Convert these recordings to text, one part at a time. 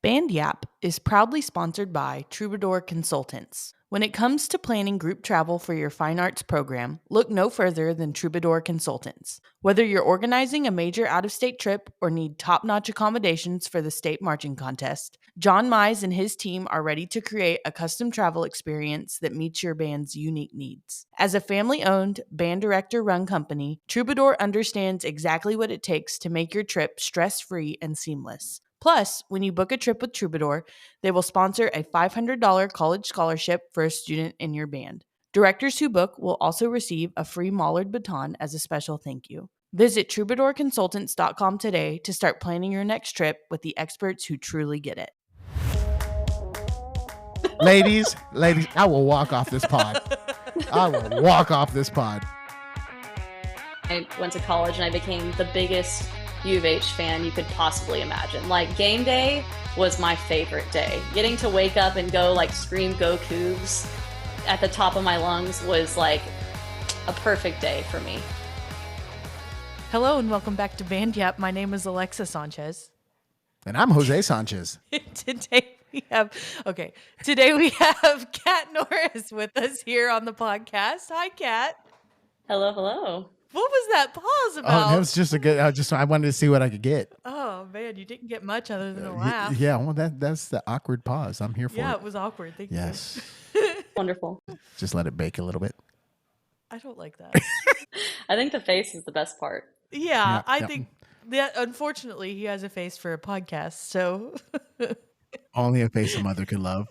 Band Yap is proudly sponsored by Troubadour Consultants. When it comes to planning group travel for your fine arts program, look no further than Troubadour Consultants. Whether you're organizing a major out-of-state trip or need top-notch accommodations for the state marching contest, John Mize and his team are ready to create a custom travel experience that meets your band's unique needs. As a family-owned, band director-run company, Troubadour understands exactly what it takes to make your trip stress-free and seamless. Plus, when you book a trip with Troubadour, they will sponsor a $500 college scholarship for a student in your band. Directors who book will also receive a free mahler baton as a special thank you. Visit troubadourconsultants.com today to start planning your next trip with the experts who truly get it. Ladies, I will walk off this pod. I will walk off this pod. I went to college and I became the biggest U of H fan you could possibly imagine. Like, game day was my favorite day. Getting to wake up and go like scream "Go Cougs" at the top of my lungs was like a perfect day for me. Hello and welcome back to Band Yap. My name is Alexa Sanchez. And I'm Jose Sanchez. Today we have Kat Norris with us here on the podcast. Hi, Kat. Hello, hello. What was that pause about? Oh, that was just a good. I wanted to see what I could get. Oh man, you didn't get much other than a laugh. Yeah, well, that's the awkward pause. I'm here for it. Yeah, it was awkward. Thank you. Yes. Wonderful. Just let it bake a little bit. I don't like that. I think the face is the best part. Yeah, I think that unfortunately he has a face for a podcast, so only a face a mother could love.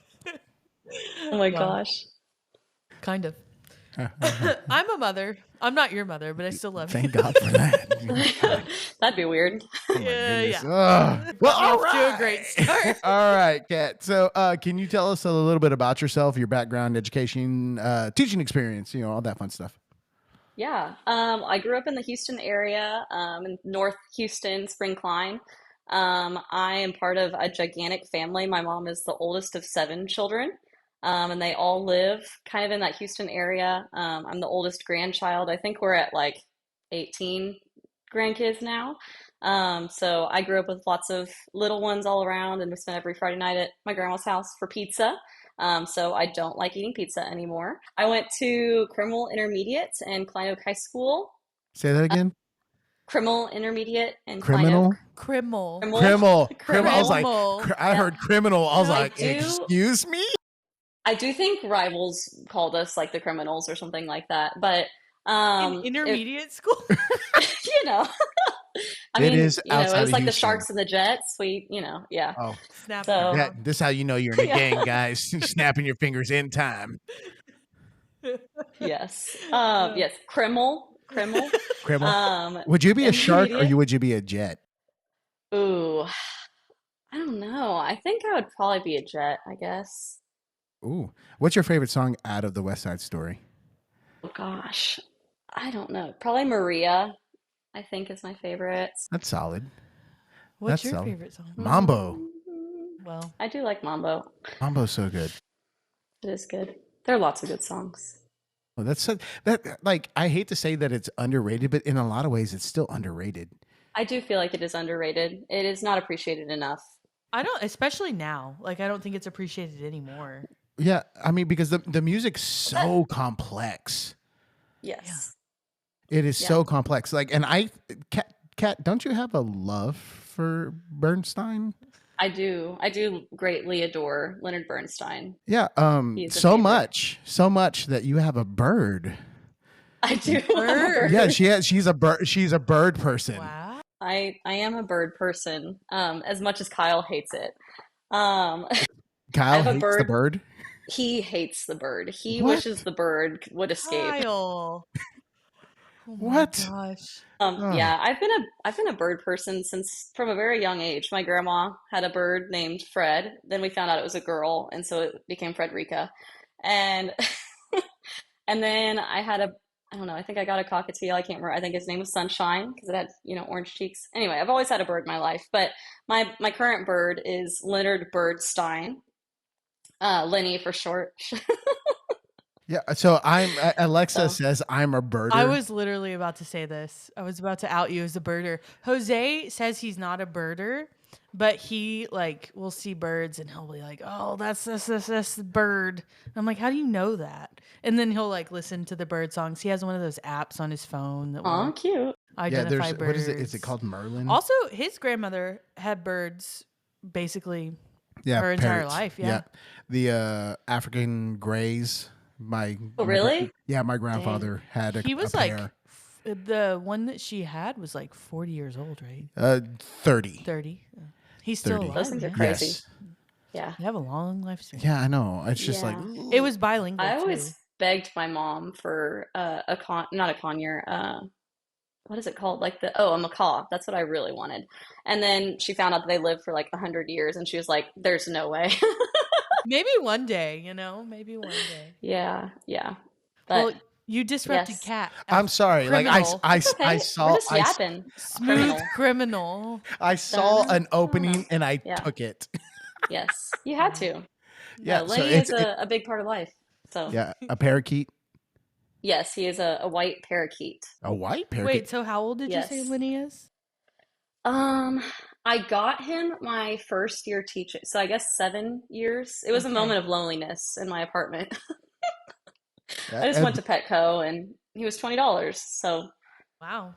Oh my gosh. Kind of. I'm a mother. I'm not your mother, but I still love you. Thank God for that. That'd be weird. Oh yeah. Well, all right. To a great start. All right, Kat. So can you tell us a little bit about yourself, your background, education, teaching experience, all that fun stuff? Yeah. I grew up in the Houston area, in North Houston, Spring Klein. I am part of a gigantic family. My mom is the oldest of 7 children. And they all live kind of in that Houston area. I'm the oldest grandchild. I think we're at like 18 grandkids now. So I grew up with lots of little ones all around, and we spent every Friday night at my grandma's house for pizza. So I don't like eating pizza anymore. I went to Criminal Intermediate and Klein Oak High School. Say that again. Criminal Intermediate and Criminal? Criminal. Criminal. I was like, I heard criminal. I was like, excuse me? I do think rivals called us like the criminals or something like that, but in intermediate school, I mean, is outside it's like Houston. the Sharks and the Jets. Yeah. Oh, snap! So, this is how you know you're in a gang, guys. Snapping your fingers in time. Yes. Yes. Criminal. Would you be a shark or would you be a jet? Ooh, I don't know. I think I would probably be a jet, I guess. Ooh, what's your favorite song out of the West Side Story? Oh gosh, I don't know. Probably Maria, I think, is my favorite. That's solid. What's your favorite song? Mambo. Well, I do like Mambo. Mambo's so good. It is good. There are lots of good songs. Well, I hate to say that it's underrated, but in a lot of ways, it's still underrated. I do feel like it is underrated. It is not appreciated enough. I don't, especially now. Like, I don't think it's appreciated anymore. Yeah, I mean, because the music's so complex. Yes. Yeah. It is so complex. Like, and Kat, don't you have a love for Bernstein? I do. I do greatly adore Leonard Bernstein. Yeah. So much that you have a bird. I do. Bird. Yeah, she's a bird. She's a bird person. Wow. I am a bird person. As much as Kyle hates it. Kyle hates the bird. He hates the bird. He wishes the bird would escape. Kyle. Oh what? Gosh. Yeah, I've been a bird person from a very young age. My grandma had a bird named Fred. Then we found out it was a girl, and so it became Frederica. And and then I don't know, I think I got a cockatiel. I can't remember. I think his name was Sunshine because it had, orange cheeks. Anyway, I've always had a bird in my life, but my current bird is Leonard Birdstein. Lenny for short. Yeah, so Alexa says I'm a birder. I was literally about to say this. I was about to out you as a birder. Jose says he's not a birder. But he like will see birds and he'll be like, "Oh, that's this bird." I'm like, "How do you know that?" And then he'll like listen to the bird songs. He has one of those apps on his phone that Aw, will cute. Yeah, identify there's what is it? birds. Is it called Merlin? Also, his grandmother had birds basically Yeah, her entire parrots. life. Yeah. The African grays. Oh, really? My Dang. grandfather had He a was pair. the one that she had was like 40 years old, right? 30. 30. He's still 30. alive. Those things are Yeah. crazy. Yes. Yeah. They have a long lifespan. Yeah, I know. It's just like Yeah. It was bilingual I too. always begged my mom for not a conure, what is it called? Like a macaw. That's what I really wanted. And then she found out that they lived for like 100 years and she was like, there's no way. Maybe one day, maybe one day. Yeah, yeah. Well, But you disrupted yes, Cat. I'm sorry. Like Criminal. it's I okay. We're saw just yapping. Smooth Criminal. criminal. I saw an opening and I Yeah. took it. Yes, you had to. Yeah, No, so Lenny is a big part of life. So yeah, a parakeet, yes, he is a white parakeet. a white parakeet. Wait, so how old did you say Yes. Lenny is? I got him my first year teaching, so I guess 7 years. It was a Okay. moment of loneliness in my apartment. I Uh, just uh, went to Petco and he was $20. So Wow.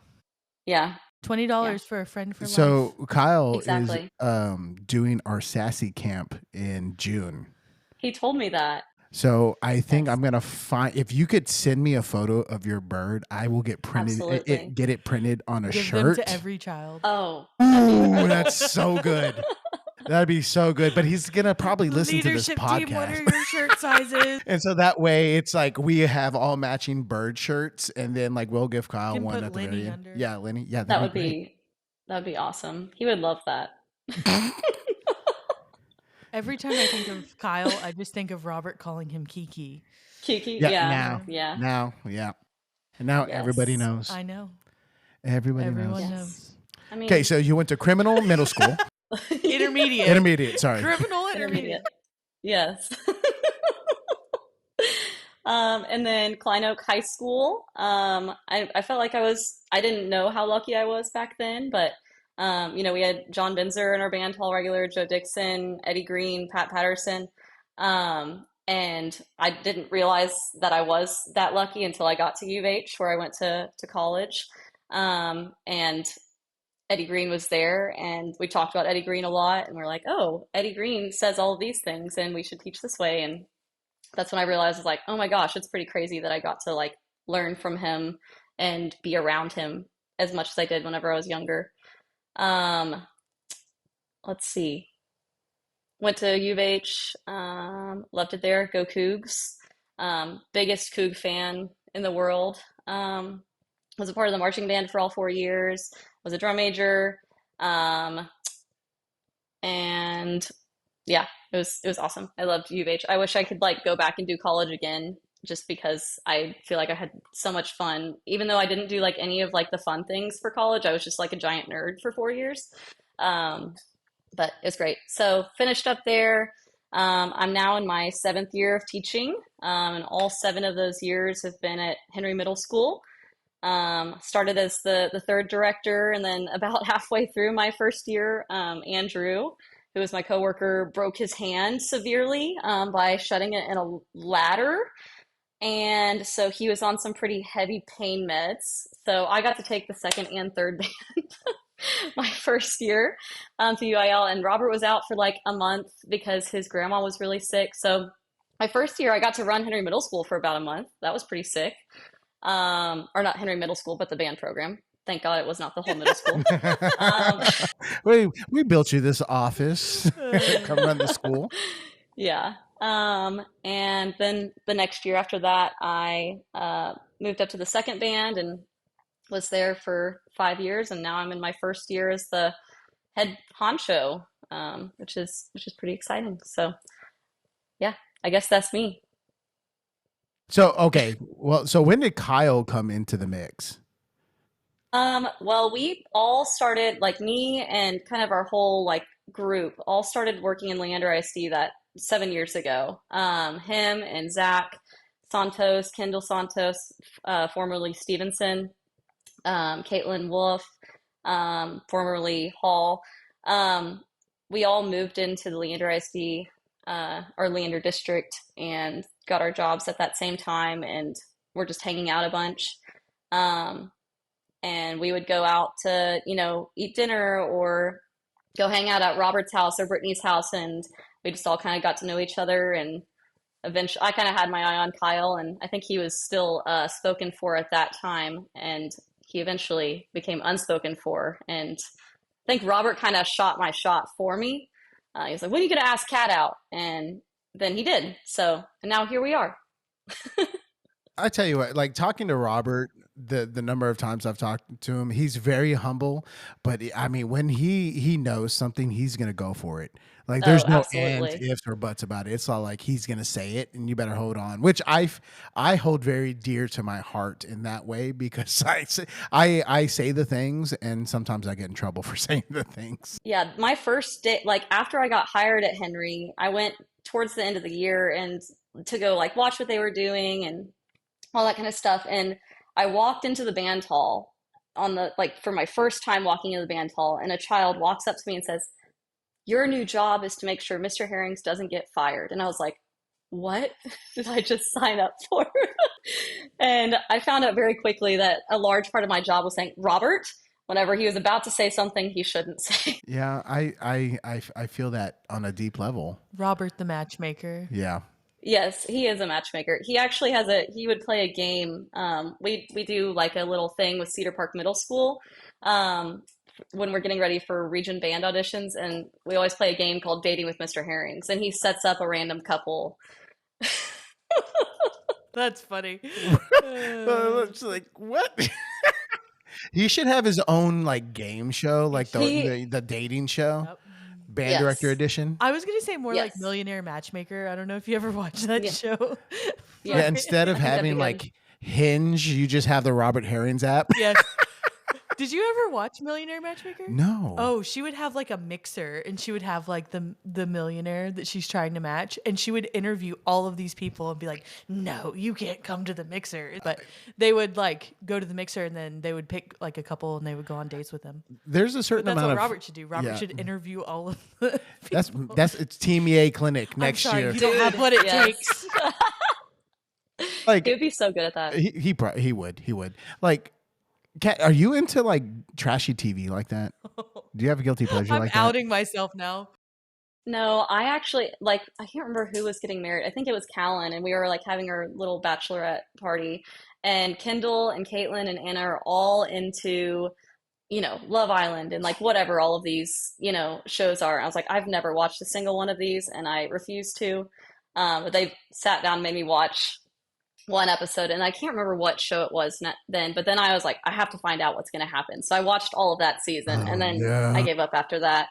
yeah, $20 yeah, for a friend for so life. Kyle exactly. is doing our sassy camp in June. He told me that. So I think Yes, I'm gonna find if you could send me a photo of your bird, I will get absolutely. get it printed on a Give them shirt. to every child. Oh, Ooh, that'd be incredible. that's so good. That'd be so good. But he's gonna probably listen to this Leadership team, what are podcast. your shirt sizes? And so that way it's like we have all matching bird shirts and then like we'll give Kyle Can one put at the Lenny very end. under. Yeah, Lenny. Yeah, That that'd would be that'd be awesome. He would love that. great. Every time I think of Kyle, I just think of Robert calling him Kiki. Kiki, Yeah, yeah, yeah, yeah. And now everybody yes, knows. I know. Everybody Everyone knows. yes. knows. I mean, Okay, so you went to criminal middle school. Intermediate. Intermediate, sorry. Criminal intermediate. intermediate. Yes. And then Klein Oak High School. I felt like I didn't know how lucky I was back then, but we had John Benzer in our band, Paul Regular, Joe Dixon, Eddie Green, Pat Patterson. And I didn't realize that I was that lucky until I got to U of H, where I went to college. And Eddie Green was there, and we talked about Eddie Green a lot, and we're like, oh, Eddie Green says all of these things, and we should teach this way. And that's when I realized, I was like, oh my gosh, it's pretty crazy that I got to like learn from him and be around him as much as I did whenever I was younger. Um, let's see. Went to U of H, loved it there. Go Cougs. Biggest Coug fan in the world. Was a part of the marching band for all 4 years. Was a drum major. And yeah, it was awesome. I loved U of H. I wish I could like go back and do college again just because I feel like I had so much fun. Even though I didn't do like any of like the fun things for college, I was just like a giant nerd for 4 years. But it's great. So finished up there. I'm now in my 7th year of teaching, and all 7 of those years have been at Henry Middle School. Started as the third director, and then about halfway through my first year, Andrew, who was my coworker, broke his hand severely by shutting it in a ladder. And so he was on some pretty heavy pain meds. So I got to take the second and third band my first year to UIL, and Robert was out for like a month because his grandma was really sick. So my first year, I got to run Henry Middle School for about a month. That was pretty sick. Or not Henry Middle School, but the band program. Thank God it was not the whole middle school. Um, we built you this office. Come run the school. yeah. And then the next year after that, I moved up to the second band and was there for 5 years. And now I'm in my first year as the head honcho, which is pretty exciting. So yeah, I guess that's me. So okay, well, so when did Kyle come into the mix? Well, we all started, like me and kind of our whole like group, all started working in Leander ISD that 7 years ago. Him and Zach Santos, Kendall Santos, formerly Stevenson, Caitlin Wolf, formerly Hall. we all moved into the Leander ISD or Leander district and got our jobs at that same time, and we're just hanging out a bunch. Um, and we would go out to, eat dinner or go hang out at Robert's house or Brittany's house, and we just all kind of got to know each other. And eventually, I kind of had my eye on Kyle, and I think he was still spoken for at that time, and he eventually became unspoken for. And I think Robert kind of shot my shot for me. He was like, "When are you going to ask Kat out?" And then he did. So, and now here we are. I tell you what, like talking to Robert, the number of times I've talked to him, he's very humble. But I mean, when he knows something, he's gonna go for it. Like Oh, there's no ands, absolutely. ifs, or buts about it. It's all like he's gonna say it, and you better hold on. Which I hold very dear to my heart in that way because I say the things, and sometimes I get in trouble for saying the things. Yeah, my first day, like after I got hired at Henry, I went towards the end of the year and to go like watch what they were doing and all that kind of stuff. And I walked into the band hall on the like for my first time walking into the band hall, and a child walks up to me and says, "Your new job is to make sure Mr. Herrings doesn't get fired." And I was like, "What did I just sign up for?" And I found out very quickly that a large part of my job was saying Robert whenever he was about to say something he shouldn't say. Yeah, I feel that on a deep level. Robert the matchmaker. Yeah. Yes, he is a matchmaker. He actually he would play a game. We do like a little thing with Cedar Park Middle School when we're getting ready for region band auditions, and we always play a game called Dating with Mr. Herrings, and he sets up a random couple. That's funny. It's like what? He should have his own like game show, like the dating show, Yep. band Yes. director edition. I was gonna say more like Yes. Millionaire Matchmaker. I don't know if you ever watched that Yeah. show. Yeah. Yeah, instead of I think that'd be having good. like Hinge, you just have the Robert Herrings app. Yes. Did you ever watch Millionaire Matchmaker? No. Oh, she would have like a mixer, and she would have like the millionaire that she's trying to match, and she would interview all of these people and be like, "No, you can't come to the mixer." But they would like go to the mixer, and then they would pick like a couple, and they would go on dates with them. There's a But certain that's amount what of Robert should do. Robert yeah. should interview all of the people. that's it's Team EA Clinic I'm next sorry, year. you don't have what it Yes. takes. Like He would be so good at that. he would. Like, Kat, are you into like trashy TV like that? Do you have a guilty pleasure I'm like that? outing myself now. No, I actually like I can't remember who was getting married. I think it was Callan, and we were like having our little bachelorette party. And Kendall and Caitlin and Anna are all into, Love Island and like whatever all of these, shows are. I was like, I've never watched a single one of these, and I refuse to. But they sat down and made me watch one episode, and I can't remember what show it was then. But then I was like, I have to find out what's going to happen. So I watched all of that season, and Oh, then yeah. I gave up after that.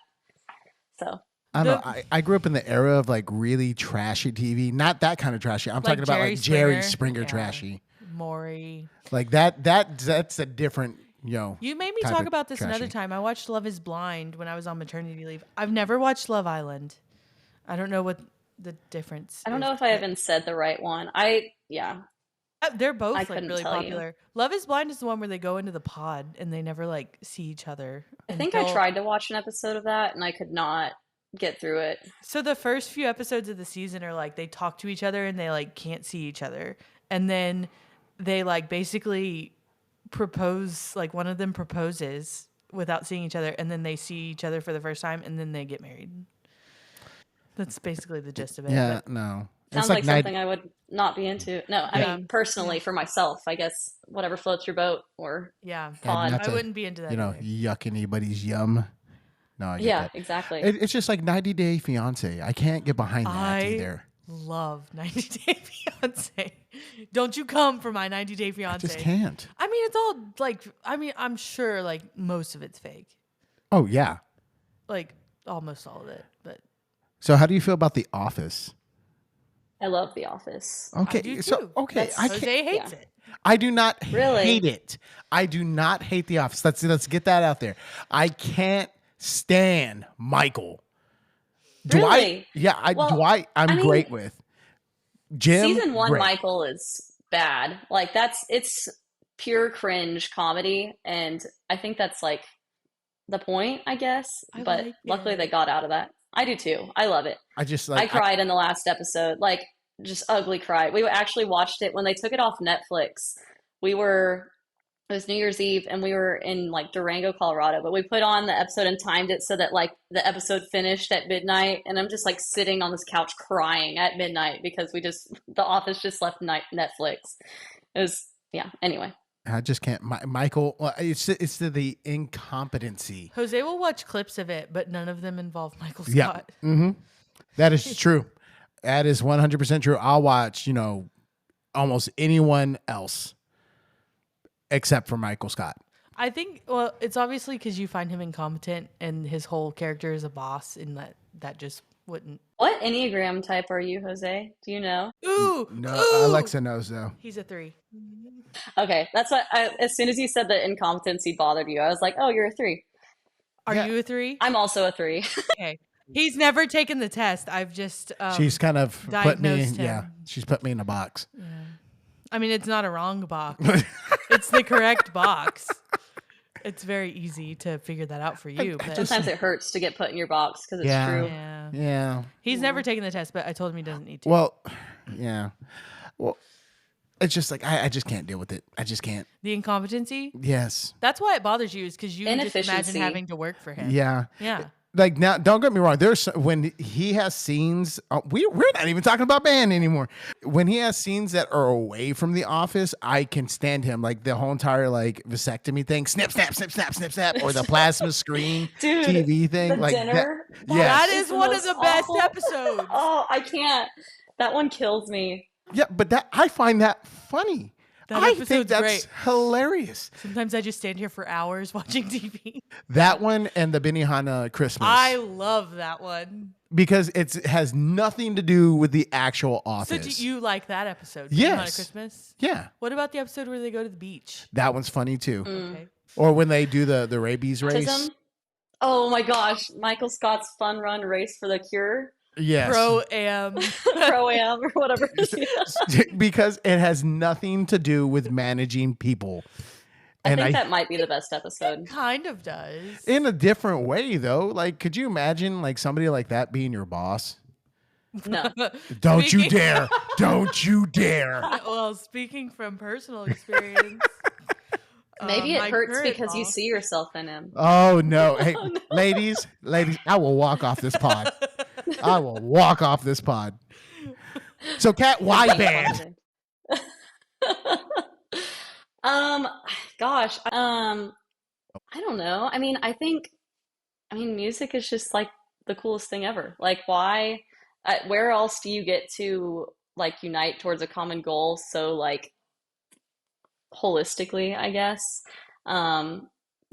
So. I don't know. I grew up in the era of like really trashy TV. Not that kind of trashy. I'm talking about like Jerry Springer Yeah. trashy. Maury. Like that's a different, You made me type talk of about this another trashy. time. I watched Love is Blind when I was on maternity leave. I've never watched Love Island. I don't know what the difference I don't is, know if I but- even said the right one. Yeah. They're both I like couldn't really tell you. popular. Love is Blind is the one where they go into the pod and they never like see each other. I think I tried to watch an episode of that and I could not get through it. So the first few episodes of the season are like they talk to each other and they like can't see each other. And then they like basically propose, like one of them proposes without seeing each other, and then they see each other for the first time and then they get married. That's basically the gist of it. Yeah, but- no. Sounds like something I would not be into. No, I Yeah. mean personally for myself, I guess whatever floats your boat or yeah. pod. not I to, wouldn't be into that. either. yuck anybody's yum. No, I get yeah, that. exactly. It's just like 90 Day Fiance. I can't get behind that I either. love 90 Day Fiance. Don't you come for my 90 Day I Fiance. just can't. I mean, it's all like, I'm sure like most of it's fake. Oh yeah. Like almost all of it. But So how do you feel about The Office? I love The Office. Okay, I do so too. okay, I can't. Jose hates yeah. it. I do not Really? hate it. I do not hate The Office. Let's get that out there. I can't stand Michael. Do I? Really? Yeah, Well, I'm I mean, great with Jim. Season 1 great. Michael is bad. Like it's pure cringe comedy, and I think that's like the point, I guess. I But like luckily they it. got out of that. I do too. I love it. I just I like cried in the last episode, like just ugly cry. We actually watched it when they took it off Netflix. We were It was New Year's Eve and we were in like Durango, Colorado, but we put on the episode and timed it so that like the episode finished at midnight. And I'm just like sitting on this couch crying at midnight because The Office just left Netflix. It was, yeah, anyway. I just can't. Michael, it's the incompetency. Jose will watch clips of it, but none of them involve Michael Yeah. Scott. Mm-hmm. That is true. That is 100% true. I'll watch, almost anyone else except for Michael Scott. I think, well, it's obviously because you find him incompetent and his whole character is a boss, and that just wouldn't. What Enneagram type are you, Jose? Do you know? Ooh! No, ooh! Alexa knows though. He's a 3. Okay, that's what as soon as you said that incompetency bothered you, I was like, oh, you're a 3. Are Yeah. you a 3? I'm also a 3. Okay. He's never taken the test. I've just She's kind of put me, diagnosed him. yeah. She's put me in a box. Yeah. I mean, it's not a wrong box. It's the correct box. It's very easy to figure that out for you. But Sometimes it hurts to get put in your box because it's Yeah. true. yeah. Yeah. He's never taken the test, but I told him he doesn't need to. Well, yeah. Well, it's just like I just can't deal with it. I just can't. The incompetency? Yes. That's why it bothers you, is because you just imagine Inefficiency. having to work for him. Yeah. Yeah. Like now, don't get me wrong. There's when he has scenes. We're not even talking about band anymore. When he has scenes that are away from the office, I can stand him. Like the whole entire like vasectomy thing, snip, snap, snip, snap, snip, snap, or the plasma screen Dude, TV thing. the like dinner. That, yes. That is one of the most best awful- episodes. Oh, I can't. That one kills me. Yeah, but that I find that funny. That I episode's think that's great. hilarious. Sometimes I just stand here for hours watching TV. That one and the Benihana Christmas. I love that one. because it has nothing to do with the actual So office. do you like that episode? Yes. On Christmas? Yeah, What about the episode where they go to the beach? that one's funny too. Okay. Or when they do the rabies race. Autism? Oh my gosh, Michael Scott's fun run race for the cure, Yes. Pro-am. pro-am or whatever. Because it has nothing to do with managing people. I And think that might be the best episode. Kind of does. in a different way though. Like, could you imagine like somebody like that being your boss? No, Don't you Speaking- dare. Don't you dare. Well, speaking from personal experience. maybe my it hurts current because you boss- see yourself in him. Oh no. Hey, ladies, I will walk off this pod. I will walk off this pod. So Kat, why band? Um, gosh, I don't know. I mean, music is just like the coolest thing ever. Like, why? Where else do you get to like unite towards a common goal? So like holistically, I guess.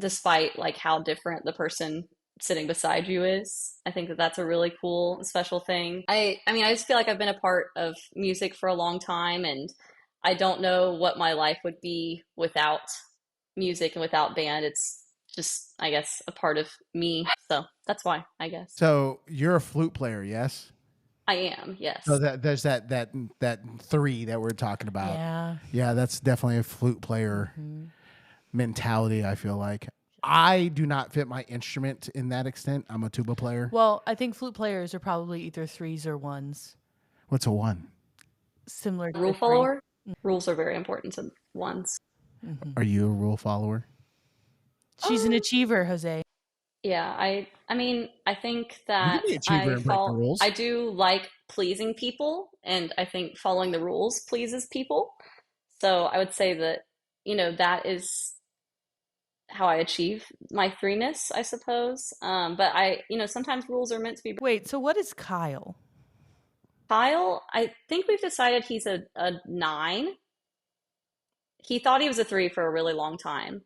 Despite like how different the person sitting beside you is. I think that that's a really cool, special thing. I mean, I just feel like I've been a part of music for a long time, and I don't know what my life would be without music and without band. It's just, I guess, a part of me. So that's why, I guess. So you're a flute player, yes? I am, yes. So there's that 3 that we're talking about. Yeah. Yeah, that's definitely a flute player mentality, I feel like. I do not fit my instrument in that extent. I'm a tuba player. Well, I think flute players are probably either 3s or 1s. What's a 1? Similar to Rule the 3. follower? Rules are very important to ones. Are you a rule follower? She's an achiever, Jose. Yeah, I mean, I think that be an achiever and break the rules. I do like pleasing people, and I think following the rules pleases people. So I would say that, that is how I achieve my 3-ness, I suppose. But sometimes rules are meant to be. Wait, so what is Kyle? Kyle, I think we've decided he's a 9. He thought he was a 3 for a really long time.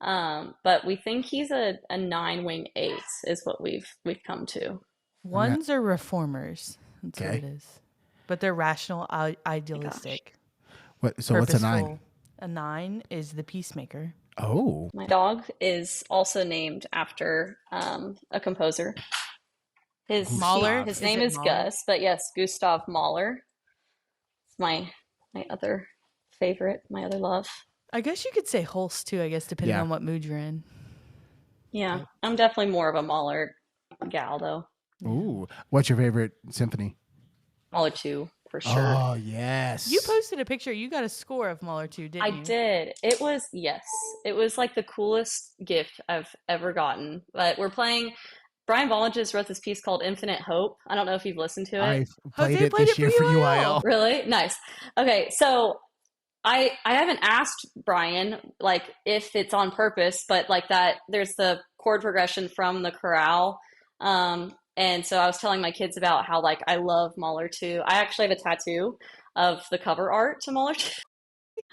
But we think he's a 9 wing 8 is what we've come to. 1s are reformers. That's what Okay. it is. But they're rational, idealistic. So what's a 9? purposeful. A 9 is the peacemaker. Oh. My dog is also named after a composer. Mahler? His Is name it is Mahler? Gus, but yes, Gustav Mahler. It's my other favorite, my other love. I guess you could say Holst too, I guess, depending Yeah. on what mood you're in. Yeah, Yep. I'm definitely more of a Mahler gal though. Yeah. Ooh, what's your favorite symphony? Mahler too, for sure. Oh, You yes. posted a picture. You got a score of Mahler too, didn't I you? did. It was, yes, it was like the coolest gift I've ever gotten. But we're playing, Brian Bollinger wrote this piece called Infinite Hope. I don't know if you've listened to it. I played Jose it played this it for year for UIL. UIL. Really? Nice. Okay, so I haven't asked Brian like if it's on purpose, but like that there's the chord progression from the chorale. And so I was telling my kids about how like I love Mahler too. I actually have a tattoo of the cover art to Mahler too.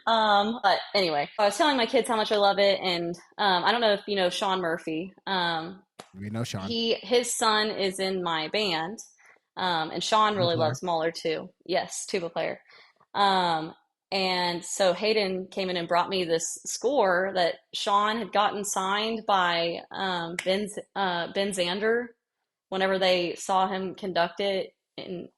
But anyway, I was telling my kids how much I love it, and I don't know if you know Sean Murphy. We know Sean. His son is in my band, and Sean Team really player. loves Mahler too. Yes, tuba player. Um, and so Hayden came in and brought me this score that Sean had gotten signed by Ben Zander whenever they saw him conduct it. And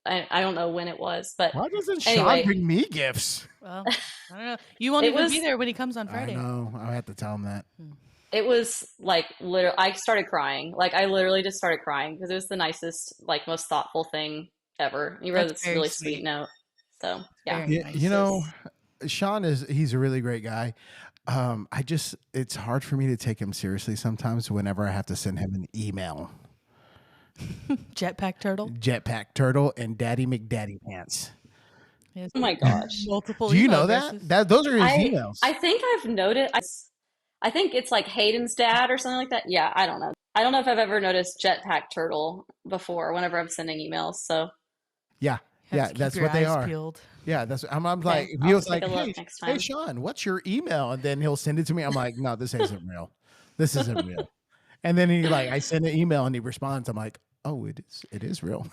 I don't know when it was, but Why doesn't Sean anyway, bring me gifts? Well, I don't know. You won't it even be was there when he comes on I Friday. know. I'll have to tell him that. Hmm. it was like literally I started crying. Like I literally just started crying because it was the nicest, like most thoughtful thing ever. He wrote That's this very really sweet sweet. note. So yeah. Very You nice. know, This Sean he's a really great guy. It's hard for me to take him seriously sometimes whenever I have to send him an email. Jetpack turtle. Jetpack Turtle and Daddy McDaddy Pants. He has oh my gosh. multiple Do you email know addresses. that? Those are his I emails. think I've noticed. I think it's like Hayden's dad or something like that. Yeah, I don't know. I don't know if I've ever noticed Jetpack Turtle before whenever I'm sending emails. So Yeah. You have Yeah, to keep that's your what they eyes are. peeled. Yeah, that's I'm like okay, if he I'll was take like, a look "Hey, next hey time. Sean, what's your email?" And then he'll send it to me. I'm like, "No, this isn't real. This isn't real." And then I send an email and he responds. I'm like, "Oh, it is real."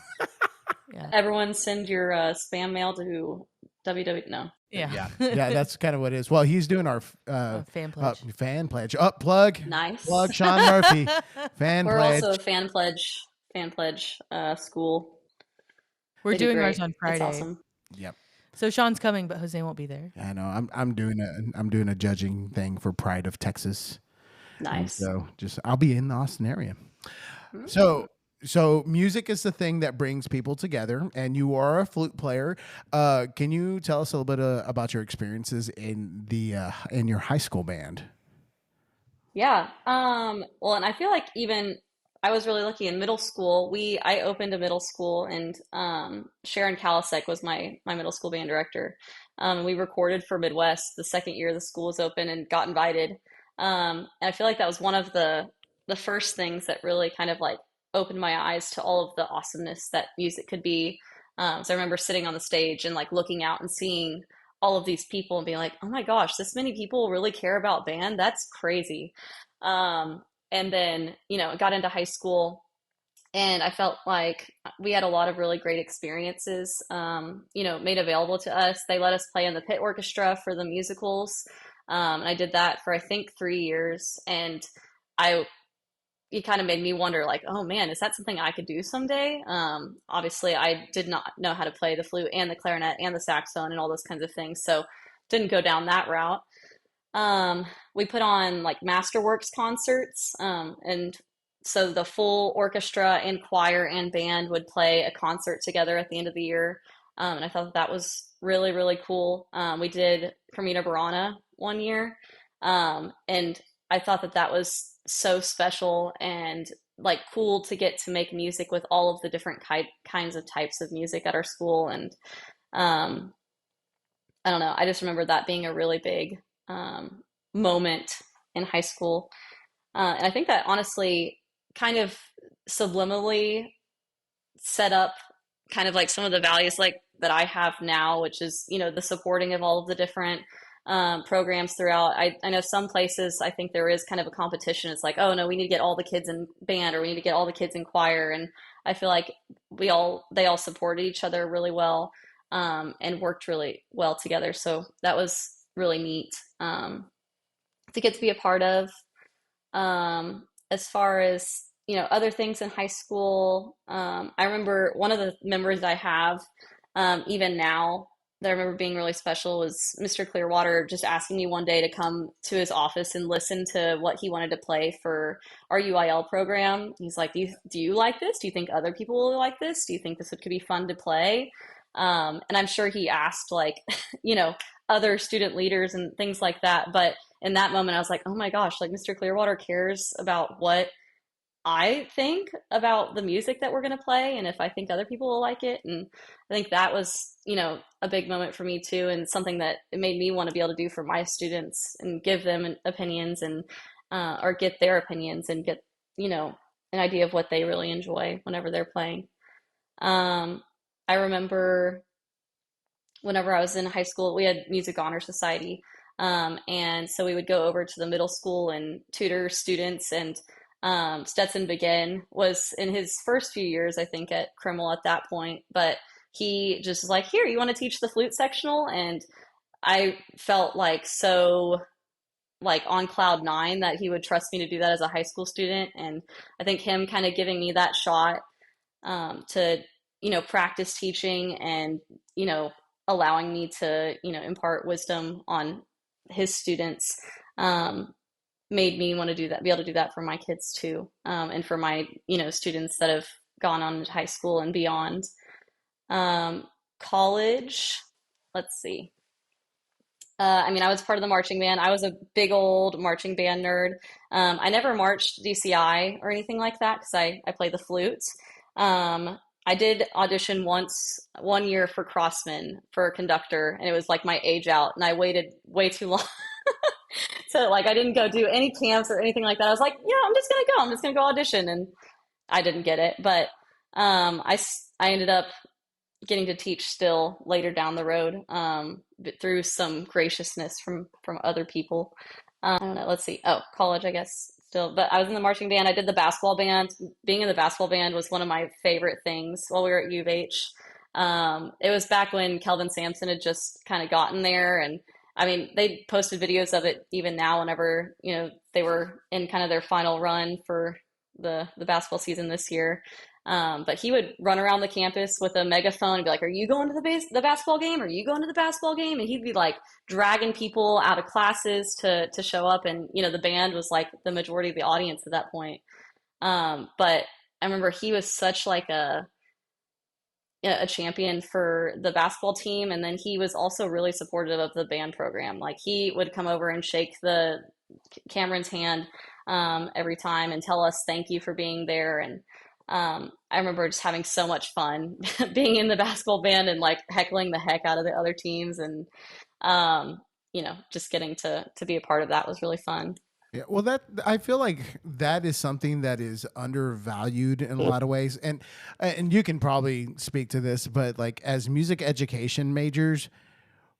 Yeah. Everyone send your spam mail to www. No. Yeah. Yeah. Yeah, that's kind of what it is. Well, he's doing our Fan pledge. fan pledge. Up plug Nice. Sean Murphy. Fan We're also a pledge. fan pledge school. We're They do doing great. ours on It's Friday. awesome. Yep. So Sean's coming, but Jose won't be there. I know. I'm doing a judging thing for Pride of Texas. And Nice. so just I'll be in the Austin area. Mm. So so music is the thing that brings people together, and you are a flute player. Can you tell us a little bit about your experiences in the in your high school band? Yeah. Well, and I feel like even I was really lucky in middle school. I opened a middle school and Sharon Kalasek was my middle school band director. We recorded for Midwest the second year the school was open and got invited. And I feel like that was one of the first things that really kind of like opened my eyes to all of the awesomeness that music could be. So I remember sitting on the stage and like looking out and seeing all of these people and being like, oh my gosh, this many people really care about band. That's crazy. Um, and then, got into high school and I felt like we had a lot of really great experiences, made available to us. They let us play in the pit orchestra for the musicals. And I did that for, I think, 3 years. And I, it kind of made me wonder, like, oh man, is that something I could do someday? Obviously, I did not know how to play the flute and the clarinet and the saxophone and all those kinds of things. So didn't go down that route. We put on like masterworks concerts, and so the full orchestra and choir and band would play a concert together at the end of the year. And I thought that was really, really cool. We did Carmina Burana one year, and I thought that was so special and like cool to get to make music with all of the different kinds of types of music at our school. And um, I don't know. I just remember that being a really big moment in high school. And I think that honestly kind of subliminally set up kind of like some of the values like that I have now, which is, the supporting of all of the different programs throughout. I know some places I think there is kind of a competition. It's like, oh no, we need to get all the kids in band or we need to get all the kids in choir. And I feel like they all supported each other really well, and worked really well together. So that was really neat to get to be a part of. As far as other things in high school, I remember one of the memories I have, even now. that I remember being really special was Mr. Clearwater just asking me one day to come to his office and listen to what he wanted to play for our UIL program. He's like, do you like this? Do you think other people will like this? Do you think this could be fun to play? And I'm sure he asked like, you know, other student leaders and things like that. But in that moment, I was like, oh my gosh, like Mr. Clearwater cares about what I think about the music that we're going to play and if I think other people will like it. And I think that was, you know, a big moment for me too, and something that it made me want to be able to do for my students and give them opinions and, or get their opinions and get, you know, an idea of what they really enjoy whenever they're playing. Um, I remember whenever I was in high school, we had Music Honor Society. And so we would go over to the middle school and tutor students. And Stetson Begin was in his first few years, I think, at Crimmel at that point. But he just was like, here, you want to teach the flute sectional? And I felt like so like on cloud nine that he would trust me to do that as a high school student. And I think him kind of giving me that shot to, you know, practice teaching and, you know, allowing me to, you know, impart wisdom on his students made me want to do that, be able to do that for my kids too, and for my, you know, students that have gone on to high school and beyond. College, let's see. I mean, I was part of the marching band. I was a big old marching band nerd. I never marched DCI or anything like that because I play the flute. I did audition once, one year for Crossman for a conductor, and it was like my age out, and I waited way too long. So like I didn't go do any camps or anything like that. I was like, yeah, I'm just gonna go. I'm just gonna go audition, and I didn't get it. But I ended up getting to teach still later down the road, but through some graciousness from other people. I don't know. Let's see. Oh, college, I guess still. But I was in the marching band. I did the basketball band. Being in the basketball band was one of my favorite things while we were at U of H. It was back when Kelvin Sampson had just kind of gotten there, and I mean, they posted videos of it even now. Whenever you know they were in kind of their final run for the basketball season this year. But he would run around the campus with a megaphone and be like, "Are you going to the basketball game? Are you going to the basketball game?" And he'd be like dragging people out of classes to show up. And you know, the band was like the majority of the audience at that point. But I remember he was such like a champion for the basketball team, and then he was also really supportive of the band program. Like he would come over and shake the Cameron's hand every time and tell us thank you for being there. And I remember just having so much fun being in the basketball band and like heckling the heck out of the other teams, and you know, just getting to be a part of that was really fun. Yeah, well, that I feel like that is something that is undervalued in a lot of ways, and you can probably speak to this, but like as music education majors,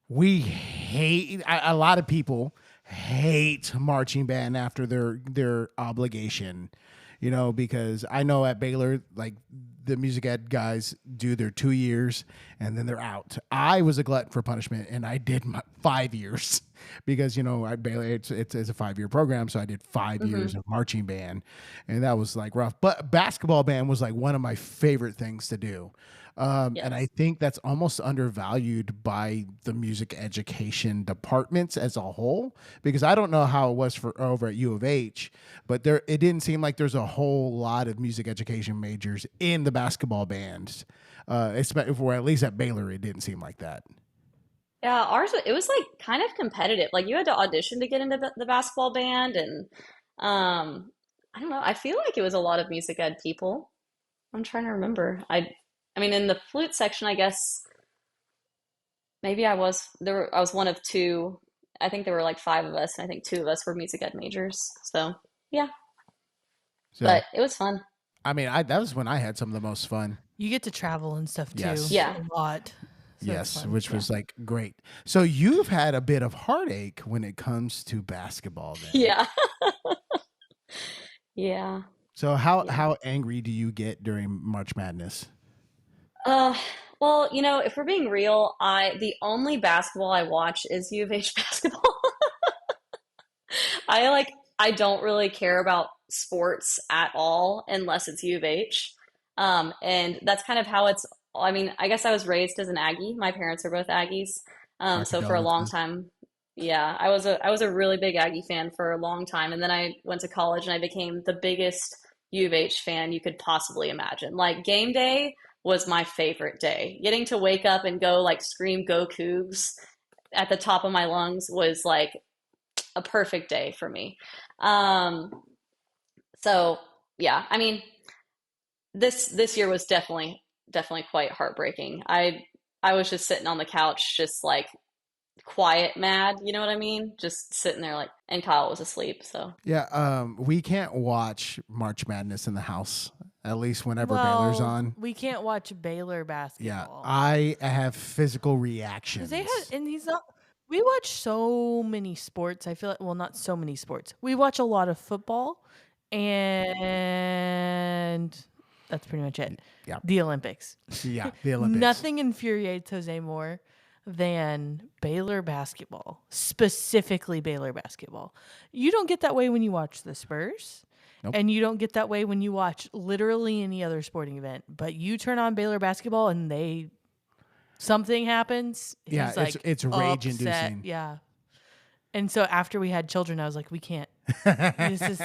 we hate a lot of people hate marching band after their obligation, you know, because I know at Baylor, like the music ed guys do their 2 years and then they're out. I was a glutton for punishment and I did my 5 years because, you know, at Baylor, it's a 5 year program. So I did 5 years of marching band and that was like rough, but basketball band was like one of my favorite things to do. And I Yes. think that's almost undervalued by the music education departments as a whole, because I don't know how it was for over at U of H, but it didn't seem like there's a whole lot of music education majors in the basketball bands. For at least at Baylor, it didn't seem like that. Yeah, ours it was like kind of competitive. Like you had to audition to get into the basketball band, and I don't know. I feel like it was a lot of music ed people. I'm trying to remember. I mean, in the flute section, I guess maybe I was there. I was one of two. I think there were like five of us, and I think two of us were music ed majors. So yeah, So, but it was fun. I mean, that was when I had some of the most fun. You get to travel and stuff too Yes. Yeah. a lot. So it's Yes, fun. which Yeah. was like great. So you've had a bit of heartache when it comes to basketball then. Yeah. Yeah. So how Yeah. how angry do you get during March Madness? Uh, well, you know, if we're being real, the only basketball I watch is U of H basketball. I don't really care about sports at all unless it's U of H. And that's kind of how it's I mean, I guess I was raised as an Aggie. My parents are both Aggies. Our So for a long condolences. time, yeah, I was a really big Aggie fan for a long time. And then I went to college and I became the biggest U of H fan you could possibly imagine. Like game day was my favorite day. Getting to wake up and go like scream "Go Cougs" at the top of my lungs was like a perfect day for me. Um, so yeah, I mean, this year was definitely quite heartbreaking. I was just sitting on the couch, just like quiet mad, you know what I mean? Just sitting there like, and Kyle was asleep. So Yeah, we can't watch March Madness in the house, at least whenever Baylor's Well, on. we can't watch Baylor Yeah, basketball I have physical because they had, reactions. and he's not. We watch so many sports. I feel like, well, not so many sports. We watch a lot of football, and that's pretty much it. Yeah, The Olympics. yeah, the Olympics. Nothing infuriates Jose more than Baylor basketball, specifically Baylor basketball. You don't get that way when you watch the Spurs. Nope. And you don't get that way when you watch literally any other sporting event. But you turn on Baylor basketball and something happens. Yeah, He's like it's rage upset. inducing. Yeah. And so after we had children, I was like, we can't. This is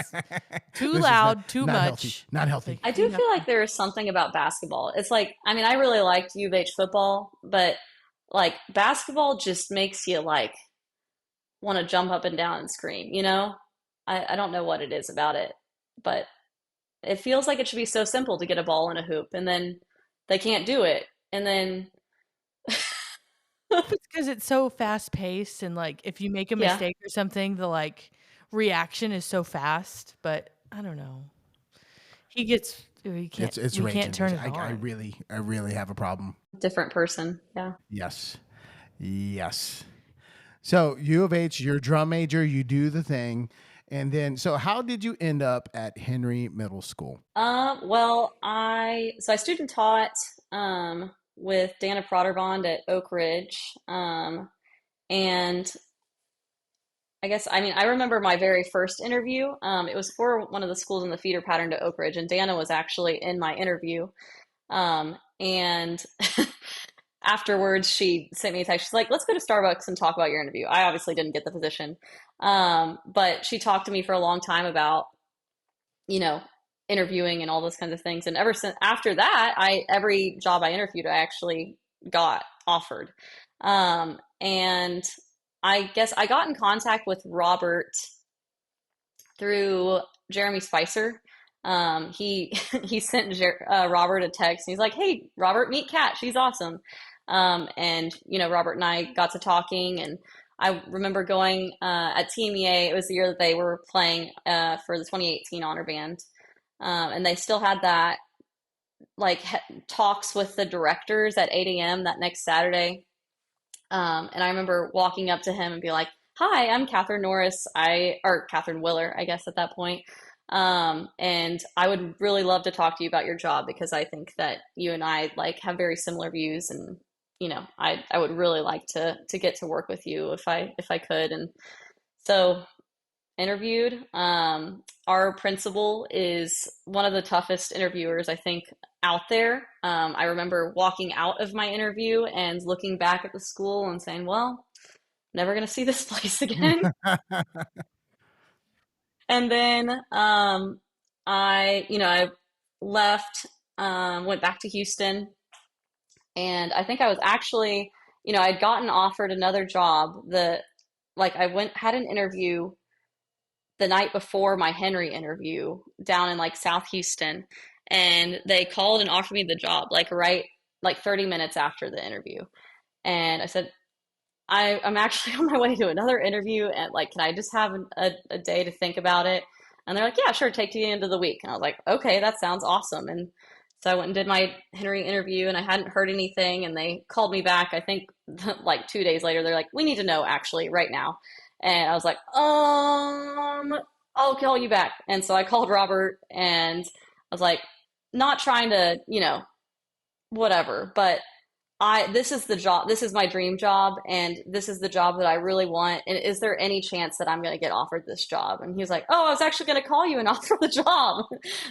too This is loud, too not much. healthy. Not healthy. Like, I do feel like there is something about basketball. It's like, I mean, I really liked U of H football, but like basketball just makes you like want to jump up and down and scream, you know? I don't know what it is about it, but it feels like it should be so simple to get a ball in a hoop, and then they can't do it. And then, it's because it's so fast paced, and like if you make a yeah, mistake or something, the like reaction is so fast. But I don't know. He can't. It's We rage can't turn inducing. it on. I really have a problem. different person. Yeah. Yes, yes. So U of H, you're a drum major. You do the thing, and then so how did you end up at Henry Middle School? Well, I student taught with Dana Prodderbond at Oak Ridge, and I guess I mean I remember my very first interview. It was for one of the schools in the feeder pattern to Oak Ridge, and Dana was actually in my interview. And afterwards, she sent me a text. She's like, "Let's go to Starbucks and talk about your interview." I obviously didn't get the position, but she talked to me for a long time about you know, interviewing and all those kinds of things. And ever since after that, I every job I interviewed, I actually got offered. And I guess I got in contact with Robert through Jeremy Spicer. He he sent Robert a text. And he's like, "Hey, Robert, meet Kat. She's awesome." And you know, Robert and I got to talking, and I remember going at Team EA. It was the year that they were playing for the 2018 Honor Band, and they still had that like talks with the directors at 8 a.m. that next Saturday. And I remember walking up to him and be like, "Hi, I'm Catherine Norris. Or Catherine Willer, I guess at that point. And I would really love to talk to you about your job because I think that you and I like have very similar views, and you know, I would really like to get to work with you if I could." And so interviewed. Our principal is one of the toughest interviewers I think out there. I remember walking out of my interview and looking back at the school and saying, "Well, never going to see this place again." And then I left, went back to Houston, and I think I was actually, I'd gotten offered another job. I had an interview the night before my Henry interview down in like South Houston, and they called and offered me the job like 30 minutes after the interview. And I said, I'm actually on my way to another interview, and like, can I just have a day to think about it? And they're like, "Yeah, sure, take to the end of the week." And I was like, "Okay, that sounds awesome." And so I went and did my Henry interview, and I hadn't heard anything, and they called me back, I think like 2 days later. They're like, "We need to know actually right now." And I was like, I'll call you back. And so I called Robert, and I was like, not trying to, whatever, but this is the job, this is my dream job, and this is the job that I really want. And is there any chance that I'm going to get offered this job? And he was like, "Oh, I was actually going to call you and offer the job."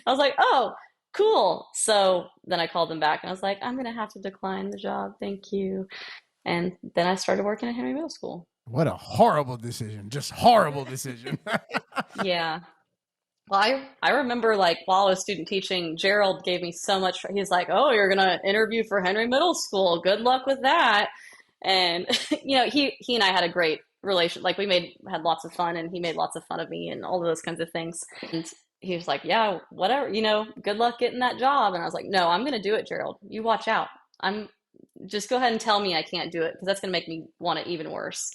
I was like, "Oh, cool. So then I called them back and I was like, I'm gonna have to decline the job. Thank you. And then I started working at Henry Middle School. What a horrible decision. Just horrible decision. Yeah. Well, I remember like while I was student teaching, Gerald gave me so much. He's like, "Oh, you're gonna interview for Henry Middle School. Good luck with that." And he and I had a great relation. Like we had lots of fun, and he made lots of fun of me and all of those kinds of things. And he was like, "Yeah, whatever. Good luck getting that job." And I was like, "No, I'm gonna do it, Gerald. You watch out. I'm just go ahead and tell me I can't do it because that's gonna make me want it even worse."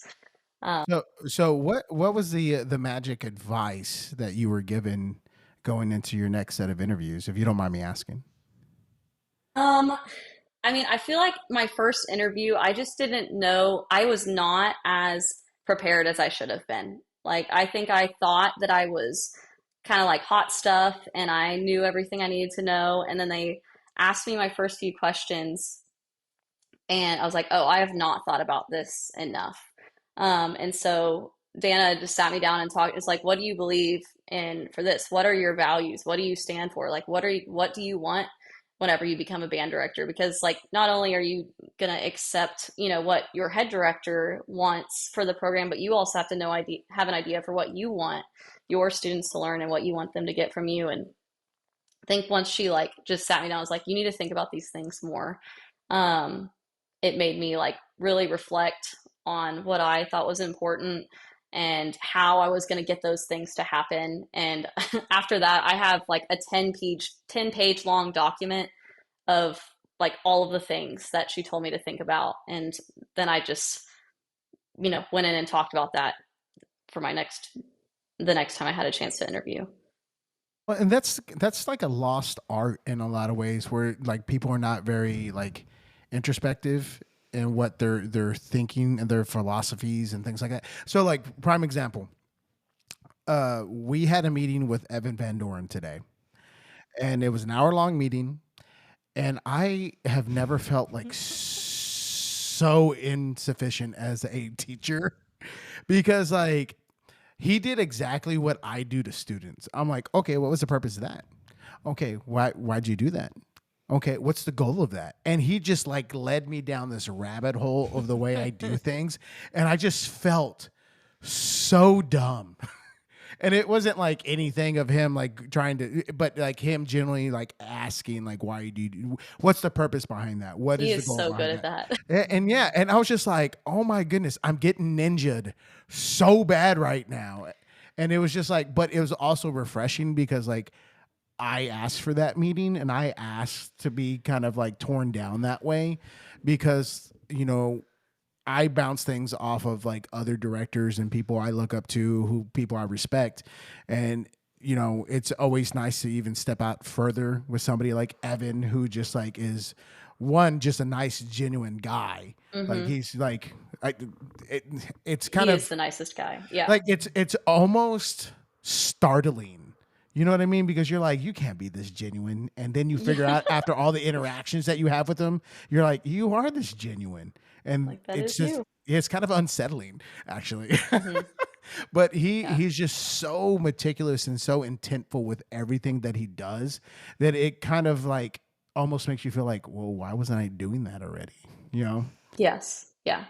So what was the magic advice that you were given going into your next set of interviews, if you don't mind me asking? Um, I mean, I feel like my first interview, I just didn't know, I was not as prepared as I should have been. Like, I think I thought that I was kind of like hot stuff and I knew everything I needed to know. And then they asked me my first few questions, and I was like, oh, I have not thought about this enough. And so Dana just sat me down and talked. It's like, what do you believe in for this? What are your values? What do you stand for? Like, what do you want whenever you become a band director? Because like, not only are you going to accept, what your head director wants for the program, but you also have to have an idea for what you want your students to learn and what you want them to get from you. And I think once she like just sat me down, I was like, you need to think about these things more. Um, it made me like really reflect on what I thought was important and how I was going to get those things to happen. And after that, I have like a 10 page long document of like all of the things that she told me to think about. And then I just, went in and talked about that for the next time I had a chance to interview. Well, and that's like a lost art in a lot of ways, where like people are not very like introspective in what they're thinking and their philosophies and things like that. So like prime example, we had a meeting with Evan Van Doren today, and it was an hour long meeting, and I have never felt like so insufficient as a teacher because like he did exactly what I do to students. I'm like, okay, what was the purpose of that? Okay, why'd you do that? Okay, what's the goal of that? And he just like led me down this rabbit hole of the way I do things. And I just felt so dumb. And it wasn't like anything of him like trying to, but like him generally like asking like, why do you do, what's the purpose behind that? What He is the is goal so good behind at that? that. And yeah, and I was just like, oh my goodness, I'm getting ninja'd so bad right now. And it was just like, but it was also refreshing because like I asked for that meeting and I asked to be kind of like torn down that way because, I bounce things off of like other directors and people I look up to, who people I respect. And, it's always nice to even step out further with somebody like Evan, who just like is just a nice, genuine guy. Like Hmm. he's like, it's kind He is of the nicest guy. Yeah. like, it's almost startling. You know what I mean? Because you're like, you can't be this genuine. And then you figure Yeah. out after all the interactions that you have with them, you're like, you are this genuine. And Like that is you. it's kind of unsettling, actually. Hmm. But Yeah. he's just so meticulous and so intentful with everything that he does that it kind of like almost makes you feel like, well, why wasn't I doing that already? You know? Yes. Yeah.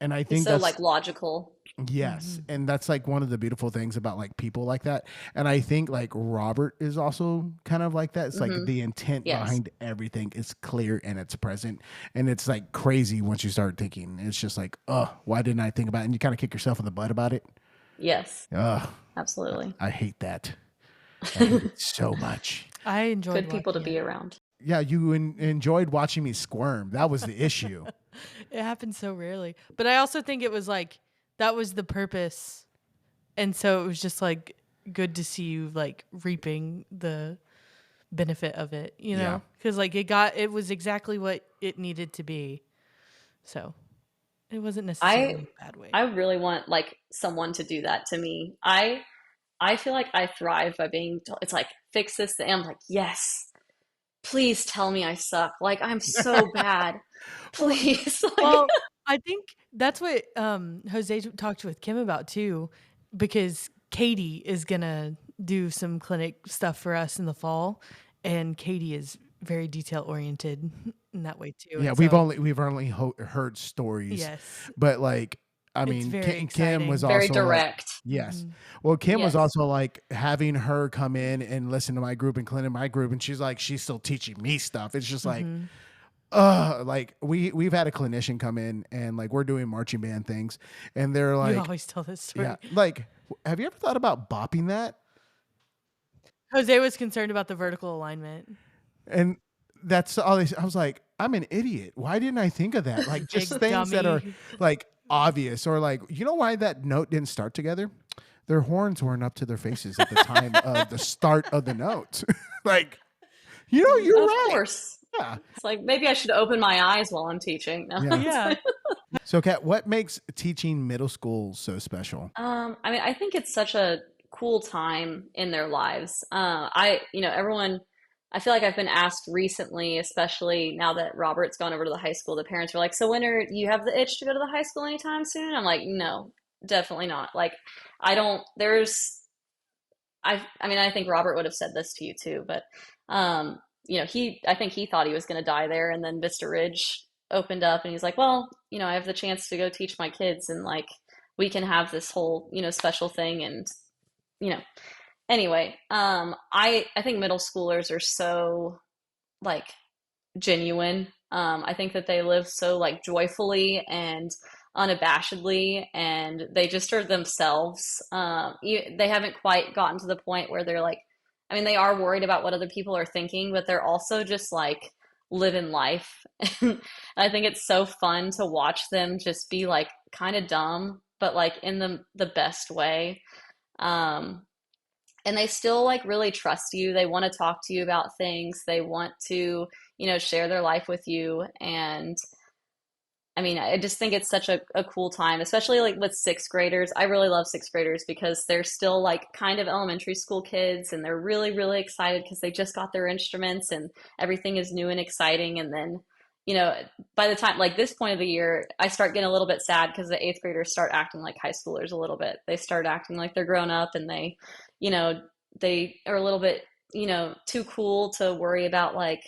And I He's think so that's like logical. yes, Mhm. and that's like one of the beautiful things about like people like that. And I think like Robert is also kind of like that. It's like Hmm. the intent Yes. behind everything is clear and it's present, and it's like crazy once you start thinking. It's just like, oh, why didn't I think about it? And you kind of kick yourself in the butt about it. Yes. Ugh, Absolutely. I hate that. I hate it so much. I enjoyed Good people to watching be it. around. Yeah, you enjoyed watching me squirm. That was the issue. It happens so rarely. But I also think it was like that was the purpose. And so it was just like good to see you like reaping the benefit of it, Yeah. Cuz like it was exactly what it needed to be. So, it wasn't necessarily I a bad way. I really want like someone to do that to me. I feel like I thrive by being it's like fix this thing. I'm like, yes, please tell me I suck. Like I'm so bad. Well, Please. Like well, I think that's what Jose talked with Kim about too, because Katie is gonna do some clinic stuff for us in the fall, and Katie is very detail oriented in that way too. Yeah, And we've so, only heard stories, yes, but like I it's mean, very Kim was exciting. Very also like, direct. yes. Hmm. Well, Kim was Yes. also like having her come in and listen to my group and clean in my group, and she's like, she's still teaching me stuff. It's just like, Hmm. like we've had a clinician come in and like we're doing marching band things, and they're You like, always tell this yeah, story. like, have you ever thought about bopping that? Jose was concerned about the vertical alignment. And that's all they, I was like, I'm an idiot. Why didn't I think of that? Like just Big things that are dummy. like obvious, or like, you know why that note didn't start together? Their horns weren't up to their faces at the time of the start of the note. Like, you're Of right. course. Yeah. It's like maybe I should open my eyes while I'm teaching. No. Yeah. Yeah. So Kat, what makes teaching middle school so special? I mean, I think it's such a cool time in their lives. Everyone, I feel like I've been asked recently, especially now that Robert's gone over to the high school, the parents were like, so when are you have the itch to go to the high school anytime soon? I'm like, no, definitely not. Like, I don't, I mean, I think Robert would have said this to you too, but, I think he thought he was going to die there. And then Vista Ridge opened up and he's like, well, I have the chance to go teach my kids and like, we can have this whole, special thing. And, you know, anyway, I think middle schoolers are so like genuine. I think that they live so like joyfully and unabashedly, and they just are themselves. They haven't quite gotten to the point where they're like, I mean, they are worried about what other people are thinking, but they're also just like living life. And I think it's so fun to watch them just be like kind of dumb, but like in the best way. Um, and they still like really trust you. They want to talk to you about things. They want to, share their life with you. And I mean, I just think it's such a cool time, especially like with sixth graders. I really love sixth graders because they're still like kind of elementary school kids and they're really, really excited because they just got their instruments and everything is new and exciting. And then, by the time like this point of the year, I start getting a little bit sad because the eighth graders start acting like high schoolers a little bit. They start acting like they're grown up and you know, they are a little bit, too cool to worry about like,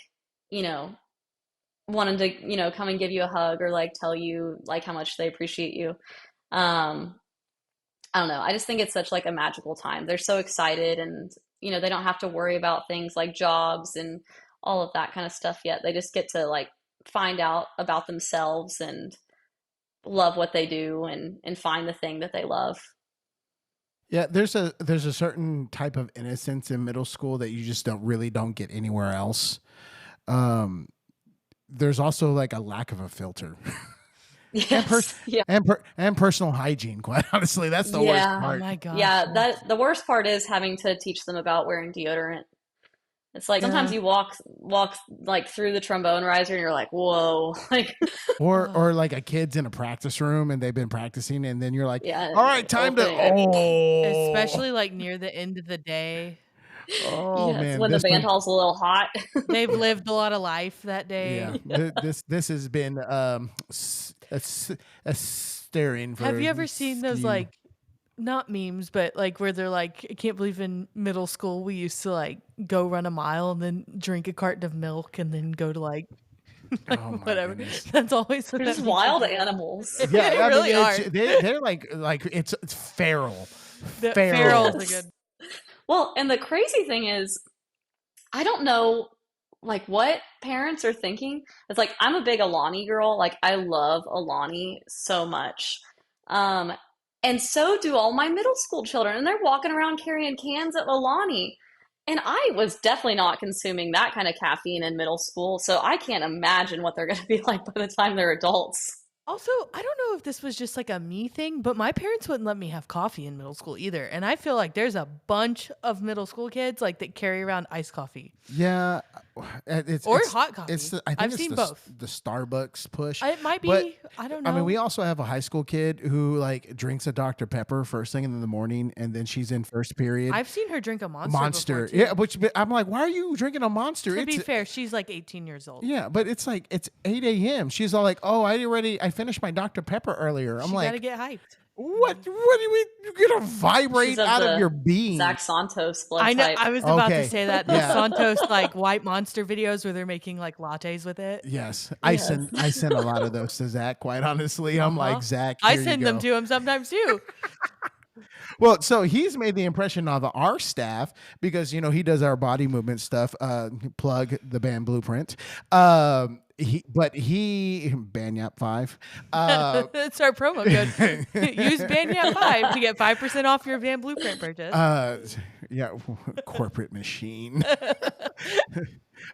you know, wanting to, come and give you a hug or like tell you like how much they appreciate you. Um, I don't know. I just think it's such like a magical time. They're so excited and, they don't have to worry about things like jobs and all of that kind of stuff yet. They just get to like find out about themselves and love what they do and find the thing that they love. Yeah, there's a certain type of innocence in middle school that you just don't get anywhere else. Um, there's also like a lack of a filter Yes. Yeah. and personal hygiene. Quite honestly, that's the worst Yeah. Oh part. my gosh. Yeah. Yes. The worst part is having to teach them about wearing deodorant. It's like sometimes Yeah. you walk like through the trombone riser and you're like, whoa, like Or like a kid's in a practice room and they've been practicing, and then you're like, yeah, all right, time to opening it. Especially like near the end of the day. oh Yes, man, when the this band one. hall's a little hot. They've lived a lot of life that Yeah, day. this has been a staring for. Have you ever seen those you. like not memes, but like where they're like, I can't believe in middle school we used to like go run a mile and then drink a carton of milk and then go to like Oh my whatever. goodness. That's always what They're that just makes me wild think of. animals. Yeah, They I mean, really are. they're like it's feral. The Feral. ferals are Yes. good. Well, and the crazy thing is, I don't know like what parents are thinking. It's like I'm a big Alani girl. Like I love Alani so much. Um, and so do all my middle school children, and they're walking around carrying cans of Alani. And I was definitely not consuming that kind of caffeine in middle school, so I can't imagine what they're going to be like by the time they're adults. Also, I don't know if this was just like a me thing, but my parents wouldn't let me have coffee in middle school either. And I feel like there's a bunch of middle school kids like that carry around iced coffee Yeah, or hot coffee. I think I've it's seen the, both. the Starbucks push. It might be. But I don't know. I mean, we also have a high school kid who like drinks a Dr. Pepper first thing in the morning, and then she's in first period. I've seen her drink a monster. Monster, Before, too. yeah. Which I'm like, why are you drinking a Monster? To be fair, she's like 18 years old. Yeah, but it's like it's 8 a.m. She's all like, "Oh, I finished my Dr. Pepper earlier." I'm She like, gotta get hyped. What do we? You're gonna She's vibrate of out of your the being? Zach Santos blood I know. type. I was about to Okay, say that the yeah. Santos like white monster videos where they're making like lattes with it. Yes, Yes. I send a lot of those to Zach. Quite honestly, I'm like, Zach, I here you send them go. to him sometimes too. Well, so he's made the impression of our staff because he does our body movement stuff. Plug the band Blueprint. He Banyap 5. It's our promo code. Use Banyap5 to get 5% off your Van Blueprint purchase. Yeah, corporate machine.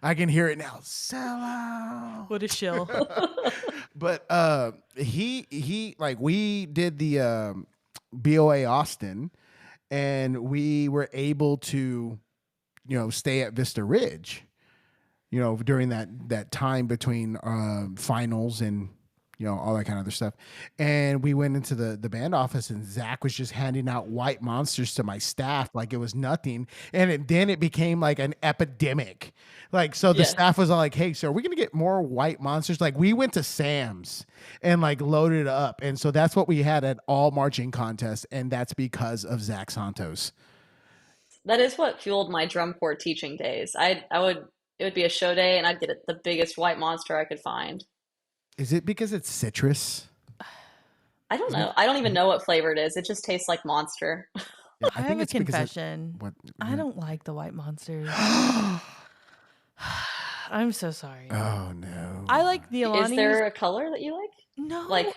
I can hear it now. Sell out. What a shill. But he like we did the BOA Austin, and we were able to stay at Vista Ridge during that time between finals and all that kind of other stuff. And we went into the band office, and Zach was just handing out white monsters to my staff like it was nothing. And then it became like an epidemic. Like, so the staff was all like, hey, so are we going to get more white monsters? Like, we went to Sam's and like loaded up. And so that's what we had at all marching contests. And that's because of Zach Santos. That is what fueled my drum corps teaching days. It would be a show day and I'd get the biggest white monster I could find. Is it because it's citrus? I don't know. I don't even know what flavor it is. It just tastes like monster. Yeah, I have a confession. I don't like the white monsters. I'm so sorry. Oh no. I like the Alanis. Is there a color that you like? No, Like,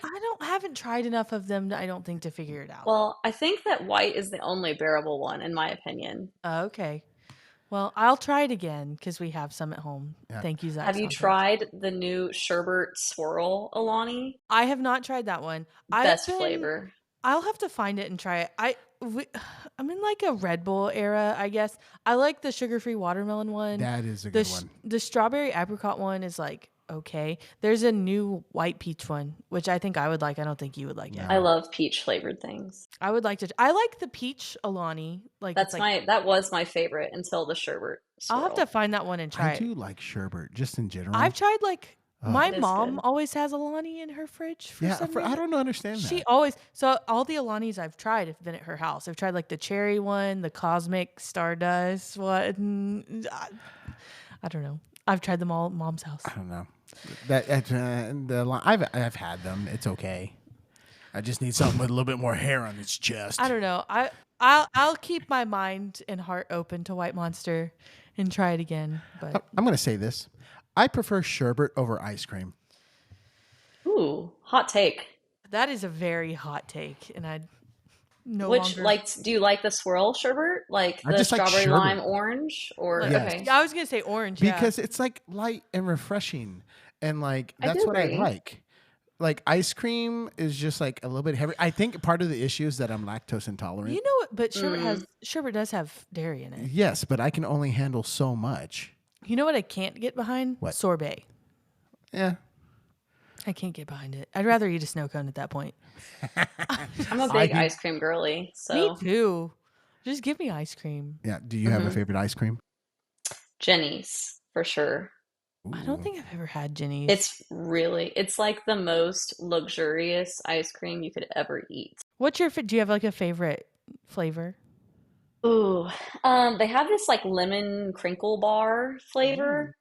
haven't tried enough of them, I don't think, to figure it out. well, I think that white is the only bearable one, in my opinion. Okay. Well, I'll try it again because we have some at home. Yeah. Thank you, Zach. Have you tried the new sherbet swirl Alani? I have not tried that one. Best flavor. I'll have to find it and try it. I'm in like a Red Bull era, I guess. I like the sugar-free watermelon one. That is a good one. The strawberry apricot one is like okay. There's a new white peach one, which I think I would like. I don't think you would like it. I love peach flavored things. I would like to. I like the peach Alani. Like that was my favorite until the sherbet swirl. I'll have to find that one and try it. I do like sherbet, just in general. I've tried like my It is mom good. always has Alani in her fridge. For some reason. I don't understand that. She always all the Alanis I've tried have been at her house. I've tried like the cherry one, the cosmic stardust one. I don't know. I've tried them all at Mom's house. I don't know. I've had them. It's okay. I just need something with a little bit more hair on its chest. I don't know. I'll keep my mind and heart open to White Monster and try it again. But I'm going to say this. I prefer sherbet over ice cream. Ooh, hot take. that is a very hot take, and I no Which, longer. do you like the swirl sherbet? Like I the just like strawberry sherbet. lime orange? Or, Yes. okay. I was gonna say orange Because it's like light and refreshing. And like, I that's do what I agree. like. Like ice cream is just like a little bit heavy. I think part of the issue is that I'm lactose intolerant. You know what? But sherbet does have dairy in it. Yes, but I can only handle so much. You know what I can't get behind? What? Sorbet. Yeah. I can't get behind it. I'd rather eat a snow cone at that point. I'm a big do- ice cream girly. Me So too. Just give me ice cream. Yeah. Do you have a favorite ice cream? Jenny's for sure. I don't think I've ever had Jenny's. It's like the most luxurious ice cream you could ever eat. What's your? Do you have like a favorite flavor? Ooh, they have this like lemon crinkle bar flavor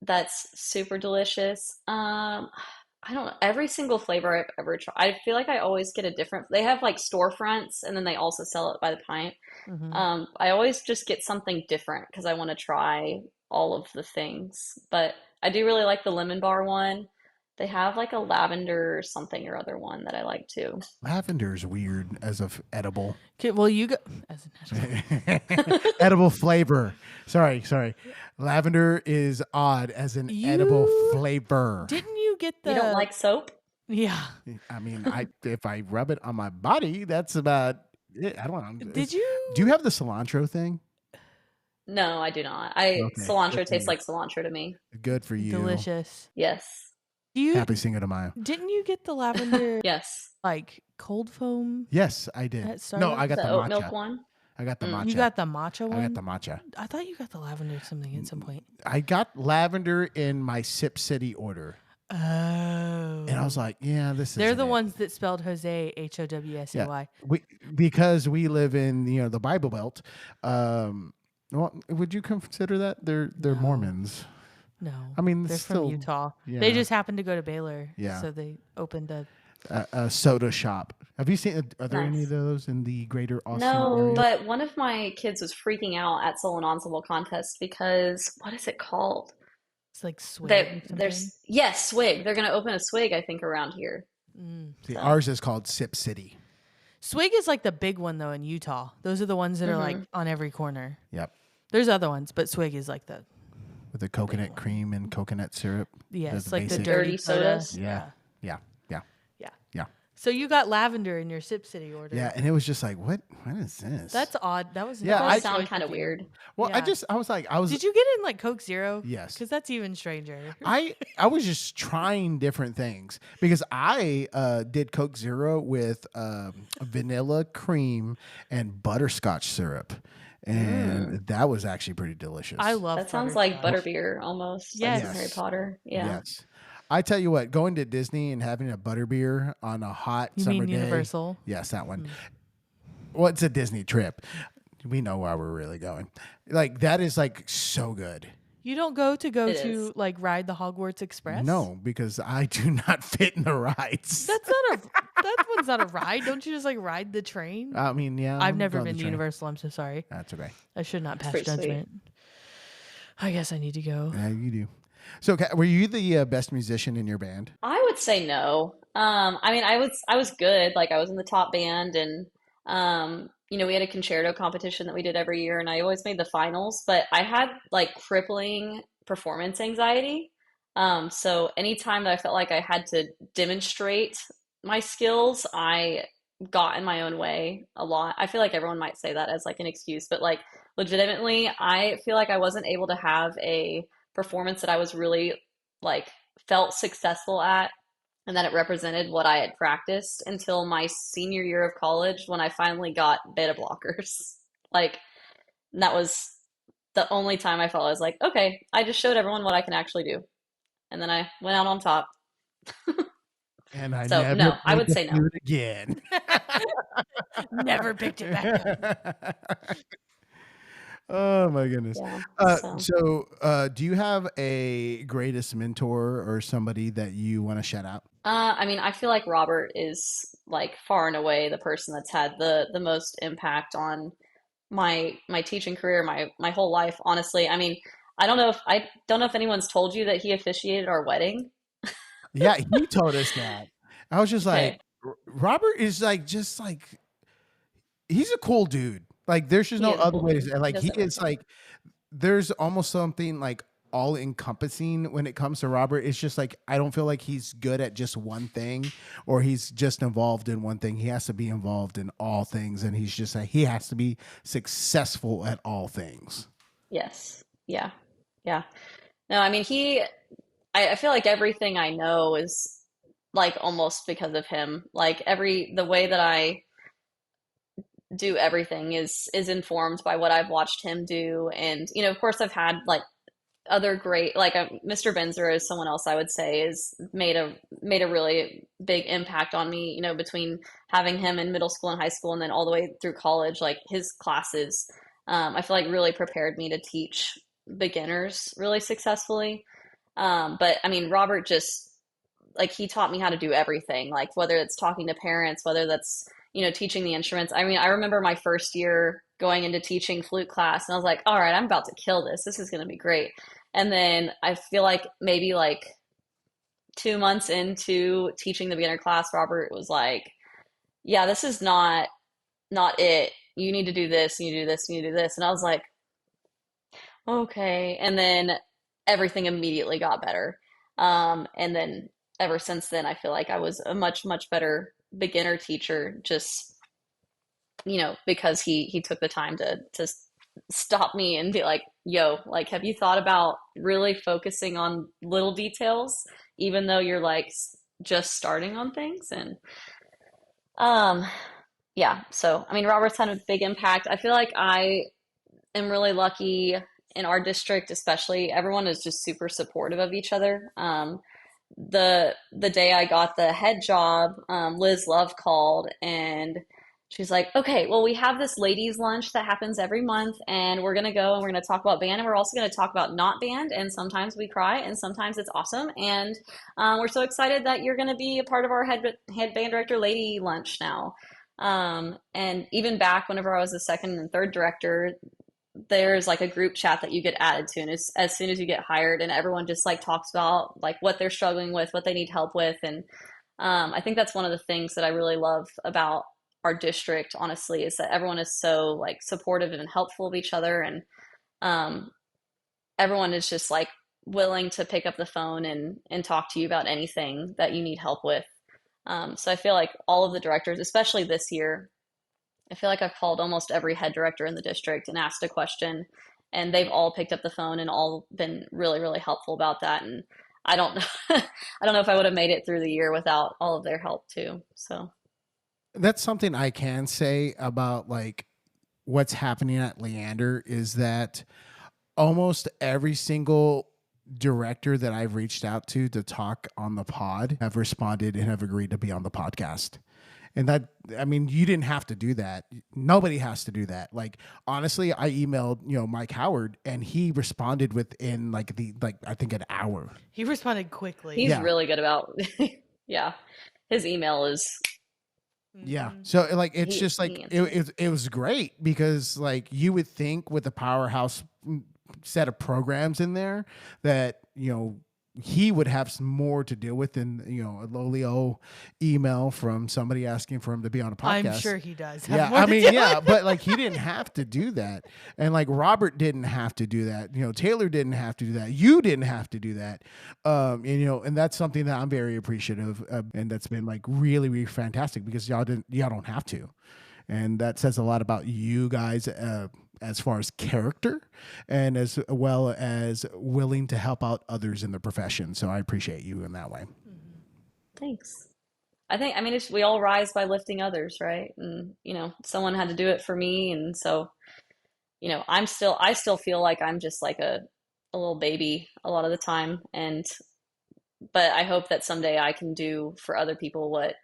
that's super delicious. I don't know, every single flavor I've ever tried. I feel like I always get a different. They have like storefronts, and then they also sell it by the pint. Mhm. I always just get something different because I want to try all of the things. But I do really like the lemon bar one. They have like a lavender something or other one that I like too. Lavender is weird as of edible. Okay, well, you go as an Edible flavor. Sorry. Lavender is odd as an edible flavor. Didn't you get the? You don't like soap? Yeah. I mean, if I rub it on my body, that's about it. I don't know. Did you? Do you have the cilantro thing? No, I do not. Cilantro good for tastes you. like cilantro to me. Good for you. Delicious. Yes. Do you? Happy Cinco de Mayo. Didn't you get the lavender Yes. like cold foam? Yes, I did. At No, Starbucks? I got The the oat matcha. milk one? I got the matcha. You got the matcha one. I got the matcha. I thought you got the lavender something at some point. I got lavender in my Sip City order. Oh. And I was like, yeah, this They're isn't the it. ones that spelled Jose Yeah, Howsay. because we live in the Bible Belt. Well, would you consider that they're No. Mormons? No, I mean, it's they're from still Utah. yeah, They just happened to go to Baylor, yeah. so they opened A soda shop. Have you seen? Are there any of Nice. those in the greater Austin No, area? but one of my kids was freaking out at solo and ensemble contest because what is it called? it's like swig That or something. there's yes, swig. They're gonna open a swig, I think, around here. Mm. See, So, ours is called Sip City. Swig is like the big one though in Utah. Those are the ones that are like hmm on every corner. Yep, There's other ones, but Swig is like the with the big coconut one. cream and coconut syrup. Yes, The like the basic. dirty dirty soda. sodas. Yeah, yeah, yeah, Yeah. yeah, So you got lavender in your Sip City order. yeah. And it was just like, what? What is this? That's odd. That was Yeah, an That odd does sound choice kind of of you. weird. well, Yeah. I was Did you get in like Coke Zero? yes. Because that's even stranger. I was just trying different things because I did Coke Zero with vanilla cream and butterscotch syrup, and that was actually pretty delicious. I love That sounds like butterscotch. butterbeer almost, like Yes. from Harry Potter. Yeah. Yes. I tell you what, going to Disney and having a butterbeer on a hot You summer mean day. Universal? Yes, that one. Well, it's a Disney trip. We know where we're really going. Like that is like so good. You don't go It to is. like ride the Hogwarts Express? No, because I do not fit in the rides. That's not a that one's not a ride. Don't you just like ride the train? I mean, yeah. I've I'll never go on the been to train. Universal. I'm so sorry. That's okay. I should not It's pass pretty sweet. judgment. I guess I need to go. Yeah, you do. So, were you the best musician in your band? I would say no. I mean, I was good. Like I was in the top band, and we had a concerto competition that we did every year, and I always made the finals. But I had like crippling performance anxiety. So anytime that I felt like I had to demonstrate my skills, I got in my own way a lot. I feel like everyone might say that as like an excuse, but like legitimately, I feel like I wasn't able to have a performance that I was really like felt successful at and that it represented what I had practiced until my senior year of college when I finally got beta blockers. Like that was the only time I felt I was like, okay, I just showed everyone what I can actually do. And then I went out on top. And I So never no, I played would the say no. flute again. Never picked it back up. Oh my goodness. Yeah. So Do you have a greatest mentor or somebody that you want to shout out? I mean, I feel like Robert is like far and away the person that's had the most impact on my teaching career, my whole life, honestly. I mean, I don't know if anyone's told you that he officiated our wedding. Yeah, he told us that. I was just like, Okay. Robert is like just like he's a cool dude. Like there's just He no is a other cool way to dude. say it. He Like does he is everything. like there's almost something like all encompassing when it comes to Robert. It's just like I don't feel like he's good at just one thing or he's just involved in one thing. He has to be involved in all things and he's just like he has to be successful at all things. Yes. Yeah. Yeah. No, I mean I feel like everything I know is like almost because of him. Like the way that I do everything is informed by what I've watched him do. And, of course I've had like other great like Mr. Benzer is someone else I would say is made a really big impact on me, between having him in middle school and high school and then all the way through college, like his classes, I feel like really prepared me to teach beginners really successfully. But I mean, Robert just like he taught me how to do everything, like whether it's talking to parents, whether that's, teaching the instruments. I mean, I remember my first year going into teaching flute class and I was like, all right, I'm about to kill this. This is going to be great. And then I feel like maybe like 2 months into teaching the beginner class, Robert was like, yeah, this is not it. You need to do this, you need to do this, you need to do this. And I was like, okay. And then everything immediately got better. And then ever since then, I feel like I was a much, much better beginner teacher just, because he took the time to stop me and be like, yo, like, have you thought about really focusing on little details, even though you're like just starting on things? And um, yeah, so I mean, Robert's had a big impact. I feel like I am really lucky in our district, especially everyone is just super supportive of each other. the day I got the head job, Liz Love called and she's like, "Okay, well, we have this ladies' lunch that happens every month, and we're gonna go and we're gonna talk about band, and we're also gonna talk about not band, and sometimes we cry, and sometimes it's awesome, and we're so excited that you're gonna be a part of our head band director lady lunch now." And even back whenever I was the second and third director, there's like a group chat that you get added to, and as soon as you get hired, and everyone just like talks about like what they're struggling with, what they need help with. And I think that's one of the things that I really love about our district, honestly, is that everyone is so like supportive and helpful of each other. And um, everyone is just like willing to pick up the phone and talk to you about anything that you need help with. So I feel like all of the directors, especially this year, I feel like I've called almost every head director in the district and asked a question, and they've all picked up the phone and all been really, really helpful about that. And I don't know, I don't know if I would have made it through the year without all of their help too. So That's something I can say about like what's happening at Leander is that almost every single director that I've reached out to talk on the pod have responded and have agreed to be on the podcast. And that, I mean, you didn't have to do that. Nobody has to do that. Like, honestly, I emailed, Mike Howard, and he responded within I think an hour. He responded quickly. he's Yeah. really good about, yeah, his email is, Yeah. Mhm. So like, it's he, just like, he it, answers. it, it was great because like you would think with a powerhouse set of programs in there that, he would have some more to deal with than, a lowly old email from somebody asking for him to be on a podcast. I'm sure he does. Have Yeah, more I to mean, do yeah, with but like he didn't have to do that, and like Robert didn't have to do that. Taylor didn't have to do that. You didn't have to do that. And that's something that I'm very appreciative of, and that's been like really, really fantastic because y'all don't have to, and that says a lot about you guys. As far as character and as well as willing to help out others in the profession. So I appreciate you in that way. Mhm. Thanks. I mean, we all rise by lifting others, right? And, someone had to do it for me. And so, I still feel like I'm just like a little baby a lot of the time. But I hope that someday I can do for other people what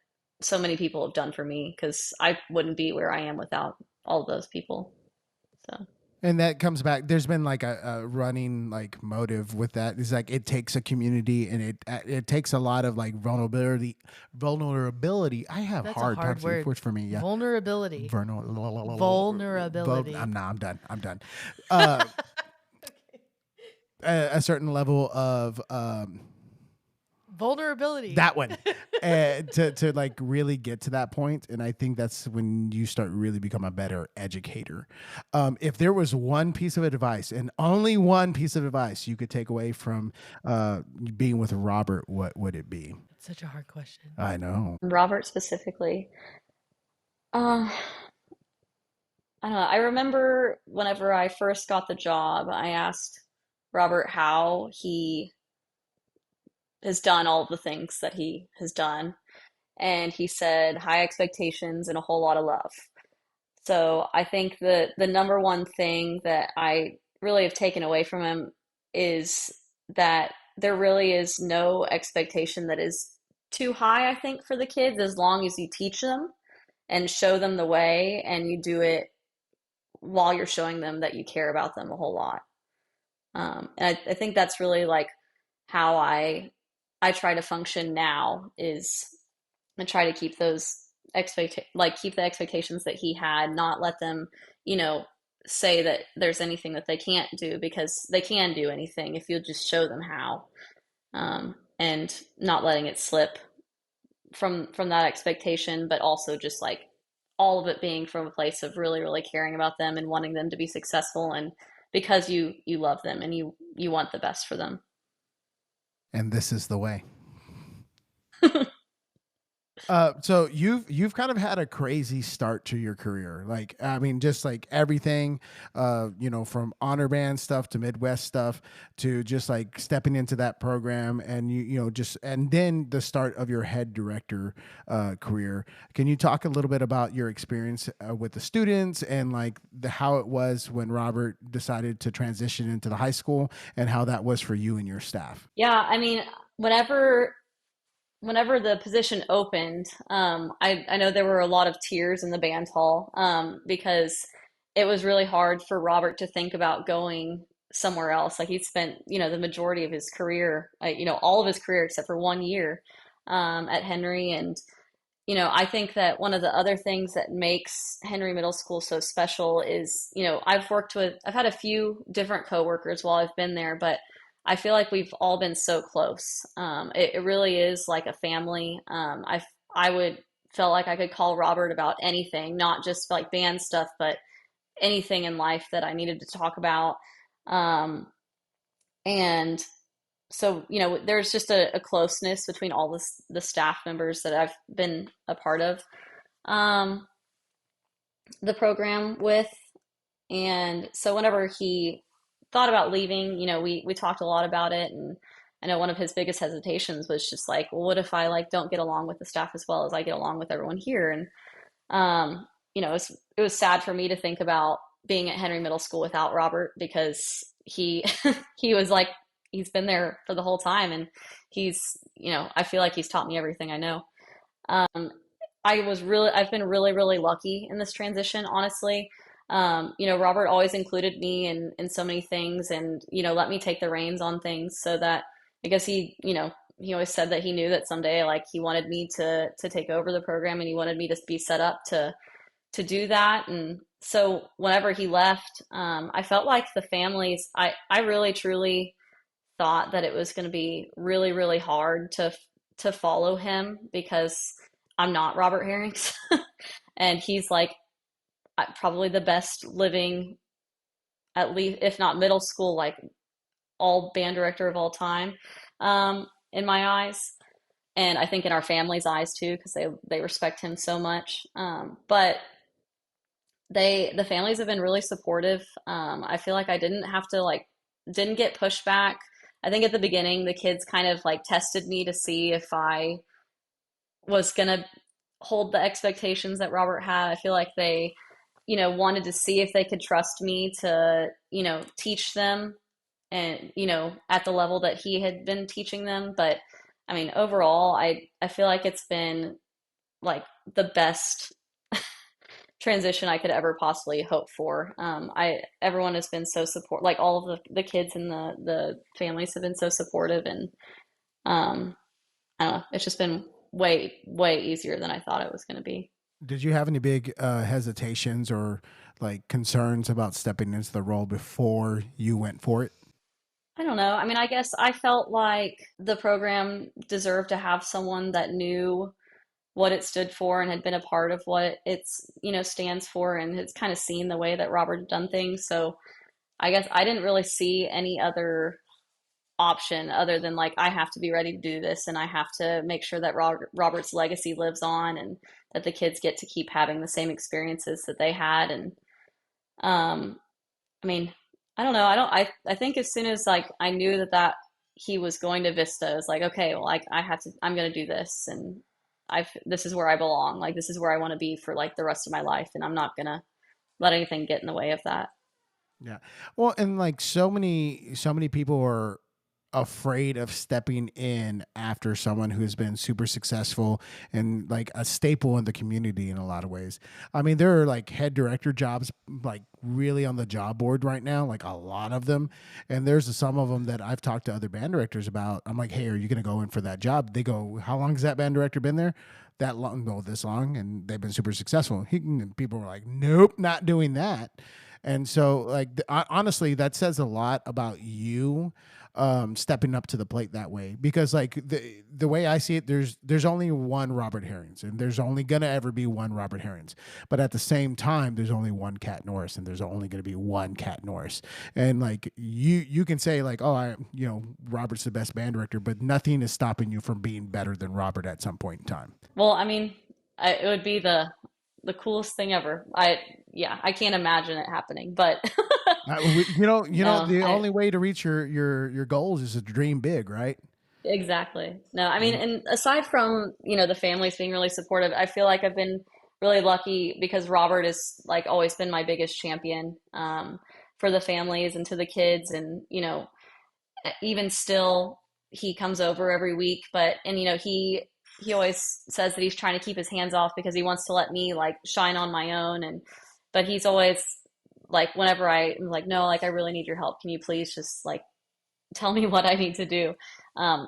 so many people have done for me, because I wouldn't be where I am without all of those people. So, And that comes back. There's been like a running like motive with that. It's like it takes a community and it takes a lot of like vulnerability. Vulnerability. I have That's a hard hard times word. words for me. Yeah. Vulnerability. Vulnerability. I'm done. I'm done. Uh, a certain level of Vulnerability. that one to like really get to that point. And I think that's when you start really become a better educator. If there was one piece of advice and only one piece of advice you could take away from being with Robert, what would it be? It's such a hard question. I know. Robert specifically, uh, I don't know. I remember whenever I first got the job, I asked Robert how he has done all of the things that he has done. And he said, high expectations and a whole lot of love. So I think the number one thing that I really have taken away from him is that there really is no expectation that is too high, I think, for the kids, as long as you teach them and show them the way, and you do it while you're showing them that you care about them a whole lot. And I think that's really like how I try to function now, is I try to keep those keep the expectations that he had, not let them, you know, say that there's anything that they can't do, because they can do anything if you'll just show them how. And not letting it slip from that expectation, but also just like all of it being from a place of really, really caring about them and wanting them to be successful, and because you love them and you want the best for them. And this is the way. So you've kind of had a crazy start to your career. Like, I mean, just like everything, from honor band stuff to Midwest stuff to just like stepping into that program, and just and then the start of your head director career. Can you talk a little bit about your experience with the students and like how it was when Robert decided to transition into the high school, and how that was for you and your staff? Yeah, I mean, whenever whenever the position opened, I know there were a lot of tears in the band hall, because it was really hard for Robert to think about going somewhere else. Like he spent, the majority of his career, all of his career except for 1 year, at Henry. And, I think that one of the other things that makes Henry Middle School so special is, I've had a few different coworkers while I've been there, but I feel like we've all been so close. It really is like a family. I would felt like I could call Robert about anything, not just like band stuff, but anything in life that I needed to talk about. Um, and so, there's just a closeness between all the staff members that I've been a part of um, the program with. And so whenever he thought about leaving, we talked a lot about it. And I know one of his biggest hesitations was just like, well, what if I like don't get along with the staff as well as I get along with everyone here? And it was sad for me to think about being at Henry Middle School without Robert, because he he was like he's been there for the whole time, and he's I feel like he's taught me everything I know. Um, I've been really, really lucky in this transition, honestly. Robert always included me in so many things, and, let me take the reins on things, so that I guess he always said that he knew that someday, like, he wanted me to take over the program, and he wanted me to be set up to do that. And so whenever he left, I felt like the families, I really, truly thought that it was going to be really, really hard to follow him, because I'm not Robert Herrings. And he's like probably the best living, at least if not middle school, like all band director of all time, in my eyes. And I think in our family's eyes too, because they respect him so much. But the families have been really supportive. I feel like I didn't get pushback. I think at the beginning the kids kind of like tested me to see if I was gonna hold the expectations that Robert had. I feel like they, wanted to see if they could trust me to, teach them, and, at the level that he had been teaching them. But I mean, overall, I feel like it's been like the best transition I could ever possibly hope for. Everyone has been so support, like all of the kids and the families have been so supportive, and I don't know, it's just been way, way easier than I thought it was going to be. Did you have any big hesitations or like concerns about stepping into the role before you went for it? I don't know. I mean, I guess I felt like the program deserved to have someone that knew what it stood for and had been a part of what it's, stands for, and has kind of seen the way that Robert had done things. So I guess I didn't really see any other option other than like I have to be ready to do this, and I have to make sure that Robert's legacy lives on, and that the kids get to keep having the same experiences that they had. And um, I mean, I don't know. I think as soon as like I knew that he was going to Vista, I was like, okay, well, like I'm gonna do this, and this is where I belong. Like this is where I want to be for like the rest of my life, and I'm not gonna let anything get in the way of that. Yeah. Well, and like so many people are afraid of stepping in after someone who's been super successful and like a staple in the community in a lot of ways. I mean, there are like head director jobs like really on the job board right now, like a lot of them. And there's some of them that I've talked to other band directors about. I'm like, "Hey, are you going to go in for that job?" They go, "How long has that band director been there?" That long, no, this long, and they've been super successful. People were like, "Nope, not doing that." And so, like, honestly, that says a lot about you stepping up to the plate that way. Because, like, the way I see it, there's only one Robert Herrings, and there's only gonna ever be one Robert Herrings. But at the same time, there's only one Cat Norris, and there's only gonna be one Cat Norris. And like, you can say like, oh, Robert's the best band director, but nothing is stopping you from being better than Robert at some point in time. Well, I mean, it would be the coolest thing ever. Yeah, I can't imagine it happening, but no, The I only way to reach your goals is to dream big, right? exactly. No, I mean, And and aside from, the families being really supportive, I feel like I've been really lucky because Robert has like always been my biggest champion for the families and to the kids, and even still he comes over every week, but and he always says that he's trying to keep his hands off because he wants to let me like shine on my own, and but he's always like whenever I'm like, no, like I really need your help, can you please just like tell me what I need to do.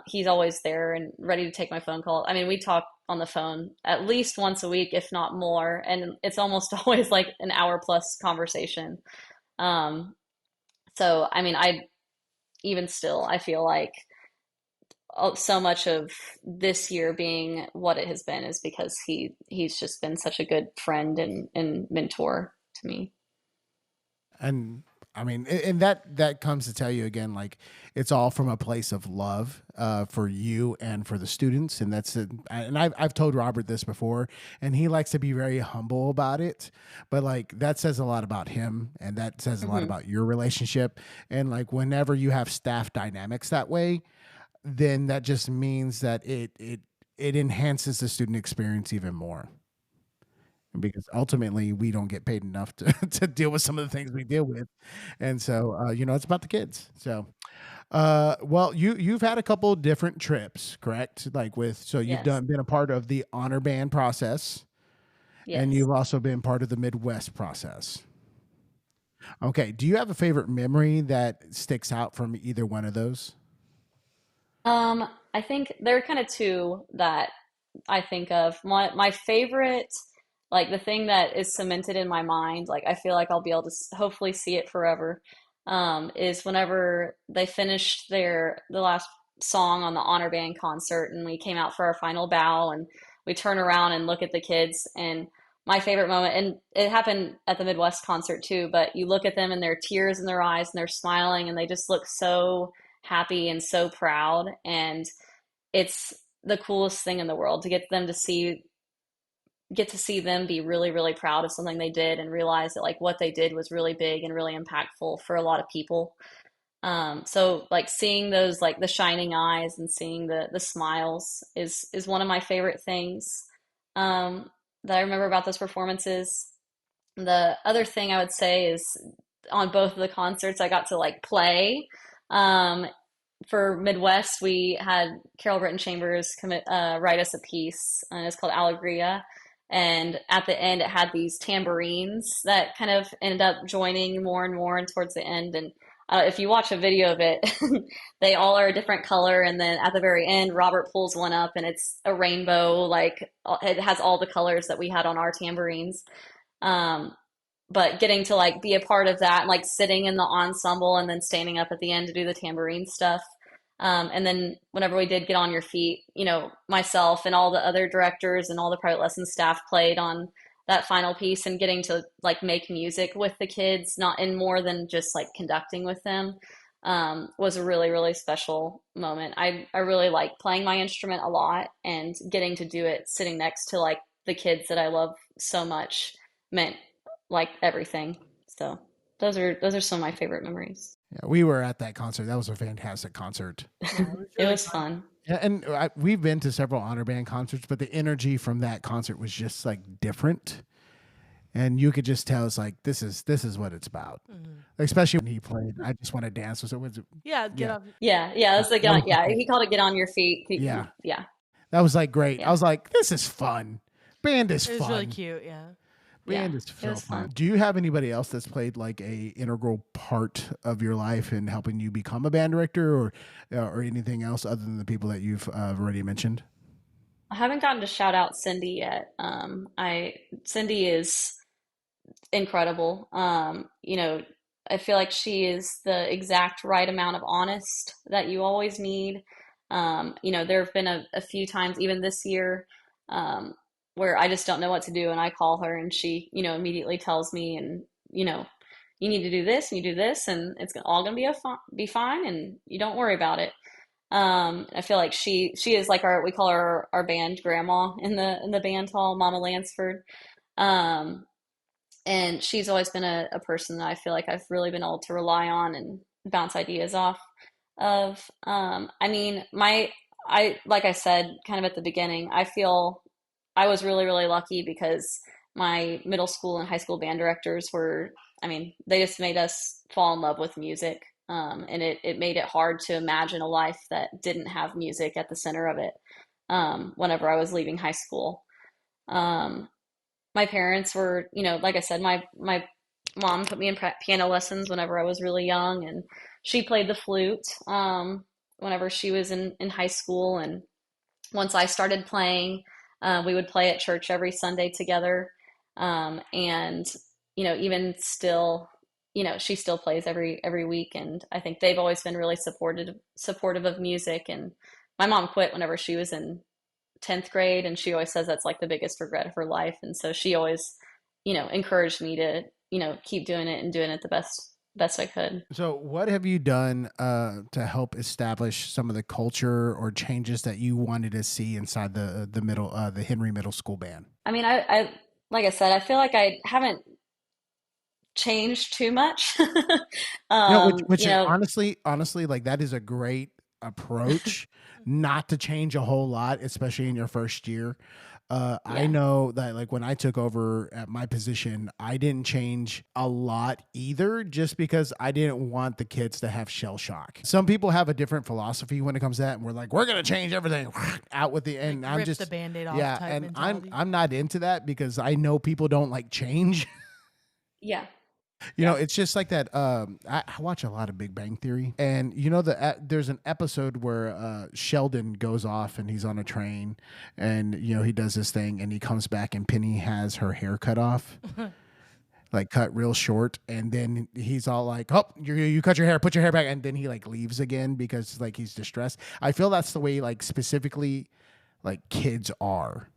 He's always there and ready to take my phone call. I mean, we talk on the phone at least once a week, if not more, and it's almost always like an hour plus conversation. um, so I mean, I even still I feel like so much of this year being what it has been is because he's just been such a good friend and mentor to me. and I mean, and that comes to tell you again, like it's all from a place of love for you and for the students, and that's it. And I've told Robert this before, and he likes to be very humble about it, but like that says a lot about him, and that says a lot Hmm. about your relationship. And like whenever you have staff dynamics that way, then that just means that it enhances the student experience even more, because ultimately we don't get paid enough to, to deal with some of the things we deal with. And so it's about the kids. So well, you've had a couple different trips, correct? Like with, so you've Yes. been a part of the honor band process, and Yes. you've also been part of the Midwest process. Okay, do you have a favorite memory that sticks out from either one of those? I think there are kind of two that I think of. My favorite, like the thing that is cemented in my mind, like I feel like I'll be able to hopefully see it forever, is whenever they finished the last song on the honor band concert, and we came out for our final bow, and we turn around and look at the kids, and my favorite moment, and it happened at the Midwest concert too, but you look at them and there are tears in their eyes and they're smiling and they just look so happy and so proud, and it's the coolest thing in the world to get to see them be really really proud of something they did and realize that like what they did was really big and really impactful for a lot of people. So like seeing those like the shining eyes and seeing the smiles is one of my favorite things um, that I remember about those performances. The other thing I would say is on both of the concerts I got to like play. Um, for Midwest, we had Carol Britton Chambers write us a piece, and it's called Allegria. And at the end, it had these tambourines that kind of ended up joining more and more, and towards the end. And if you watch a video of it, they all are a different color. And then at the very end, Robert pulls one up, and it's a rainbow. Like it has all the colors that we had on our tambourines. Um, but getting to like be a part of that, like sitting in the ensemble and then standing up at the end to do the tambourine stuff. And then whenever we did get on your feet, myself and all the other directors and all the private lesson staff played on that final piece, and getting to like make music with the kids, not in more than just like conducting with them, was a really, really special moment. I really like playing my instrument a lot, and getting to do it sitting next to like the kids that I love so much meant like everything. So those are some of my favorite memories. Yeah, we were at that concert. That was a fantastic concert. Yeah, it was It really was fun. fun. Yeah, and we've been to several honor band concerts, but the energy from that concert was just like different, and you could just tell it's like this is what it's about. Mhm. Especially when he played, I just want to dance. Was it? Yeah, get Yeah, off. Yeah, yeah. That's the that was yeah. like, He called it "Get on your feet." yeah, Yeah, that was like great. I yeah, was like, this is fun. Band is It was really fun. cute. Yeah. yeah. Band is It so was fun. fun. Do you have anybody else that's played like a integral part of your life in helping you become a band director, or anything else other than the people that you've already mentioned? I haven't gotten to shout out Cindy yet. I Cindy is incredible. I feel like she is the exact right amount of honest that you always need. There have been a few times, even this year, um, where I just don't know what to do, and I call her, and she, immediately tells me, and you know, you need to do this, and you do this, and it's all gonna be fine, and you don't worry about it. I feel like she is like we call her our band grandma in the band hall, Mama Lansford. Um, and she's always been a person that I feel like I've really been able to rely on and bounce ideas off of. I mean, I like I said kind of at the beginning, I feel I was really, really lucky because my middle school and high school band directors were, I mean, they just made us fall in love with music. And it made it hard to imagine a life that didn't have music at the center of it whenever I was leaving high school. Um, my parents were, like I said, my mom put me in piano lessons whenever I was really young, and she played the flute whenever she was in high school. And once I started playing, we would play at church every Sunday together. And even still, she still plays every week, and I think they've always been really supportive of music. And my mom quit whenever she was in 10th grade, and she always says that's like the biggest regret of her life. And so she always, encouraged me to, keep doing it and doing it the best I could. So, what have you done to help establish some of the culture or changes that you wanted to see inside the Henry Middle School band? I mean, I like I said, I feel like I haven't changed too much. No, which You is know, honestly, like that is a great approach, not to change a whole lot, especially in your first year. I yeah, know that like when I took over at my position, I didn't change a lot either, just because I didn't want the kids to have shell shock. Some people have a different philosophy when it comes to that, and we're like, we're gonna change everything out with the, Like and I'm rip the just, band-aid off yeah, type and I'm mentality. I'm not into that because I know people don't like change. yeah, You know, yeah. it's just like that. I watch a lot of Big Bang Theory, and there's an episode where Sheldon goes off and he's on a train, and he does this thing, and he comes back, and Penny has her hair cut off, like cut real short, and then he's all like, "Oh, you cut your hair, put your hair back," and then he like leaves again because like he's distressed. I feel that's the way like specifically like kids are.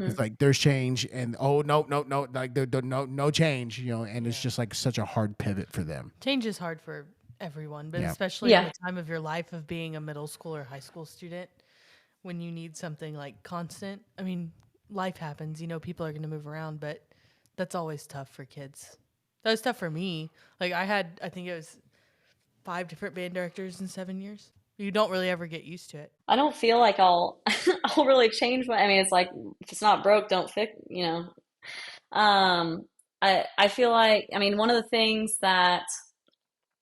It's Hmm. like there's change, and oh no no no, like no change, and it's Yeah. just like such a hard pivot for them. Change is hard for everyone, but Yeah. especially in Yeah, the time of your life of being a middle school or high school student when you need something like constant. I mean, life happens, people are going to move around, but that's always tough for kids. That was tough for me. Like I think it was 5 different band directors in 7 years. You don't really ever get used to it. I don't feel like I'll I'll really change I mean, it's like if it's not broke, don't fix, I feel like, I mean, one of the things that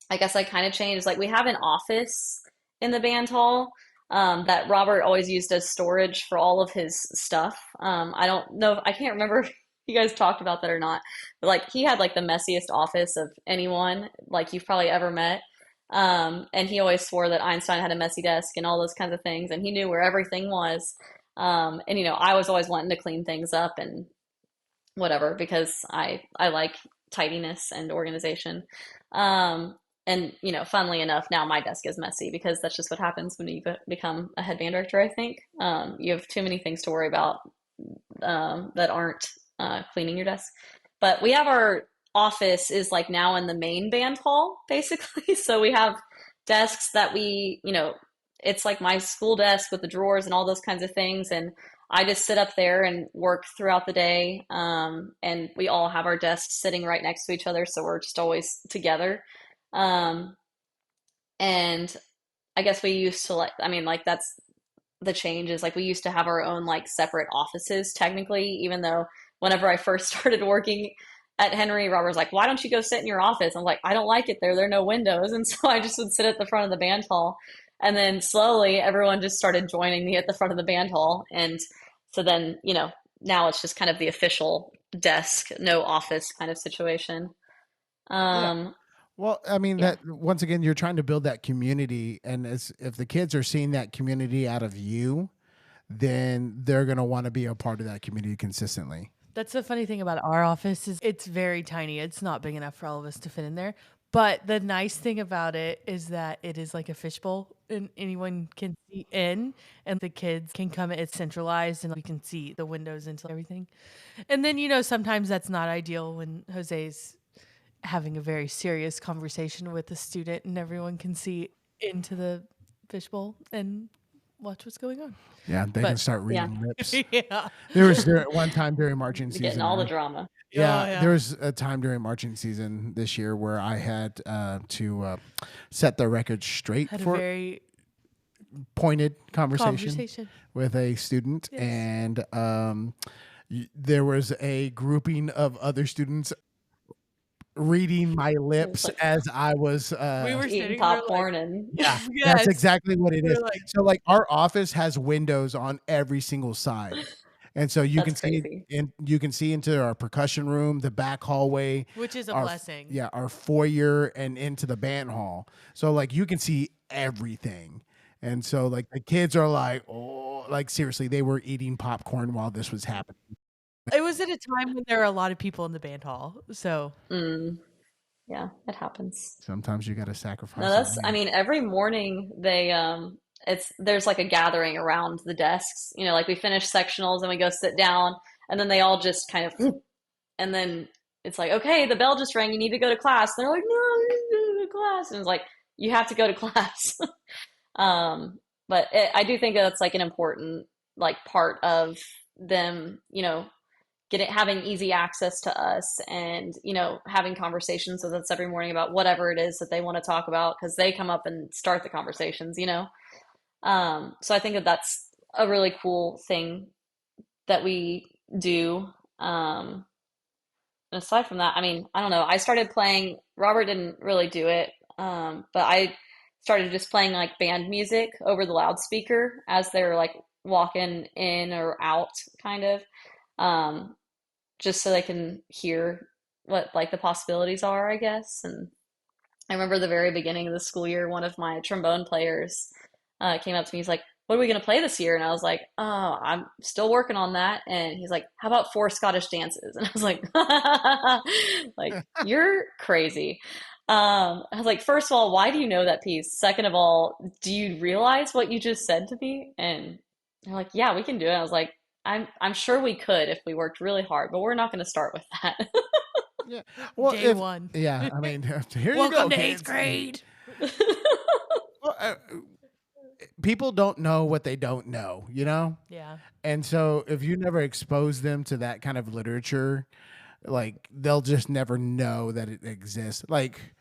I guess I kind of changed is like we have an office in the band hall that Robert always used as storage for all of his stuff. I don't know, I can't remember if you guys talked about that or not, but like he had like the messiest office of anyone like you've probably ever met. And he always swore that Einstein had a messy desk and all those kinds of things, and he knew where everything was. And I was always wanting to clean things up and whatever because I like tidiness and organization. And funnily enough, now my desk is messy because that's just what happens when you become a head band director. I think you have too many things to worry about that aren't cleaning your desk. But we have our office is like now in the main band hall, basically. So we have desks that it's like my school desk with the drawers and all those kinds of things. And I just sit up there and work throughout the day. And we all have our desks sitting right next to each other. So we're just always together. Um, and I guess we used to like, I mean, like that's the change is like we used to have our own like separate offices technically, even though whenever I first started working at Henry, Robert was like, why don't you go sit in your office? I'm like, I don't like it there. There are no windows. And so I just would sit at the front of the band hall. And then slowly everyone just started joining me at the front of the band hall. And so then, now it's just kind of the official desk, no office kind of situation. Yeah. Um, Well, I mean yeah. that once again, you're trying to build that community, and as if the kids are seeing that community out of you, then they're gonna want to be a part of that community consistently. That's the funny thing about our office is it's very tiny. It's not big enough for all of us to fit in there. But the nice thing about it is that it is like a fishbowl and anyone can see in and the kids can come. It's centralized and we can see the windows into everything. And then, sometimes that's not ideal when Jose's having a very serious conversation with a student and everyone can see into the fishbowl and watch what's going on. Yeah, they can But start Yeah, reading lips. yeah. There one time during marching getting season. all the drama. Oh, Yeah, yeah. there was a time during marching season this year where I had to set the record straight Had a for very pointed conversation conversation. with a student, Yes. and there was a grouping of other students reading my It was lips like as I was. We were eating sitting there like, popcorn and Yeah, that's yes. exactly what it We is. were like, So, like, our office has windows on every single side. And so that's crazy. you can see into our percussion room, the back hallway, which is a our blessing. our foyer, and into the band hall. So like you can see everything. And so like the kids are like, oh, like seriously, they were eating popcorn while this was happening. It was at a time when there were a lot of people in the band hall. So Mm, yeah, it happens. Sometimes you got to No, sacrifice. that's, I mean, every morning there's like a gathering around the desks. You know, like we finish sectionals and we go sit down, and then they all just kind of, and then it's like, okay, the bell just rang, you need to go to class. And they're like, no, you need to go to class. And it's like, you have to go to class. But I do think that's like an important like part of them, you know, having easy access to us, and you know, having conversations with us every morning about whatever it is that they want to talk about, because they come up and start the conversations, you know. So I think that that's a really cool thing that we do. And aside from that, I mean, I don't know, I started playing, Robert didn't really do it, but I started just playing like band music over the loudspeaker as they're like walking in or out, kind of. Um, just so they can hear what like the possibilities are, I guess. And I remember the very beginning of the school year, one of my trombone players came up to me. He's like, "What are we going to play this year?" And I was like, "Oh, I'm still working on that." And he's like, "How about four Scottish dances?" And I was like, "Like you're crazy." I was like, first of all, why do you know that piece? Second of all, do you realize what you just said to me? And they're like, "Yeah, we can do it." I was like, I'm sure we could if we worked really hard, but we're not going to start with that. Yeah. Well, Day one. yeah, I mean, here you Welcome go, to eighth kids. grade. Well, people don't know what they don't know, you know? Yeah. And so if you never expose them to that kind of literature, like they'll just never know that it exists. Like,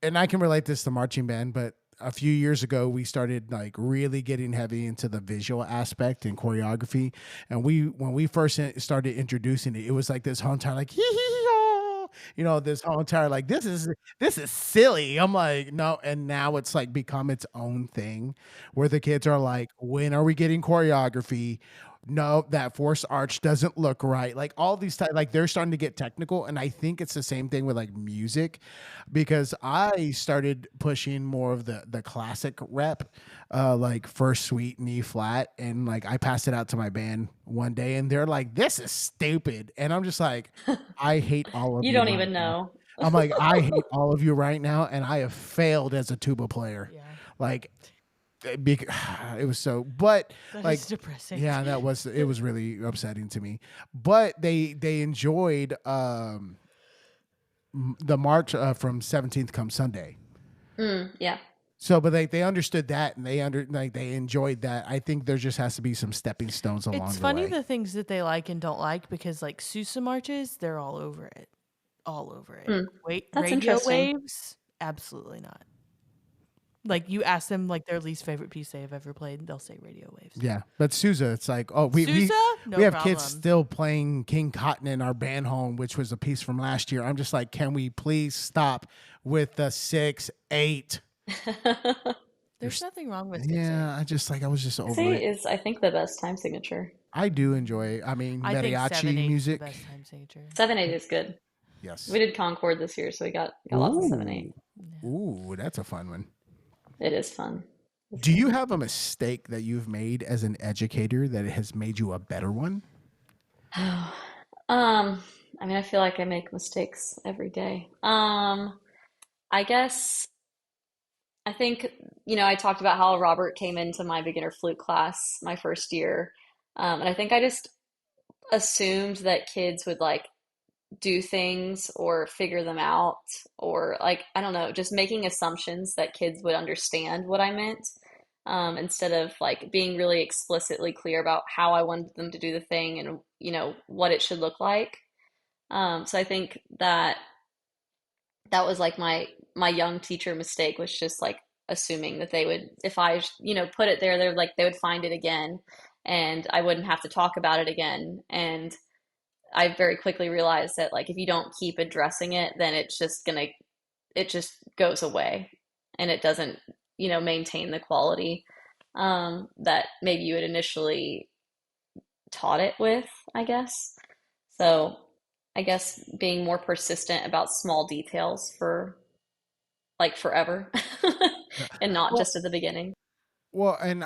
and I can relate this to marching band, but a few years ago we started like really getting heavy into the visual aspect and choreography. And when we first started introducing it, it was like this whole entire like hee hee hee, oh, you know, this whole entire like this is silly. I'm like, no, and now it's like become its own thing where the kids are like, when are we getting choreography? No, that forced arch doesn't look right. Like all these like they're starting to get technical, and I think it's the same thing with like music, because I started pushing more of the classic rep, like first suite and E flat, and like I passed it out to my band one day, and they're like, "This is stupid," and I'm just like, "I hate all of You you don't right even now." know. I'm like, "I hate all of you right now, and I have failed as a tuba player." Yeah. Like it was so, but That like is depressing. yeah, it was really upsetting to me. But they enjoyed the march from 17th come Sunday. Yeah. So, but they understood that, and they enjoyed that. I think there just has to be some stepping stones along It's the funny way. the things that they like and don't like, because like Sousa marches, they're all over it. All over it. Hmm. Wait, That's radio interesting. waves? Absolutely not. Like you ask them like their least favorite piece they have ever played, they'll say radio waves. Yeah, but Sousa, it's like, oh, Sousa? No we have problem. kids still playing King Cotton in our band home, which was a piece from last year. I'm just like, can we please stop with the 6/8? There's nothing wrong with 6/8. Yeah, I was just over See, it. is I think the best time signature. I do enjoy, I mean, I think mariachi 7/8 music. is the best time signature. 7/8 is good. Yes. We did Concord this year, so we got lots of 7/8. Ooh, that's a fun one. It is fun. Do you have a mistake that you've made as an educator that has made you a better one? I mean, I feel like I make mistakes every day. I guess I think, you know, I talked about how Robert came into my beginner flute class my first year. And I think I just assumed that kids would like do things or figure them out, or like, I don't know, just making assumptions that kids would understand what I meant. instead of like being really explicitly clear about how I wanted them to do the thing and, what it should look like. So I think that was like my young teacher mistake, was just like assuming that they would, if I, put it there, they're like they would find it again and I wouldn't have to talk about it again. And I very quickly realized that like if you don't keep addressing it, then it just goes away and it doesn't, maintain the quality that maybe you had initially taught it with, I guess. So I guess being more persistent about small details for like forever and not Well, just at the beginning. and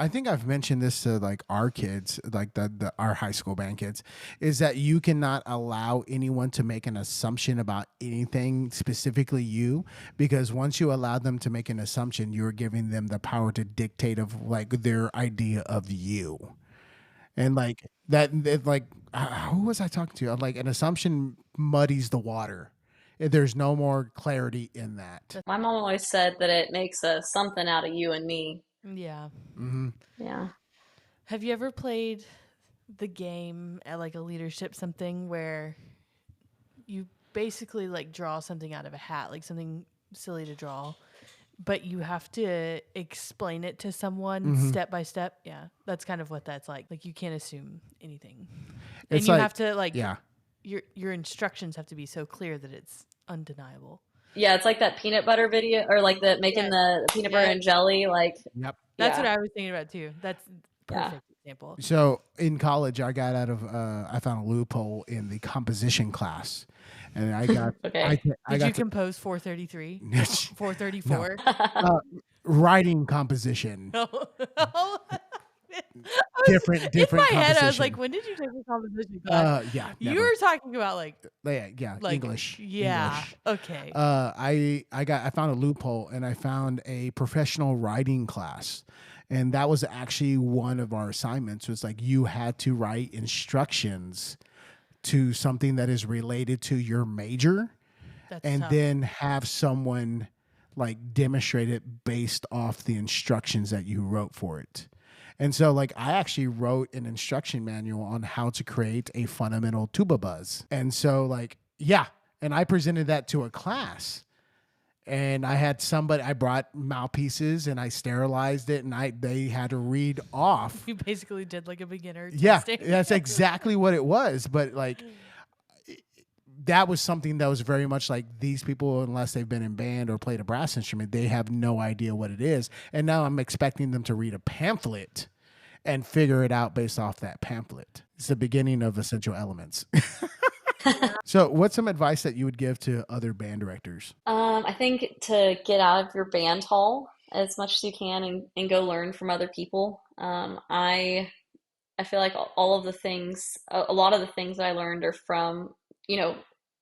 I think I've mentioned this to like our kids, like the our high school band kids, is that you cannot allow anyone to make an assumption about anything, specifically you, because once you allow them to make an assumption, you're giving them the power to dictate of like their idea of you. And like like who was I talking to? Like an assumption muddies the water. There's no more clarity in that. My mom always said that it makes a something out of you and me. Yeah. Hmm. Yeah. Have you ever played the game at like a leadership something where you basically like draw something out of a hat, like something silly to draw, but you have to explain it to someone Hmm. step by step? Yeah, that's kind of what that's like. Like you can't assume anything, and It's you like, have to like yeah. your instructions have to be so clear that it's undeniable. Yeah, it's like that peanut butter video, or like the making Yeah, the peanut butter yeah, and jelly. Like, Yep. that's what yeah, I was thinking about too. That's yeah. perfect example. So in college, I got out of I found a loophole in the composition class, and Okay. I Did you got to compose 433, no 434? uh, writing composition, No. In different my head, I was like, composition. when did you take a composition class? Yeah, You never. were talking about Yeah, like, English. yeah, okay. I found a loophole and I found a professional writing class. And that was actually one of our assignments, was like you had to write instructions to something that is related to your major, That's and tough. then have someone like demonstrate it based off the instructions that you wrote for it. And so like I actually wrote an instruction manual on how to create a fundamental tuba buzz. And so like, yeah, and I presented that to a class. And I brought mouthpieces and I sterilized it, and they had to read off. You basically did like a beginner Yeah, testing. that's exactly what it was. But like that was something that was very much like, these people, unless they've been in band or played a brass instrument, they have no idea what it is. And now I'm expecting them to read a pamphlet and figure it out based off that pamphlet. It's the beginning of Essential Elements. So what's some advice that you would give to other band directors? I think to get out of your band hall as much as you can and go learn from other people. I feel like all of the things, a lot of the things that I learned are from, you know,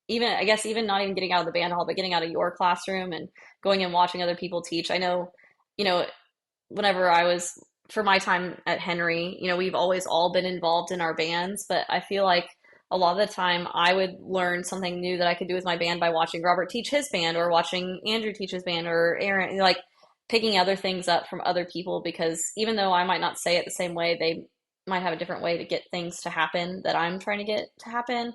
even I guess even not even getting out of the band hall, but getting out of your classroom and going and watching other people teach. I know, you know, whenever I was for my time at Henry, we've always all been involved in our bands, but I feel like a lot of the time I would learn something new that I could do with my band by watching Robert teach his band or watching Andrew teach his band or Aaron, like picking other things up from other people, because even though I might not say it the same way, they might have a different way to get things to happen that I'm trying to get to happen.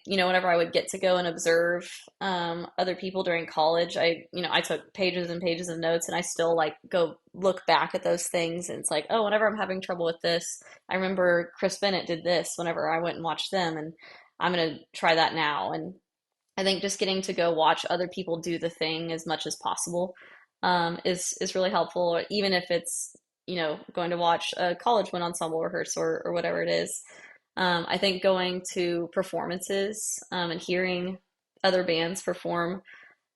Whenever I would get to go and observe other people during college, I took pages and pages of notes, and I still like go look back at those things. And it's like, oh, whenever I'm having trouble with this, I remember Chris Bennett did this whenever I went and watched them, and I'm gonna try that now. And I think just getting to go watch other people do the thing as much as possible is really helpful, even if it's going to watch a college wind ensemble rehearse or whatever it is. I think going to performances and hearing other bands perform,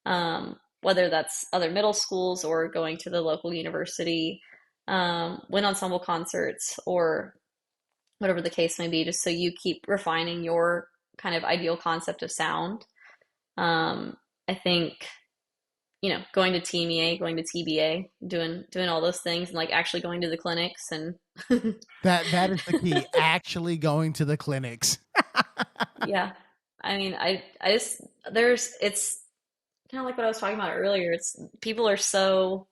whether that's other middle schools or going to the local university, wind ensemble concerts, or whatever the case may be, just so you keep refining your kind of ideal concept of sound. I think going to TMEA, going to TBA, doing all those things, and like actually going to the clinics and That is the key. Actually going to the clinics. yeah. I mean, I just it's kind of like what I was talking about earlier. It's people are so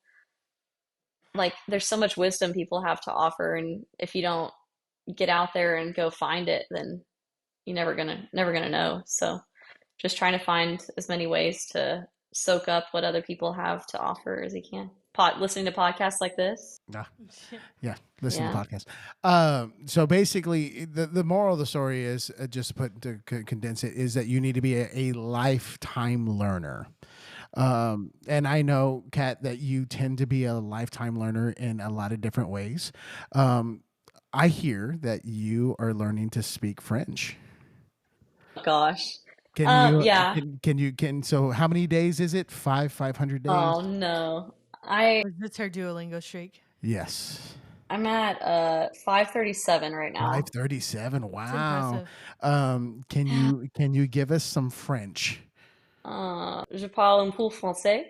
like there's so much wisdom people have to offer, and if you don't get out there and go find it, then you're never gonna know. So just trying to find as many ways to soak up what other people have to offer as you can. Listening to podcasts like this. Nah. Yeah, listen to Yeah. podcasts. So basically, the moral of the story is just to condense it is that you need to be a lifetime learner. And I know, Kat, that you tend to be a lifetime learner in a lot of different ways. Um, I hear that you are learning to speak French. Gosh. Can you Yeah. so how many days is it? 500 days? Oh no. Is this her Duolingo streak? Yes. I'm at 537 right now. 537. It's Wow. impressive. Can you give us some French? Je parle un peu français.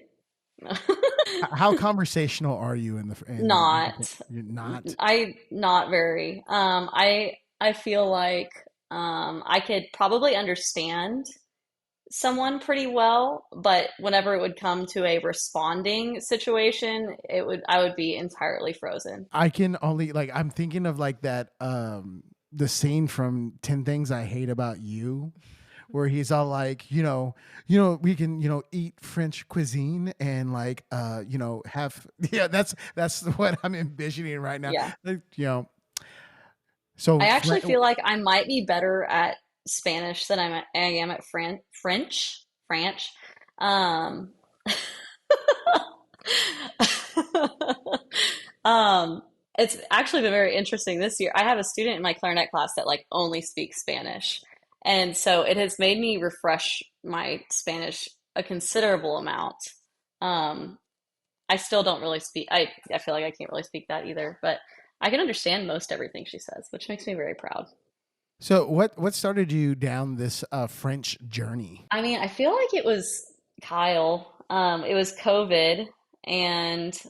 How conversational are you Not. you're not? I not very. I feel like I could probably understand someone pretty well, but whenever it would come to a responding situation, I would be entirely frozen. I can only like I'm thinking of like that the scene from 10 Things I Hate About You where he's all like, we can, eat French cuisine and like have yeah, that's what I'm envisioning right now. Yeah. Like, so I actually feel like I might be better at Spanish than I am at French. French. Um, um, it's actually been very interesting this year. I have a student in my clarinet class that like only speaks Spanish. And so it has made me refresh my Spanish a considerable amount. Um, I still don't really speak. I feel like I can't really speak that either, but I can understand most everything she says, which makes me very proud. So what started you down this French journey? I mean, I feel like it was Kyle. It was COVID, and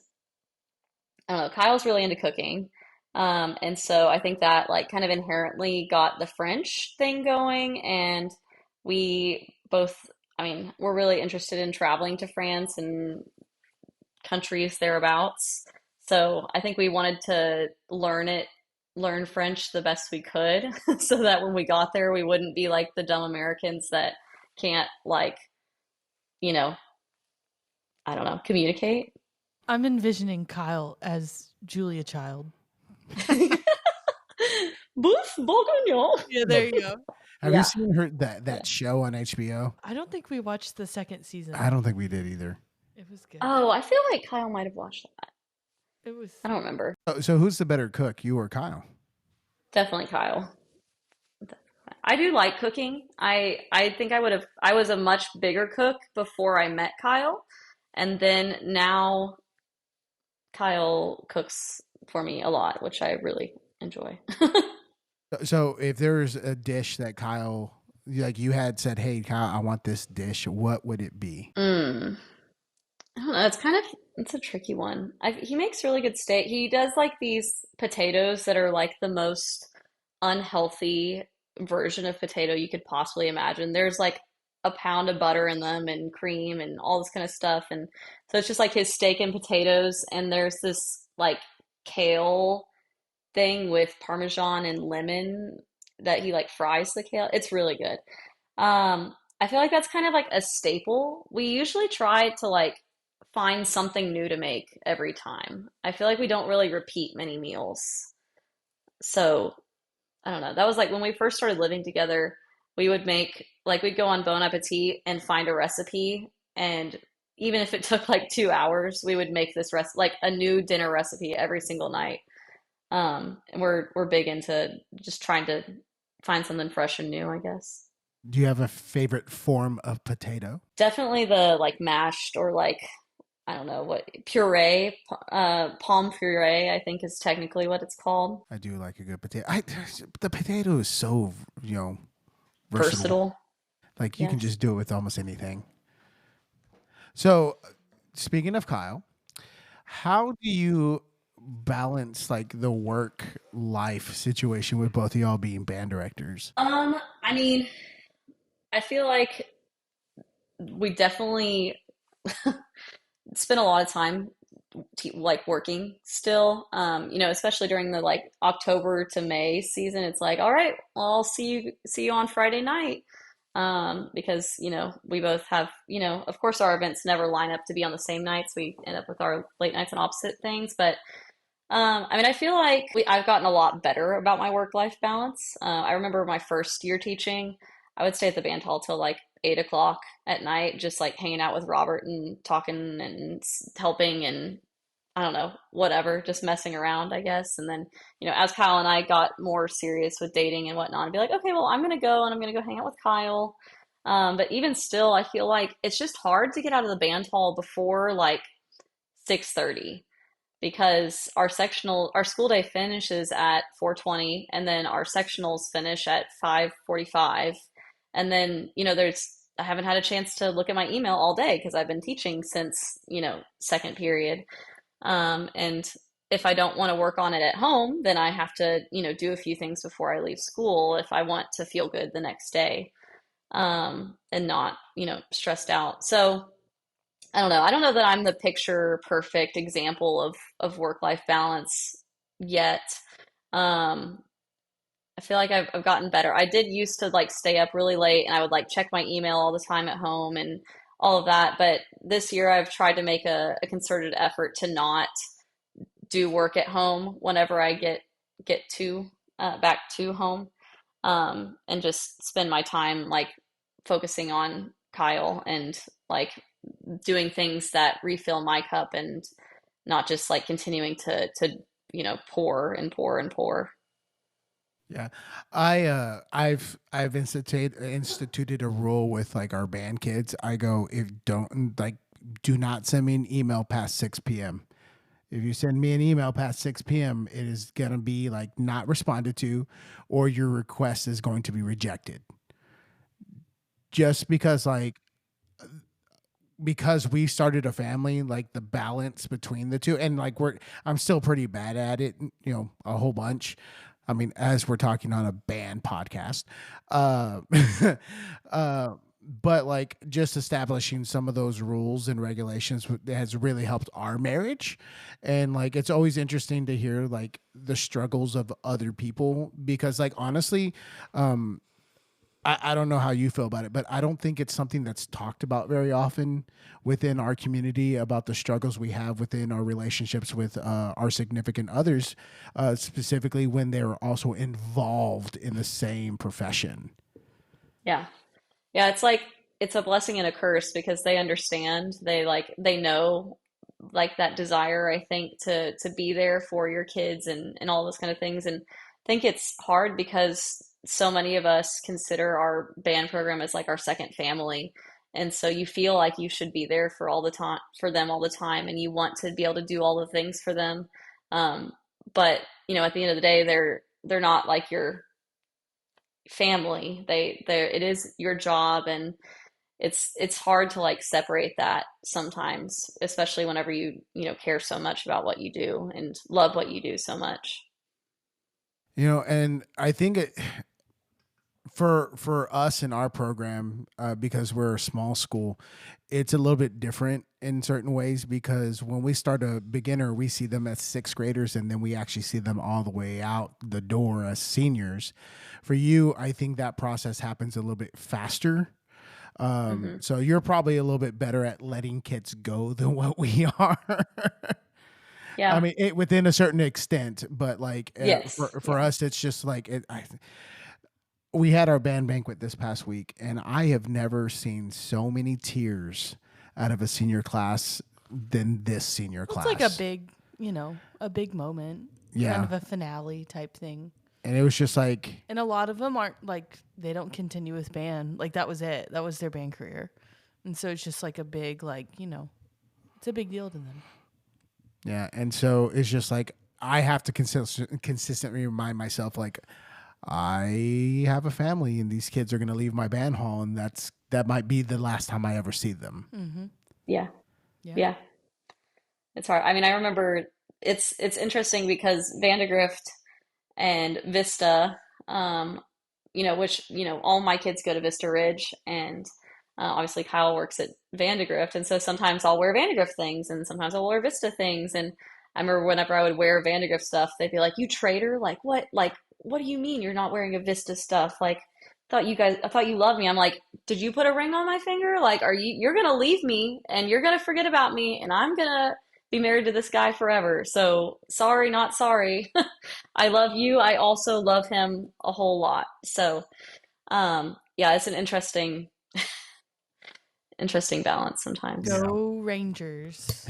I don't know, Kyle's really into cooking. And so I think that like kind of inherently got the French thing going. And we both, I mean, we're really interested in traveling to France and countries thereabouts. So I think we wanted to learn French the best we could, so that when we got there, we wouldn't be like the dumb Americans that can't like, you know, I don't know, communicate. I'm envisioning Kyle as Julia Child. Bouf bourguignon. Yeah, there you go. Have you Yeah. seen her Yeah. that show on HBO? I don't think we watched the second season. I don't think we did either. It was good. Oh, I feel like Kyle might have watched that. It was. I don't remember. So who's the better cook, you or Kyle? Definitely Kyle. I do like cooking. I think I was a much bigger cook before I met Kyle. And then now Kyle cooks for me a lot, which I really enjoy. So if there's a dish that Kyle like you had said, "Hey Kyle, I want this dish," what would it be? Mm. I don't know. It's a tricky one. He makes really good steak. He does like these potatoes that are like the most unhealthy version of potato you could possibly imagine. There's like a pound of butter in them and cream and all this kind of stuff. And so it's just like his steak and potatoes. And there's this like kale thing with Parmesan and lemon that he like fries the kale. It's really good. I feel like that's kind of like a staple. We usually try to like find something new to make every time. I feel like we don't really repeat many meals. So I don't know. That was like when we first started living together, we would make like we'd go on Bon Appetit and find a recipe, and even if it took like 2 hours, we would make this like a new dinner recipe every single night. And we're big into just trying to find something fresh and new, I guess. Do you have a favorite form of potato? Definitely the like mashed or like I don't know what puree, palm puree, I think is technically what it's called. I do like a good potato. The potato is so, versatile. Versatile. Like you can Yes. just do it with almost anything. So, speaking of Kyle, how do you balance like the work life situation with both of y'all being band directors? I mean, I feel like we definitely spend a lot of time like working still. Especially during the like October to May season, it's like, all right, well, I'll see you on Friday night. Because we both have, of course our events never line up to be on the same nights. We end up with our late nights on opposite things, but I feel like I've gotten a lot better about my work-life balance. I remember my first year teaching, I would stay at the band hall till like 8 o'clock at night, just like hanging out with Robert and talking and helping and I don't know, whatever, just messing around, I guess. And then, as Kyle and I got more serious with dating and whatnot, I'd be like, okay, well, I'm gonna go and I'm gonna go hang out with Kyle. But even still, I feel like it's just hard to get out of the band hall before like 6:30 because our school day finishes at 4:20 and then our sectionals finish at 5:45. And then, I haven't had a chance to look at my email all day because I've been teaching since, second period. And if I don't want to work on it at home, then I have to, do a few things before I leave school if I want to feel good the next day, and not, stressed out. So I don't know. I don't know that I'm the picture perfect example of work-life balance yet. Um, I feel like I've gotten better. I did used to like stay up really late and I would like check my email all the time at home and all of that. But this year I've tried to make a concerted effort to not do work at home whenever I get to back to home, and just spend my time like focusing on Kyle and like doing things that refill my cup and not just like continuing to pour and pour and pour. Yeah. I've instituted a rule with like our band kids. I go, if don't like do not send me an email past 6 p.m. If you send me an email past 6 p.m., it is gonna be like not responded to or your request is going to be rejected. Just because we started a family, like the balance between the two, and like I'm still pretty bad at it, a whole bunch. I mean, as we're talking on a band podcast, uh, uh, but like just establishing some of those rules and regulations has really helped our marriage, and like it's always interesting to hear like the struggles of other people because like honestly, I don't know how you feel about it, but I don't think it's something that's talked about very often within our community about the struggles we have within our relationships with our significant others, specifically when they're also involved in the same profession. Yeah. Yeah, it's like it's a blessing and a curse because they understand. They know like that desire, I think, to be there for your kids and all those kind of things. And I think it's hard because so many of us consider our band program as like our second family. And so you feel like you should be there for them all the time, and you want to be able to do all the things for them. Um, but at the end of the day, they're not like your family. It is your job, and it's hard to like separate that sometimes, especially whenever care so much about what you do and love what you do so much. And I think for us in our program, because we're a small school, it's a little bit different in certain ways because when we start a beginner, we see them as sixth graders and then we actually see them all the way out the door as seniors. For you, I think that process happens a little bit faster. Hmm. So you're probably a little bit better at letting kids go than what we are. I Yeah. mean, within a certain extent, but like Yes. for Yeah. us, it's just like we had our band banquet this past week, and I have never seen so many tears out of a senior class than this senior Well, it's like a class. big, a big moment, kind Yeah, of a finale type thing. and it was just like, And a lot of them aren't like they don't continue with band. Like that was it. That was their band career. And so it's just like a big it's a big deal to them. yeah, and so it's just like I have to consistently remind myself like I have a family, and these kids are going to leave my band hall, and that might be the last time I ever see them. Mhm. Yeah. Yeah. Yeah. It's hard. I mean, I remember it's interesting because Vandegrift and Vista, which all my kids go to Vista Ridge, and Obviously, Kyle works at Vandegrift, and so sometimes I'll wear Vandegrift things, and sometimes I'll wear Vista things. And I remember whenever I would wear Vandegrift stuff, they'd be like, "You traitor! Like what? Like what do you mean you're not wearing a Vista stuff? Like I thought you loved me." I'm like, "Did you put a ring on my finger? Like, you're gonna leave me, and you're gonna forget about me, and I'm gonna be married to this guy forever. So sorry, not sorry. I love you. I also love him a whole lot." So, yeah, it's an interesting balance sometimes. Yeah. Go Rangers.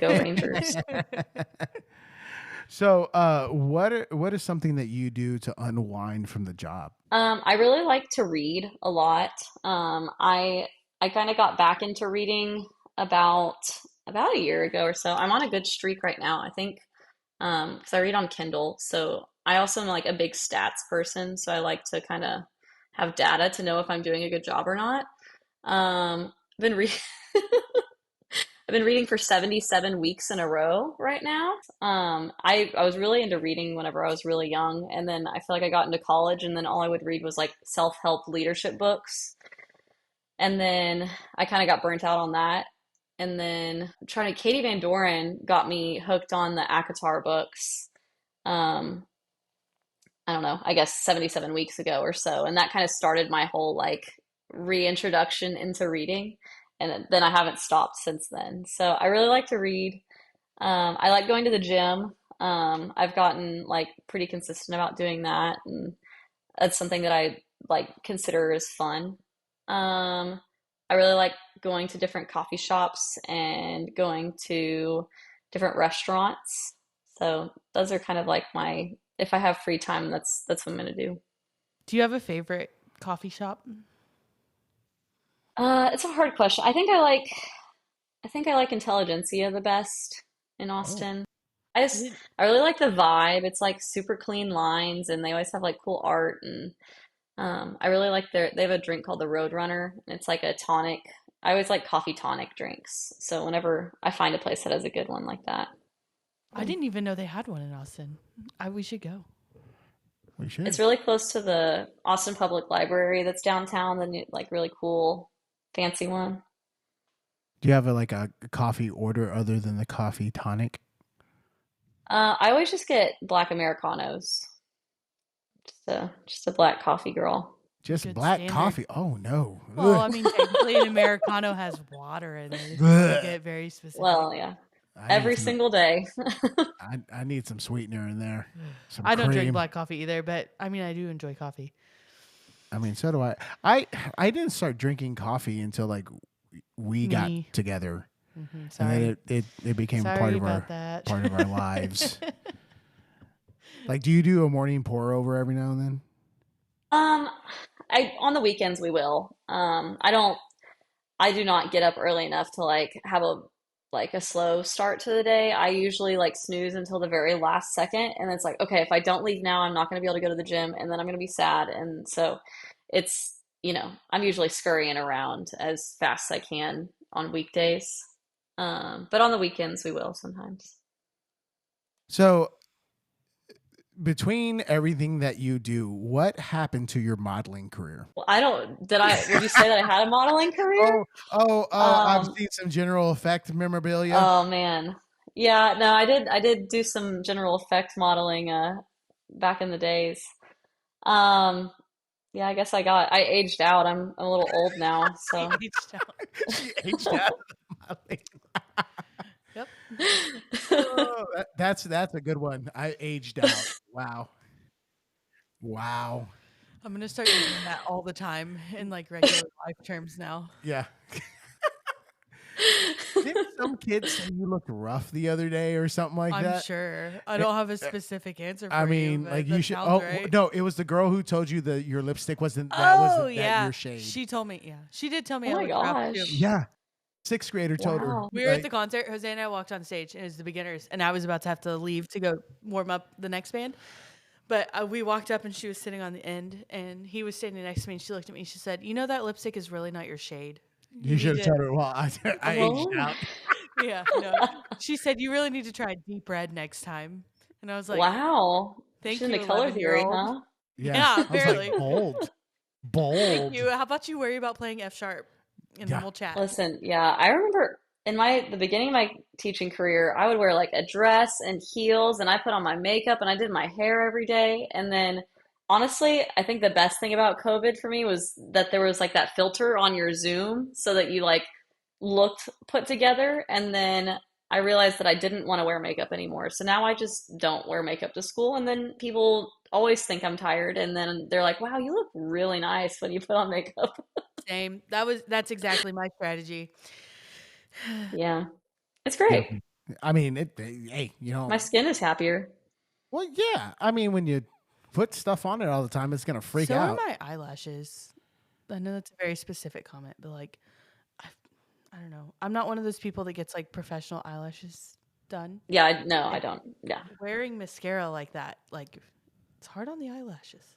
Go Rangers. So, what is something that you do to unwind from the job? I really like to read a lot. I kind of got back into reading about a year ago or so. I'm on a good streak right now, I think, because I read on Kindle. So I also am like a big stats person, so I like to kind of have data to know if I'm doing a good job or not. I've been reading. I've been reading for 77 weeks in a row right now. I was really into reading whenever I was really young, and then I feel like I got into college, and then all I would read was like self-help leadership books. And then I kind of got burnt out on that. And then Katie Van Doren got me hooked on the ACOTAR books. Um, I don't know, I guess 77 weeks ago or so. And that kind of started my whole like reintroduction into reading. And then I haven't stopped since then. So I really like to read. I like going to the gym. I've gotten like pretty consistent about doing that. And that's something that I like consider as fun. I really like going to different coffee shops and going to different restaurants. So those are kind of like if I have free time, that's what I'm gonna do. Do you have a favorite coffee shop? It's a hard question. I think I like Intelligentsia the best in Oh, Austin. Is it I really like the vibe. It's like super clean lines, and they always have like cool art. And I really like they have a drink called the Roadrunner. It's like a tonic. I always like coffee tonic drinks. So whenever I find a place that has a good one like that. I didn't even know they had one in Austin. We should go. we should. It's really close to the Austin Public Library that's downtown, the new, like really cool, fancy one. Do you have like a coffee order other than the coffee tonic? I always just get black Americanos. Just a black coffee girl. Just Good black standard. coffee? Oh no. Well, I Ugh. mean, technically, an Americano has water in it. If you Ugh. get very specific. Well, yeah, I need every some. single day. I need some sweetener in there. Some I don't drink cream. black coffee either, but I mean, I do enjoy coffee. I mean, so do I. I didn't start drinking coffee until like we got Me. together, and Sorry. then it became Sorry part of about our that. part of our lives. Like, do you do a morning pour over every now and then? Um, I on the weekends we will. I do not get up early enough to like have a slow start to the day. I usually like snooze until the very last second, and it's like, okay, if I don't leave now, I'm not going to be able to go to the gym, and then I'm going to be sad. And so I'm usually scurrying around as fast as I can on weekdays. But on the weekends we will sometimes. So, between everything that you do, what happened to your modeling career? Well, would you say that I had a modeling career? I've Um, seen some general effect memorabilia. oh man. Yeah, no, I did do some general effect modeling back in the days. Um, yeah, I guess I aged out. I'm a little old now, so Aged out. She aged out of the modeling. Yep. Oh, that's a good one. I aged out. Wow. Wow. I'm gonna start using that all the time in like regular life terms now. Yeah. Didn't some kids say you looked rough the other day or something like I'm that? sure. I don't have a specific answer for I you, mean, but like that you should. sounds Oh right. no, it was the girl who told you that your lipstick wasn't Oh that yeah, your shade. she told me. Yeah, she did tell me oh I my looked rough too. gosh. Yeah, sixth grader told her. Wow. We were at the Like, concert. Jose and I walked on stage, and it was the beginners, and I was about to have to leave to go warm up the next band. But we walked up, and she was sitting on the end, and he was standing next to me, and she looked at me, and she said, "You know that lipstick is really not your shade. you need should have to." told her. Well, I aged Oh. out. Yeah, no. She said, "You really need to try deep red next time." And I was like, Wow. "Thank She's you, into color theory, 11-year-old." huh? Yeah, Yeah, I was apparently. like bold, Thank bold. you. How about you worry about playing F sharp? and then Yeah. we'll chat. Listen, yeah, I remember in my the beginning of my teaching career, I would wear like a dress and heels, and I put on my makeup and I did my hair every day. And then honestly, I think the best thing about COVID for me was that there was like that filter on your Zoom so that you like looked put together. And then I realized that I didn't want to wear makeup anymore. So now I just don't wear makeup to school, and then people always think I'm tired, and then they're like, "Wow, you look really nice when you put on makeup." Same. That's exactly my strategy. Yeah. It's Yeah. great. I mean, hey, My skin is happier. well, yeah. I mean, when you put stuff on it all the time, it's gonna freak So are out. my eyelashes. I know that's a very specific comment, but like, I, I don't know. I'm not one of those people that gets like professional eyelashes done. Yeah, no, I And don't. Yeah. wearing mascara like that, like, it's hard on the eyelashes.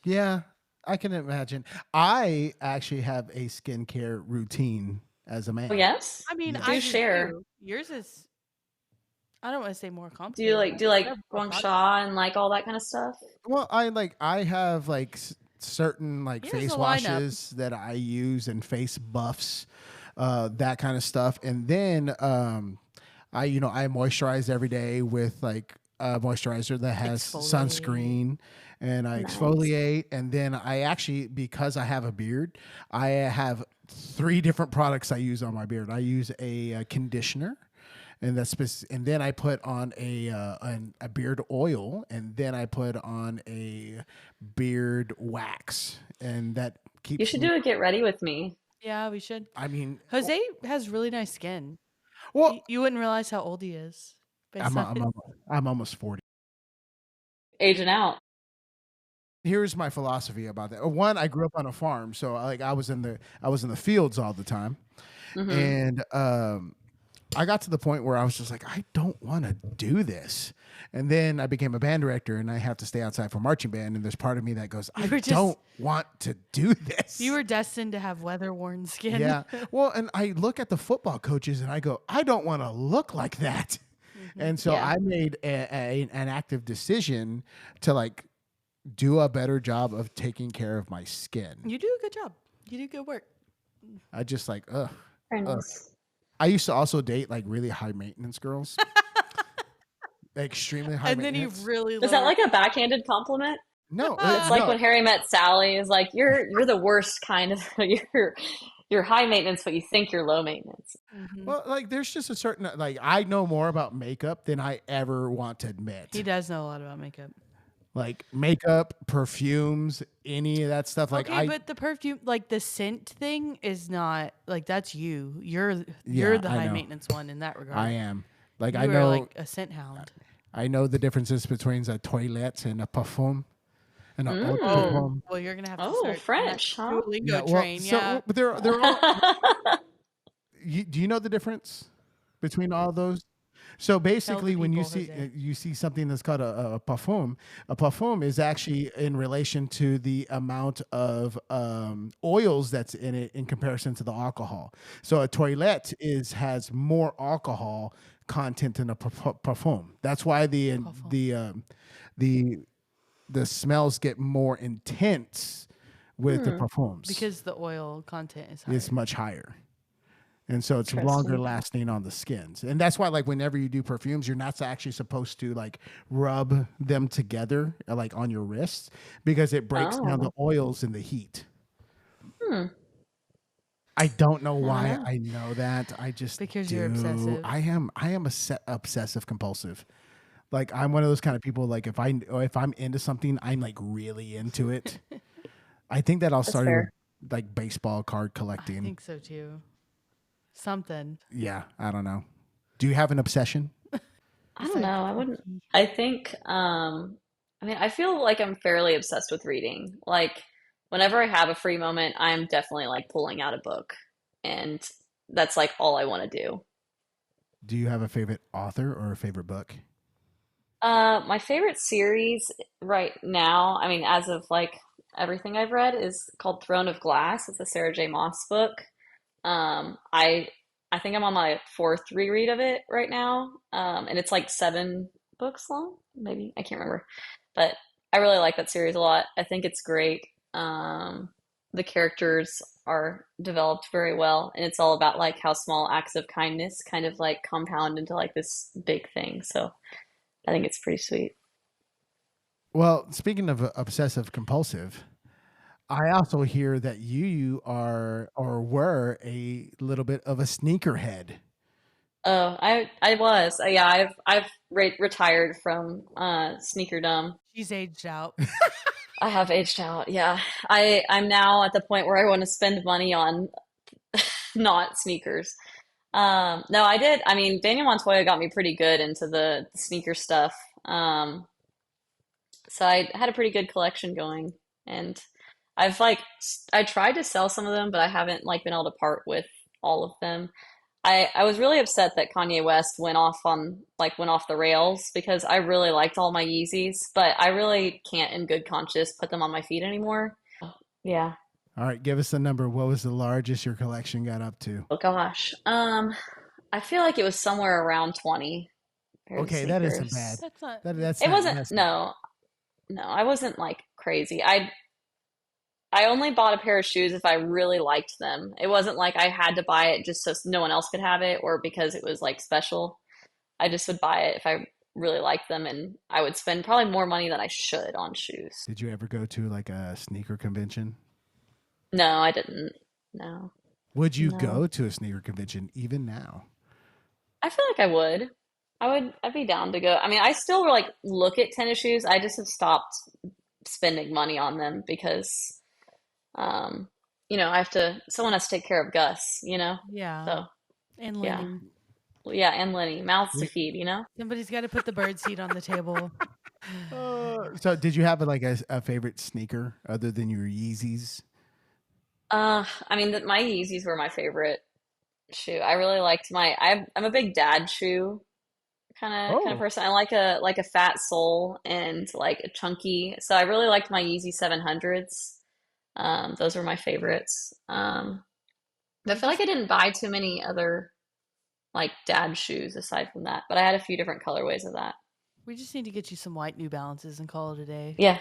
Yeah, I can imagine. I actually have a skincare routine as a Oh, man. yes? I mean, I Do Yes. do share. too. Yours is, I don't want to say more Do you complicated. like do I have like more Guang products. Sha and like all that kind of stuff? Well, I have like certain like Here's the face lineup. washes that I use and face buffs, that kind of stuff. And then I moisturize every day with like a moisturizer that has Exfoliate. sunscreen, and I Nice. exfoliate. And then I actually, because I have a beard, I have three different products I use on my beard. I use a conditioner, and and then I put on a beard oil, and then I put on a beard wax, and that You keeps should me. do a get ready with me. Yeah, we should. I mean, Jose has really nice skin. well, You wouldn't realize how old he is based I'm on I'm it. I'm almost 40. Aging out. Here's my philosophy about that. One, I grew up on a farm, so like I was in the fields all the time, Mm-hmm. and I got to the point where I was just like, I don't want to do this. And then I became a band director, and I have to stay outside for marching band. And there's part of me that goes, You I were just don't want to do this. you were destined to have weather worn skin. Yeah. Well, and I look at the football coaches, and I go, I don't want to look like that. Hmm. And so Yeah. I made an active decision to like do a better job of taking care of my skin. You do a good job. You do good work. I just like, ugh. Very Ugh. nice. I used to also date like really high maintenance girls, extremely high And then you maintenance. really Is that lowered. like a backhanded compliment? No, It's like no. when Harry met Sally is like, you're the worst kind of you're high maintenance, but you think you're low maintenance. Hmm. Well, like there's just a certain like I know more about makeup than I ever want to He admit. does know a lot about makeup. Like makeup, perfumes, any of that stuff. Like Okay, but the perfume, like the scent thing, is not like that's you. You're yeah, the I high know. maintenance one in that I regard. am. Like You are like a scent hound. I know the differences between a toilette and a parfum and a eau de Oh, Mm. parfum. well, you're gonna have to Oh, start on that French, huh? Yeah, Duolingo well, train. so Yeah. but they're all. Do you know the difference between all those? So Tell the basically, when people, Jose. you see something that's called a parfum is actually in relation to the amount of oils that's in it in comparison to the alcohol. So a toilette is has more alcohol content than a parfum. That's why Parfum. the the smells get more intense with the Hmm. parfums. Because the oil content is It's higher. much higher. And so it's longer Interesting. lasting on the skins. And that's why like whenever you do perfumes, you're not actually supposed to like rub them together like on your wrists because it breaks down the Oh. oils in the heat. Hmm. I don't know I don't why know. I know that. I just Because you're do. obsessive. I am obsessive compulsive. Like I'm one of those kind of people like if I'm into something, I'm like really into it. I think that all That's started with fair. like baseball card I collecting. think so too. Something. Yeah, I don't know. Do you have an obsession? I don't Besides know. I wouldn't. hockey. I think, I mean, I feel like I'm fairly obsessed with reading. Like, whenever I have a free moment, I'm definitely like pulling out a book. And that's like all I want to do. Do you have a favorite author or a favorite book? My favorite series right now, I mean, as of like everything I've read, is called Throne of Glass. It's a Sarah J. Maas book. I think I'm on my fourth reread of it right now. And it's like seven books long, maybe. I can't remember. But I really like that series a lot. I think it's great. the characters are developed very well, and it's all about like how small acts of kindness kind of like compound into like this big thing. So I think it's pretty sweet. Well, speaking of obsessive compulsive, I also hear that you are or were a little bit of a sneakerhead. Oh, I was. Yeah, I've retired from sneakerdom. She's aged out. I have aged out. Yeah. I'm now at the point where I want to spend money on not sneakers. No, I did. I mean, Daniel Montoya got me pretty good into the sneaker stuff. So I had a pretty good collection going, and I've like I tried to sell some of them, but I haven't like been able to part with all of them. I was really upset that Kanye West went off the rails because I really liked all my Yeezys, but I really can't in good conscience put them on my feet anymore. Yeah. All right, give us the number. What was the largest your collection got up to? Oh gosh. I feel like it was somewhere around 20 pairs of Okay, that isn't bad. sneakers. That's not. That's It not, wasn't, that's not. no, no, I wasn't like crazy. I only bought a pair of shoes if I really liked them. It wasn't like I had to buy it just so no one else could have it or because it was like special. I just would buy it if I really liked them, and I would spend probably more money than I should on shoes. Did you ever go to like a sneaker convention? No, I didn't. No, Would you no. go to a sneaker convention even now? I feel like I would. I'd be down to go. I mean, I still like look at tennis shoes. I just have stopped spending money on them because, um, someone has to take care of Gus, you know? Yeah. So, And yeah. Lenny. Yeah, and Lenny, mouths to We- feed, you know? Somebody's got to put the bird seat on the table. So, did you have like a favorite sneaker other than your Yeezys? I mean, my Yeezys were my favorite shoe. I really liked I'm a big dad shoe kind of Oh, person. I like a fat sole and like a chunky. So I really liked my Yeezy 700s. Those were my favorites. But I feel like I didn't buy too many other like dad shoes aside from that. But I had a few different colorways of that. We just need to get you some white New Balances and call it a day. Yeah,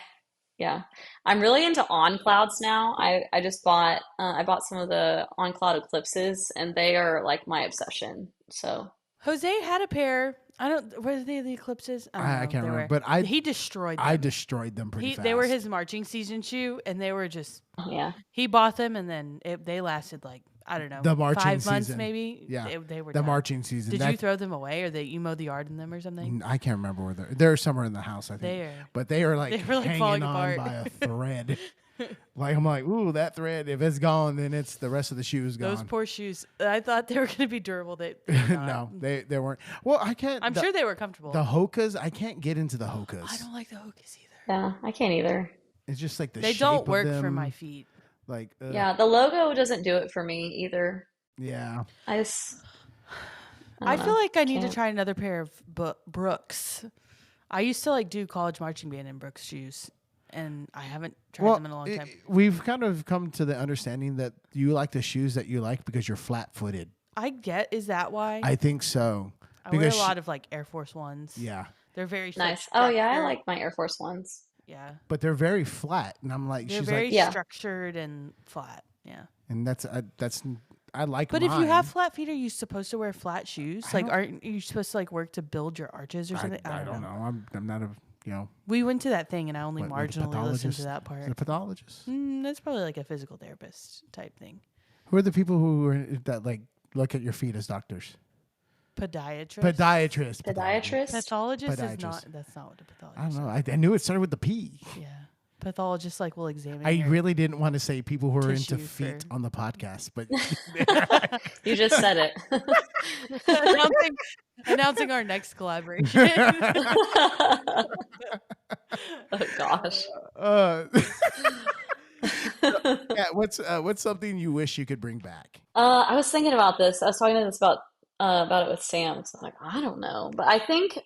yeah. I'm really into on clouds now. I just I bought some of the on cloud eclipses, and they are like my obsession. So Jose had a pair. I don't. Were they the Eclipses? I don't know. I can't They remember, were. but He destroyed I them. destroyed them pretty fast. They were his marching season shoe, and they were just. yeah. He bought them, and then they lasted like I don't know, The marching 5 months season. maybe. Yeah, They were the done. marching season. Did you throw them away, or you mowed the yard in them or something? I can't remember where they're somewhere in the house, I think. But they are like They were, like, hanging falling on apart. by a thread. Like I'm like, ooh, that thread. If it's gone, then it's the rest of the shoe is gone. Those poor shoes. I thought they were going to be durable. They were not. No, they weren't. Well, I can't. I'm sure they were comfortable. The Hokas. I can't get into the Hokas. I don't like the Hokas either. Yeah, I can't either. It's just like the They shape don't of work for them, my feet. Like Yeah, the logo doesn't do it for me either. yeah. I just, I don't feel know. like I need to Can't. try another pair of Brooks. I used to like do college marching band in Brooks shoes, and I haven't tried them in a long time. We've kind of come to the understanding that you like the shoes that you like because you're flat-footed. Is that why? I think so. I wear a lot of like Air Force Ones. Yeah, They're very Nice. Oh yeah, I structured. like my Air Force Ones. Yeah, but they're very flat, and I'm like, they're she's very like, Yeah. structured and flat. Yeah, and that's I like. but if you mine. have flat feet, are you supposed to wear flat shoes? I Like, don't- aren't you supposed to like work to build your arches or something? I don't know. I'm not a We went to that thing, and I only what, a marginally listened pathologist? to that Is part. it a pathologist? That's probably like a physical therapist type thing. Who are the people who are that like look at your feet as doctors? Podiatrist. Podiatrist. Podiatrist. Pathologist is Podiatrist. not. That's not what a pathologist. I don't know. I knew it started with the P. Yeah, pathologist like will examine. I your- really didn't want to say people who are into Tissue feet for- on the podcast, but You just said it. announcing our next collaboration. Oh gosh. uh, yeah, what's something you wish you could bring back? I was thinking about this. I was talking to this about it with Sam. So I'm like, I don't know, but I think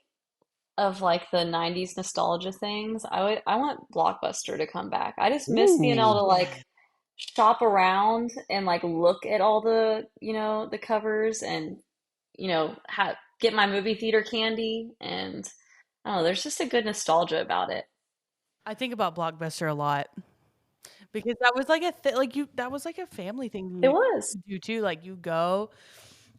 of like the '90s nostalgia things. I want Blockbuster to come back. I just miss being able to Ooh. like shop around and like look at all the the covers and get my movie theater candy, and I don't know. There's just a good nostalgia about it. I think about Blockbuster a lot because that was like that was like a family thing It we was. do too. Like you go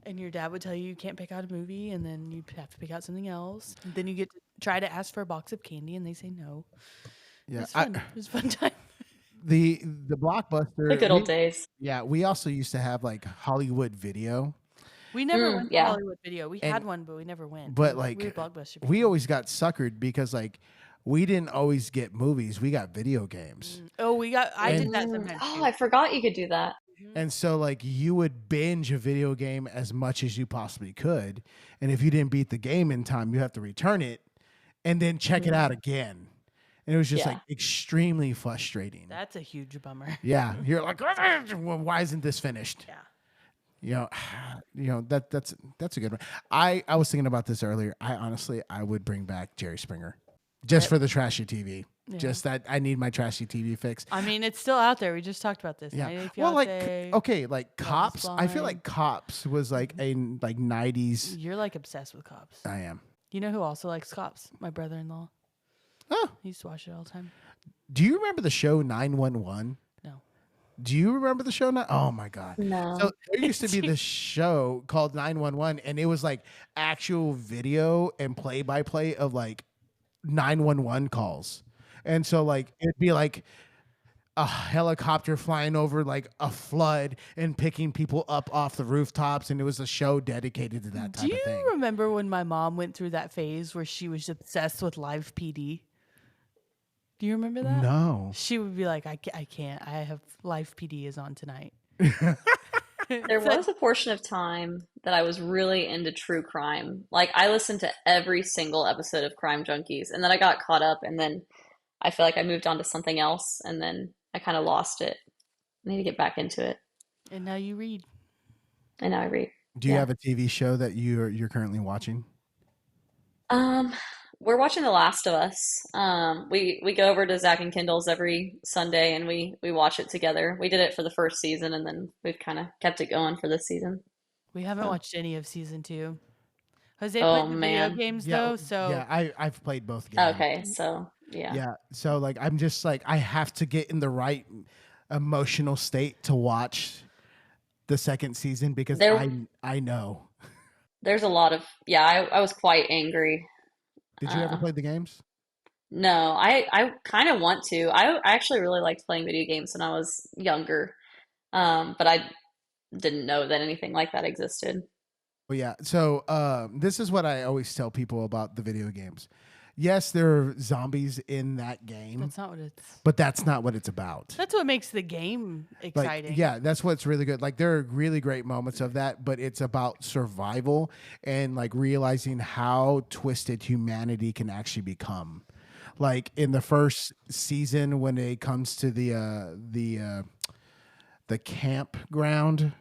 and your dad would tell you can't pick out a movie, and then you have to pick out something else. And then you get to try to ask for a box of candy, and they say no. Yeah, It's fun. It was a fun time. the The Blockbuster. good old days. We also used to have like Hollywood Video, We never went to Yeah. Hollywood Video. We and had one, but we never went. but We were like Blockbuster we people. always got suckered because like we didn't always get movies, we got video games. Oh, I did that Mm. sometimes Oh, too. I forgot you could do that. And so like you would binge a video game as much as you possibly could, and if you didn't beat the game in time, you have to return it and then check it out again. And it was just Yeah. like extremely frustrating. That's a huge bummer. Yeah, you're like, well, why isn't this finished? Yeah. That's a good one. I was thinking about this earlier. I would bring back Jerry Springer, just for the trashy TV. Yeah. Just that I need my trashy TV fix. I mean, it's still out there. We just talked about this. Yeah. 90 Day Well, like Fiancé, okay, like Love is Cops. I feel Blind. like Cops was like a like 90s. You're like obsessed with Cops. I am. You know who also likes Cops? My brother-in-law. Oh, He used to watch it all the time. do you remember the show 911? No. Do you remember the show? Oh my god. No. So there used to be this show called 911, and it was like actual video and play-by-play of like 911 calls. And so like it'd be like a helicopter flying over like a flood and picking people up off the rooftops, and it was a show dedicated to that type Do of you thing. remember when my mom went through that phase where she was obsessed with live PD? Do you remember that? No. She would be like, I can't. I have live PD is on tonight. There was a portion of time that I was really into true crime. Like I listened to every single episode of Crime Junkies, and then I got caught up, and then I feel like I moved on to something else, and then I kind of lost it. I need to get back into it. And now you read. And now I read. Do you Yeah. have a TV show that you're currently watching? We're watching The Last of Us. We go over to Zach and Kendall's every Sunday, and we watch it together. We did it for the first season, and then we've kind of kept it going for this season. We haven't Oh. watched any of season 2. Jose Oh, played the man. video games though, so yeah, I've played both games. Okay, so yeah. Yeah. So like I'm just like I have to get in the right emotional state to watch the second season because There- I know. There's a lot of I was quite angry. Did you ever play the games? No, I kind of want to. I actually really liked playing video games when I was younger, but I didn't know that anything like that existed. Well, yeah. So this is what I always tell people about the video games. Yes, there are zombies in that game, that's not what it's. but that's not what it's about. That's what makes the game exciting. Like, yeah, that's what's really good. Like there are really great moments of that, but it's about survival and like realizing how twisted humanity can actually become. Like in the first season when it comes to the campground,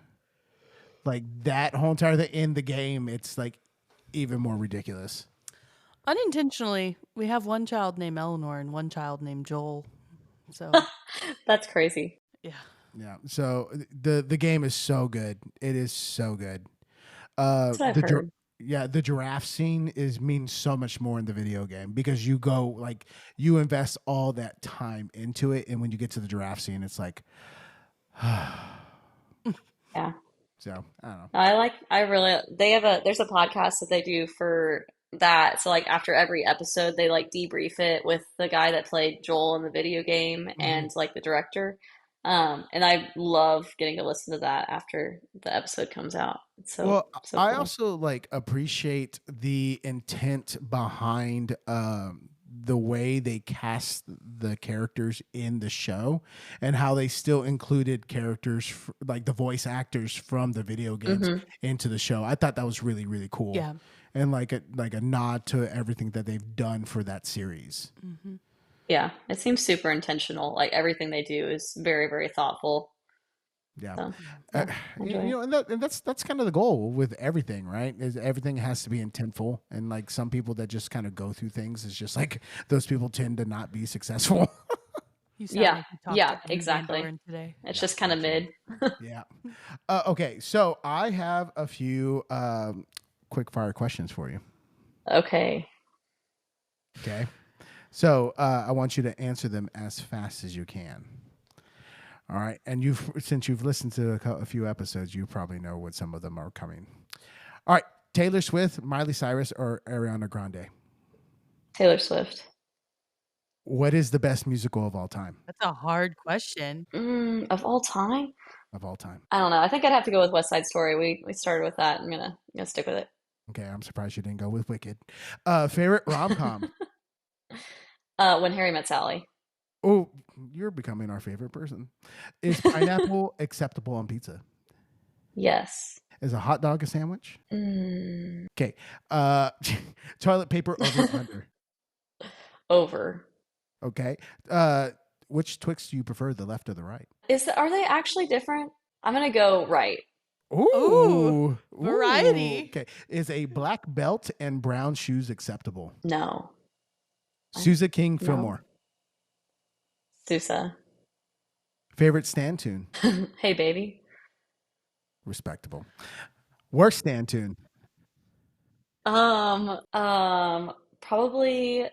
like that whole entire thing in the game, it's like even more ridiculous. Unintentionally, we have one child named Eleanor and one child named Joel. So That's crazy. yeah. Yeah. So the game is so good. It is so good. That's what I've The heard. the giraffe scene means so much more in the video game because you go like you invest all that time into it, and when you get to the giraffe scene, it's like, Yeah. so I don't know. There's a podcast that they do for that. So like after every episode, they like debrief it with the guy that played Joel in the video game and like the director. And I love getting to listen to that after the episode comes out. It's so, Well, so I cool. also like appreciate the intent behind the way they cast the characters in the show and how they still included characters like the voice actors from the video games into the show. I thought that was really, really cool. Yeah. And like a nod to everything that they've done for that series. Yeah, it seems super intentional. Like everything they do is very, very thoughtful. Yeah. So, Uh, yeah, I you enjoy it. know, and that's kind of the goal with everything, right? Is everything has to be intentful, and like some people that just kind of go through things is just like those people tend to not be successful. You sound Yeah, like you talked yeah, to Andy exactly. Van Doren today. It's just kind of mid. Yeah. Okay, so I have a few quick fire questions for you. Okay. Okay. So I want you to answer them as fast as you can. All right, and since you've listened to a few episodes, you probably know what some of them are coming. All right, Taylor Swift, Miley Cyrus, or Ariana Grande? Taylor Swift. What is the best musical of all time? That's a hard question. Of all time? Of all time. I don't know. I think I'd have to go with West Side Story. We started with that. I'm gonna stick with it. Okay, I'm surprised you didn't go with Wicked. Favorite rom com? When Harry Met Sally. Oh, you're becoming our favorite person. Is pineapple acceptable on pizza? Yes. Is a hot dog a sandwich? Mm, Okay. Toilet paper over or under? over. Okay. Which Twix do you prefer, the left or the right? Are they actually different? I'm gonna go right. Ooh. Variety. Okay. Is a black belt and brown shoes acceptable? No. Sousa King No. Fillmore. Sousa. Favorite stand tune? Hey baby. Respectable. Worst stand tune? Probably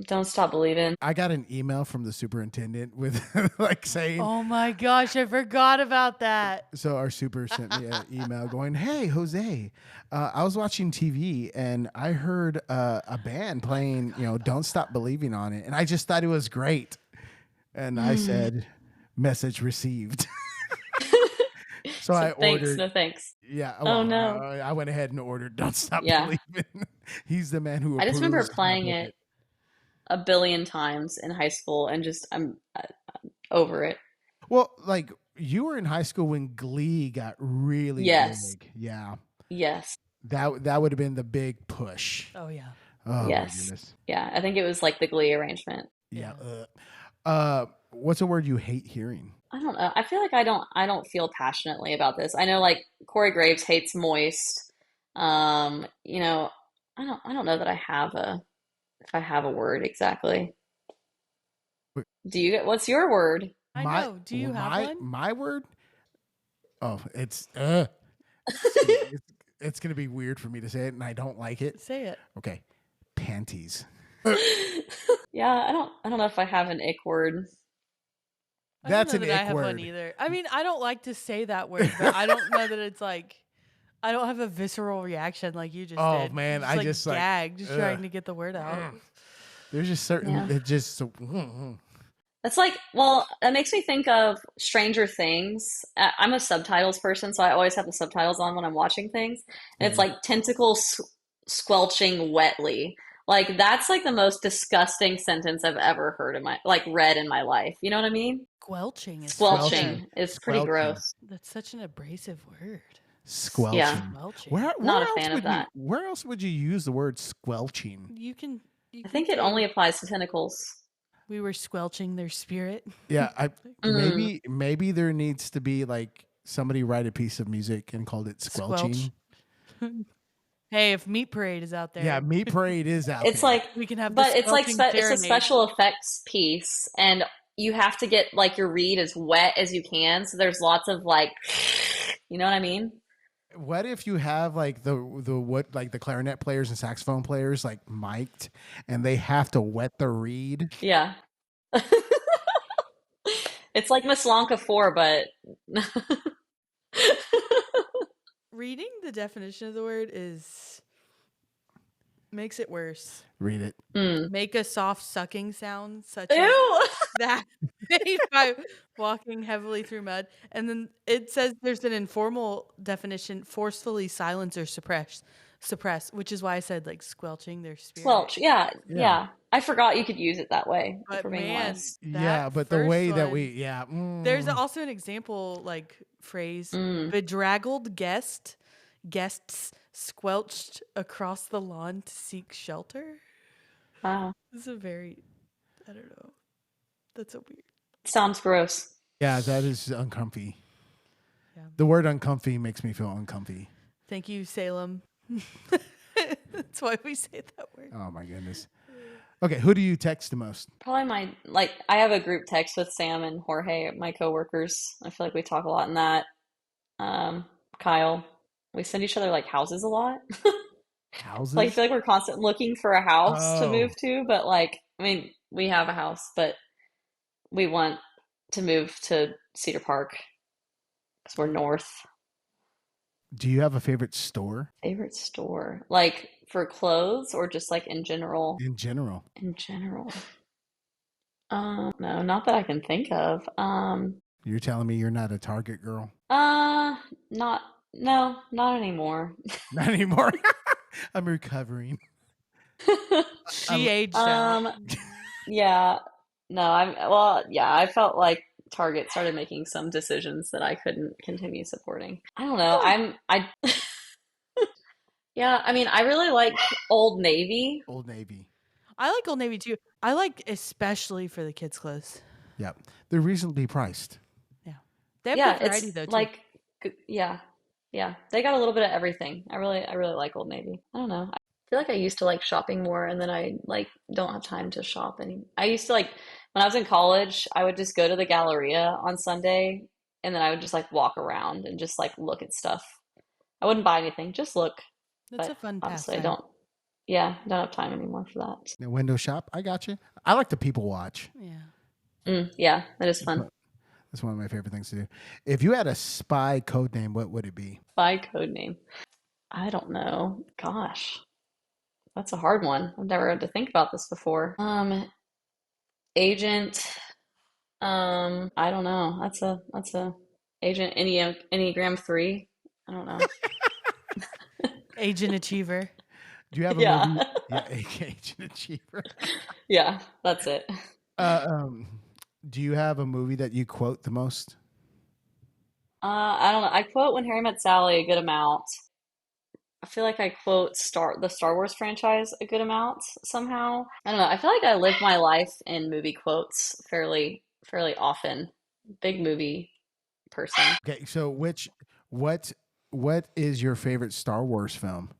Don't Stop Believing. I got an email from the superintendent with like saying, Oh my gosh, I forgot about that. so our super sent me an email going, "Hey, Jose, I was watching TV and I heard a band playing, Don't Stop Believing on it. And I just thought it was great." And I said, "Message received." So I Thanks, ordered. no thanks. Yeah. Oh, no. I went ahead and ordered Don't Stop Yeah. Believing. He's the man who I just remember approves my playing book. it a billion times in high school and I'm over it. Well, like you were in high school when Glee got really Yes. big. Yeah. Yes. That would have been the big push. Oh yeah. Oh Yes. my goodness. Yeah, I think it was like the Glee arrangement. Yeah. What's a word you hate hearing? I don't know. I feel like I don't feel passionately about this. I know like Corey Graves hates moist. I don't know that if I have a word exactly. What's your word? I know. Do you have one? My word? Oh, it's it's gonna be weird for me to say it, and I don't like it. Say it. Okay, panties. Yeah, I don't know if I have an ick word. That's I don't know an that I ick have word. one either. I mean, I don't like to say that word, but I don't know that it's like I don't have a visceral reaction like you just Oh, did. man, I just, like, gag, just trying ugh. to get the word out. There's just certain. Yeah. It just so. That's like, well, that makes me think of Stranger Things. I'm a subtitles person, so I always have the subtitles on when I'm watching things. And it's like tentacles squelching wetly. Like that's like the most disgusting sentence I've ever read in my life. You know what I mean? Squelching is Squelching is pretty Squelching. gross. That's such an abrasive word. Squelching. Yeah. Squelching. Where Not a else fan of would that. Where else would you use the word squelching? You can I think it say, only applies to tentacles. we were squelching their spirit. Yeah, Mm. maybe there needs to be like somebody write a piece of music and called it squelching. Hey, if Meat Parade is out there, Yeah, Meat Parade is out It's there. like, we can have. but it's like squelching it's a serenade. special effects piece, and you have to get like your read as wet as you can. So there's lots of like, you know what I mean? What if you have like the clarinet players and saxophone players like mic'd and they have to wet the reed? Yeah. It's like Miss Lanka 4, but Reading the definition of the word makes it worse. Read it. Make a soft sucking sound such as ew. that made by walking heavily through mud. And then it says there's an informal definition: forcefully silence or suppress, which is why I said like squelching their spirit. Squelch. Yeah. I forgot you could use it that way. But for being man, honest. Yeah, but the first way that one- there's also an example like phrase: Mm. bedraggled guests squelched across the lawn to seek shelter. Wow. This is a very, I don't know. That's so weird. Sounds gross. yeah, that is uncomfy. Yeah. The word uncomfy makes me feel uncomfy. Thank you, Salem. That's why we say that word. Oh my goodness. Okay, who do you text the most? Probably I have a group text with Sam and Jorge, my coworkers. I feel like we talk a lot in that. Kyle. We send each other like houses a lot. Houses? Like I feel like we're constantly looking for a house to Oh. move to, but like I mean, we have a house, but we want to move to Cedar Park because we're north. Do you have a favorite store Favorite store, like for clothes or just like in general? in general? In general. No, not that I can think of. You're telling me you're not a Target girl? Uh, not, no, not anymore. Not anymore. I'm recovering. She aged out. Um, yeah, no, well, yeah, I felt like Target started making some decisions that I couldn't continue supporting. I don't know. Yeah, I mean, I really like Old Navy. Old Navy. I like Old Navy too. I like especially for the kids' clothes. Yep. They're reasonably priced. Yeah. They have Yeah, good variety though it's too. like, yeah, yeah, they got a little bit of everything. I really like Old Navy. I don't know. I feel like I used to like shopping more, and then I like don't have time to shop any. I used to like when I was in college, I would just go to the Galleria on Sunday, and then I would just like walk around and just like look at stuff. I wouldn't buy anything, just look. That's But a fun obviously, I pastime. don't. Yeah, don't have time anymore for that. The window shop. I got you. I like to people watch. Yeah. Yeah, that is That's fun. what- that's one of my favorite things to do. If you had a spy code name, what would it be? By code name. I don't know. Gosh, that's a hard one. I've never had to think about this before. Agent. I don't know. That's a Agent Enneagram 3. I don't know. Agent Achiever. Do you have a Yeah. movie? Yeah, Agent Achiever. Yeah, that's it. Uh, um, do you have a movie that you quote the most? I don't know. I quote When Harry Met Sally a good amount. I feel like I quote the Star Wars franchise a good amount somehow. I don't know. I feel like I live my life in movie quotes fairly often. Big movie person. Okay, so what what is your favorite Star Wars film?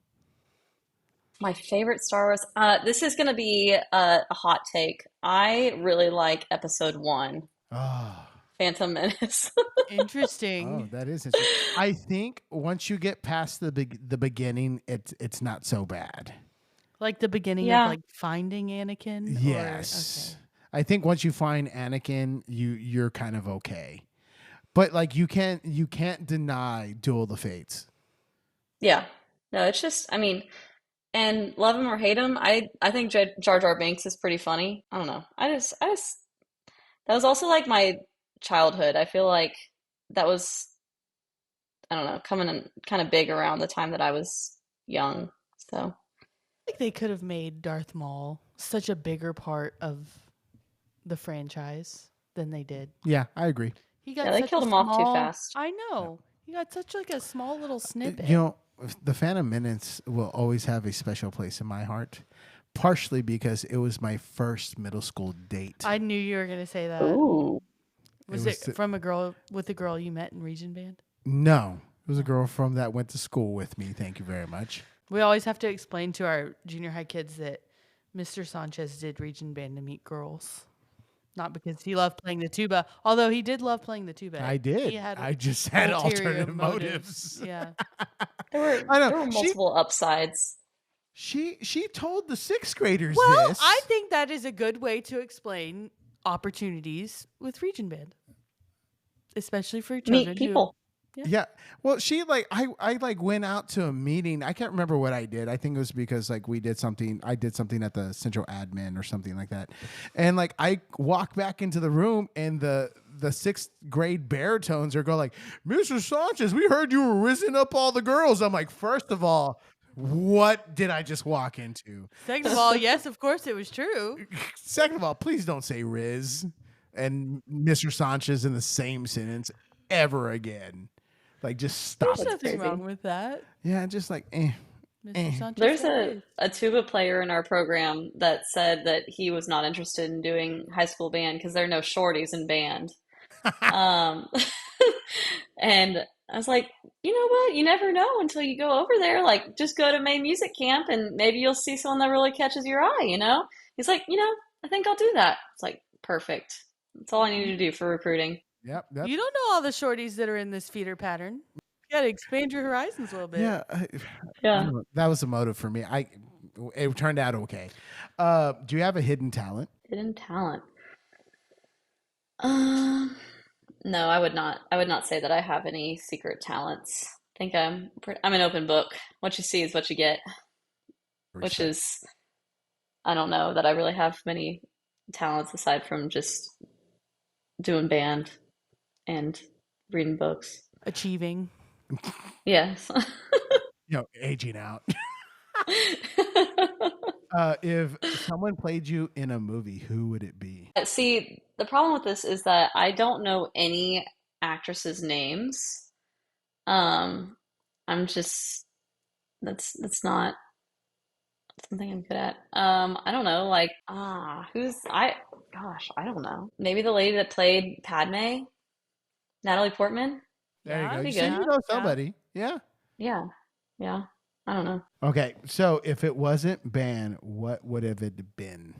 My favorite Star Wars. This is gonna be a hot take. I really like Episode 1, Oh, Phantom Menace. oh, Interesting. that is interesting. I think once you get past the beginning, it's not so bad. Like the beginning of Yeah. like finding Anakin Yes. or I think once you find Anakin, you're kind of okay. But like you can't deny Duel of the Fates. Yeah. No, it's just, I mean, and love him or hate him, I think Jar Jar Binks is pretty funny. I don't know. I just that was also like my childhood. I feel like that was, I don't know, coming in kind of big around the time that I was young. So, like they could have made Darth Maul such a bigger part of the franchise than they did. Yeah, I agree. He yeah, got they such a killed him off too small. fast. I know. He got such like a small little snippet. You know, the Phantom Menace will always have a special place in my heart, partially because it was my first middle school date. I knew you were gonna say that. Ooh. Was was it the- from a girl with a girl you met in Region Band? No, it was a girl from that went to school with me. Thank you very much. We always have to explain to our junior high kids that Mr. Sanchez did Region Band to meet girls. Not because he loved playing the tuba, although he did love playing the tuba. I did. He had I just had ulterior alternative motives. Yeah. I know. There were multiple upsides. She told the sixth graders Well, this. I think that is a good way to explain opportunities with Region Band, especially for children Meet people. Yeah. Well, I like went out to a meeting. I can't remember what I did. I think it was because like we did something. I did something at the central admin or something like that. And like I walked back into the room and the sixth grade baritones are going like, Mr. Sanchez, we heard you were rizzing up all the girls. I'm like, first of all, what did I just walk into? Second of all, yes, of course it was true. Second of all, please don't say Riz and Mr. Sanchez in the same sentence ever again. Like, just stop There's it. nothing crazy. wrong with that. Yeah, just like, eh. Mr. Sanchez There's said a tuba player in our program that said that he was not interested in doing high school band because there are no shorties in band. Um, and I was like, you know what? You never know until you go over there. Like, just go to May Music Camp and maybe you'll see someone that really catches your eye, you know? He's like, I think I'll do that. It's like, perfect. That's all I need to do for recruiting. Yep. You don't know all the shorties that are in this feeder pattern. You got to expand your horizons a little bit. Yeah. I Yeah. don't know. That was the motive for me. It turned out okay. Do you have a hidden talent? Hidden talent. Um, No, I would not. I would not say that I have any secret talents. I think I'm an open book. What you see is what you get, which Respect. is I don't know that I really have many talents aside from just doing band and reading books. Achieving. Yes. Aging out. If someone played you in a movie, who would it be? See, the problem with this is that I don't know any actresses' names. Um, I'm just that's not something I'm good at. I don't know, like who's I gosh, I don't know. Maybe the lady that played Padme, Natalie Portman. There you Yeah, go. You Be see, good. you know yeah. somebody. Yeah. Yeah. Yeah. I don't know. Okay, so if it wasn't band, what would have it been?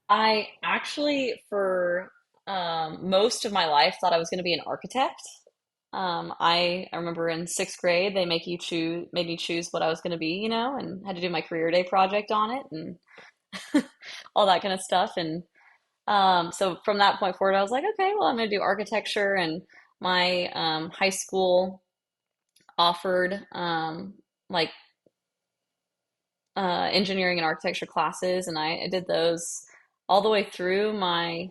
I actually, for most of my life, thought I was going to be an architect. I remember in sixth grade, they made me choose what I was going to be, and had to do my career day project on it and all that kind of stuff. And so from that point forward, I was like, okay, well, I'm going to do architecture. And my high school offered like engineering and architecture classes, and I did those all the way through I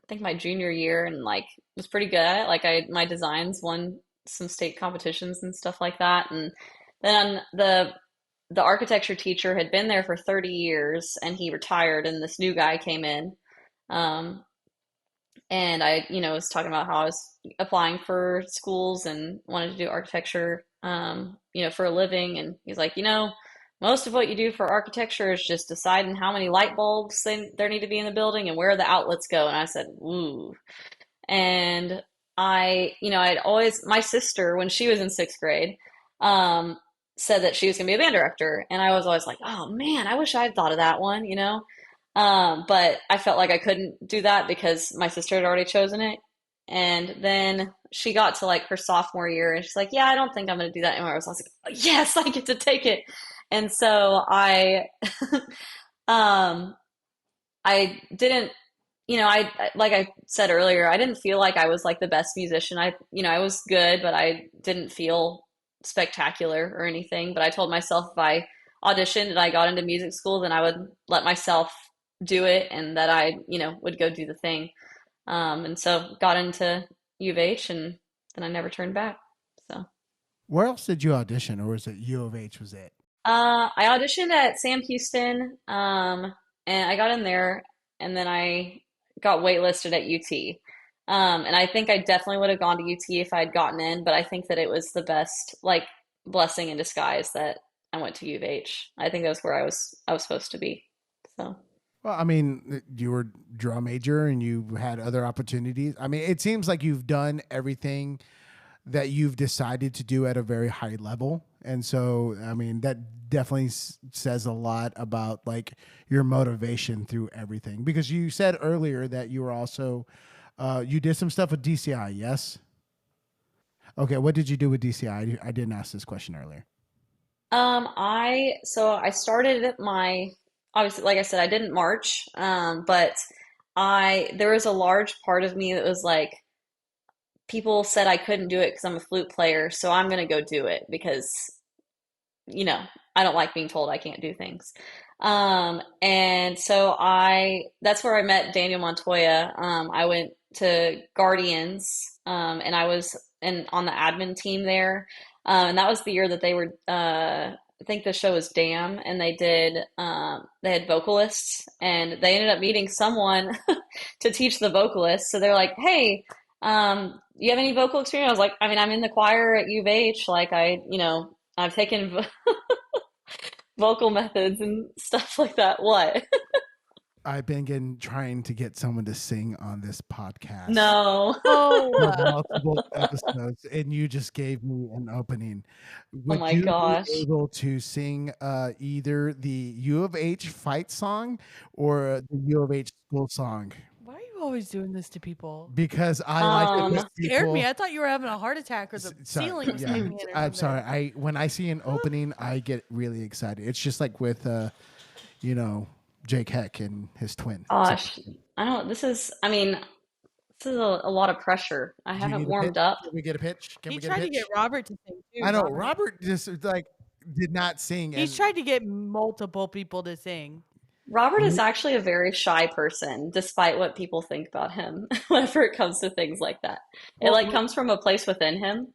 think my junior year, and like was pretty good at it. Like my designs won some state competitions and stuff like that. And then the architecture teacher had been there for 30 years and he retired and this new guy came in. Um, and I, was talking about how I was applying for schools and wanted to do architecture, for a living. And he's like, most of what you do for architecture is just deciding how many light bulbs there need to be in the building and where the outlets go. And I said, ooh. And my sister, when she was in sixth grade, um, said that she was going to be a band director. And I was always like, oh man, I wish I'd thought of that one. But I felt like I couldn't do that because my sister had already chosen it. And then she got to like her sophomore year and she's like, yeah, I don't think I'm going to do that anymore. I was like, yes, I get to take it. And so um, I didn't, like I said earlier, I didn't feel like I was like the best musician. I was good, but I didn't feel spectacular or anything. But I told myself if I auditioned and I got into music school, then I would let myself do it and that I, would go do the thing. And so got into U of H and then I never turned back. So, Where else did you audition, or was it U of H? Was it? I auditioned at Sam Houston, and I got in there, and then I got waitlisted at UT. And I think I definitely would have gone to UT if I had gotten in, but I think that it was the best, like, blessing in disguise that I went to U of H. I think that was where I was supposed to be. So. Well, I mean, you were drum major and you had other opportunities. I mean, it seems like you've done everything that you've decided to do at a very high level. And so, I mean, that definitely says a lot about like your motivation through everything. Because you said earlier that you were also, you did some stuff with DCI, yes? Okay, what did you do with DCI? I didn't ask this question earlier. I started my obviously, like I said, I didn't march, but I there was a large part of me that was like, people said I couldn't do it because I'm a flute player, so I'm gonna go do it because you know I don't like being told I can't do things. And so that's where I met Daniel Montoya. I went to Guardians, and I was on the admin team there. And that was the year that they were, I think the show was Damn, and they had vocalists, and they ended up meeting someone to teach the vocalists. So they're like, hey, you have any vocal experience? I was like, I mean, I'm in the choir at U of H. Like I've taken vocal methods and stuff like that. What? I've been trying to get someone to sing on this podcast No. for Oh, multiple episodes, and you just gave me an opening. Oh Would my you be gosh. able to sing either the U of H fight song or the U of H school song? why are you always doing this to people? Because I like to Um, put Scared me. people. I thought you were having a heart attack or the Sorry, ceiling was yeah, caving in or I'm something. sorry. I when I see an opening, I get really excited. It's just like with you know, Jake Heck and his twin. So gosh. I don't, this is, I mean, This is a lot of pressure. I Do you haven't need a pitch? warmed up. Can we get a pitch? Can He we get a tried to get pitch? Robert to sing too. I know Robert, Robert just like did not sing, he's and tried to get multiple people to sing. Robert is actually a very shy person, despite what people think about him whenever it comes to things like that. It well, like comes from a place within him.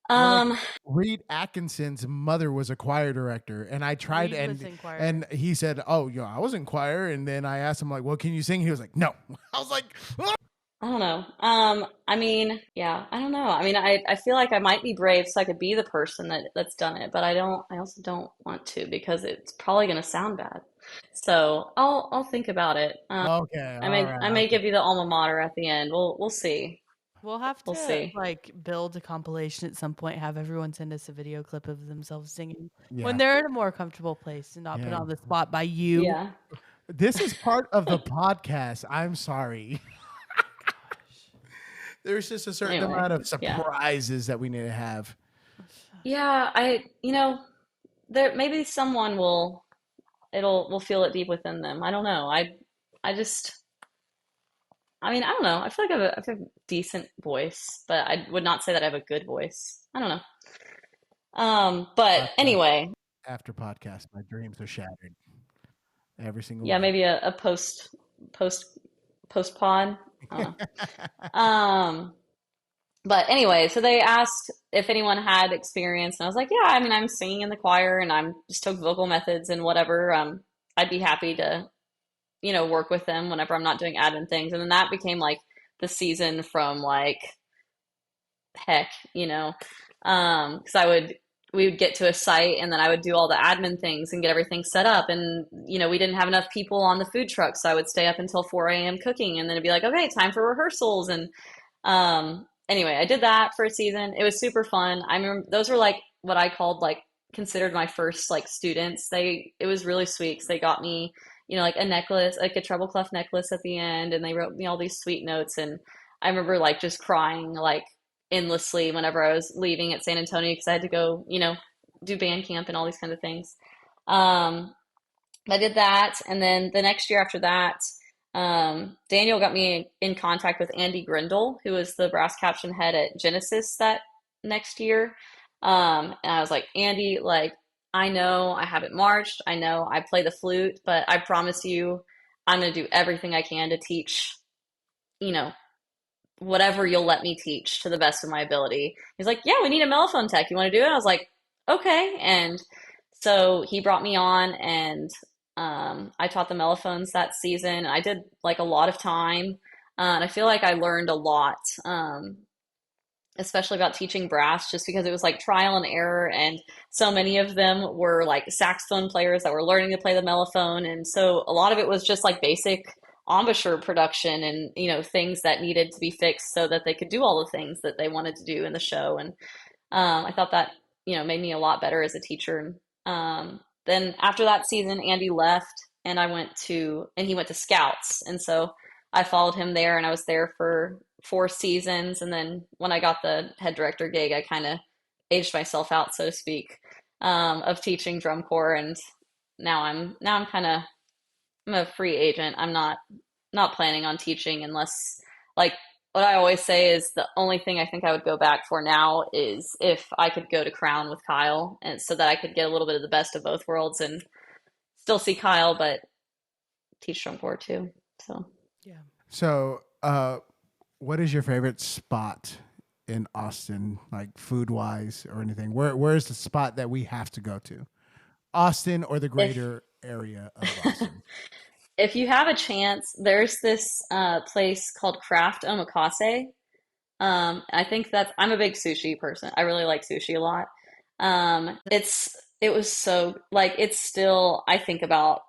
like Um, Reed Atkinson's mother was a choir director, and I tried, Reed was and in choir. and he said, "Oh, I was in choir," and then I asked him like, "Well, can you sing?" He was like, "No." I was like, "Ah!" I don't know. I mean, yeah, I don't know. I mean, I feel like I might be brave so I could be the person that's done it, but I also don't want to because it's probably going to sound bad. So I'll think about it. Okay, I all may right. I may give you the alma mater at the end. We'll see. We'll have We'll to see. like build a compilation at some point, have everyone send us a video clip of themselves singing when Yeah, they're in a more comfortable place and not put yeah. on the spot by you. Yeah. This is part of the podcast. I'm sorry. There's just a certain Anyway, amount of yeah. surprises that we need to have. Yeah, there maybe someone will feel it deep within them. I don't know. I just I mean, I don't know. I feel like I have a decent voice, but I would not say that I have a good voice. I don't know. But After anyway, after podcast, my dreams are shattered. Every single yeah, one. maybe a post post pod. I don't know. But anyway, so they asked if anyone had experience, and I was like, yeah, I mean, I'm singing in the choir, and I'm just took vocal methods and whatever. I'd be happy to, work with them whenever I'm not doing admin things. And then that became like the season from like heck, because we would get to a site and then I would do all the admin things and get everything set up. And, we didn't have enough people on the food truck. So I would stay up until 4 a.m. cooking and then it'd be like, okay, time for rehearsals. And anyway, I did that for a season. It was super fun. I remember those were like what I called like considered my first like students. It was really sweet because they got me, like a necklace, like a treble clef necklace at the end, and they wrote me all these sweet notes. And I remember like just crying like endlessly whenever I was leaving at San Antonio because I had to go, do band camp and all these kind of things. Um, I did that, and then the next year after that, Daniel got me in contact with Andy Grindle, who was the brass caption head at Genesis that next year. And I was like, Andy, like, I know I haven't marched, I know I play the flute, but I promise you, I'm going to do everything I can to teach, you know, whatever you'll let me teach to the best of my ability. He's like, yeah, we need a mellophone tech. You want to do it? I was like, okay. And so he brought me on and I taught the mellophones that season. I did like a lot of time. And I feel like I learned a lot, especially about teaching brass, just because it was like trial and error. And so many of them were like saxophone players that were learning to play the mellophone. And so a lot of it was just like basic embouchure production and, things that needed to be fixed so that they could do all the things that they wanted to do in the show. And I thought that, made me a lot better as a teacher. Then after that season, Andy left and he went to Scouts. And so I followed him there and I was there for 4 seasons. And then when I got the head director gig, I kind of aged myself out, so to speak, of teaching drum corps. And now I'm I'm a free agent. I'm not planning on teaching unless like what I always say is the only thing I think I would go back for now is if I could go to Crown with Kyle and so that I could get a little bit of the best of both worlds and still see Kyle but teach drum corps too. So Yeah. So, what is your favorite spot in Austin, like food wise or anything? Where's the spot that we have to go to? Austin or the if greater area of Austin? if you have a chance, there's this place called Craft Omakase. I think I'm a big sushi person. I really like sushi a lot. It was so like it's still I think about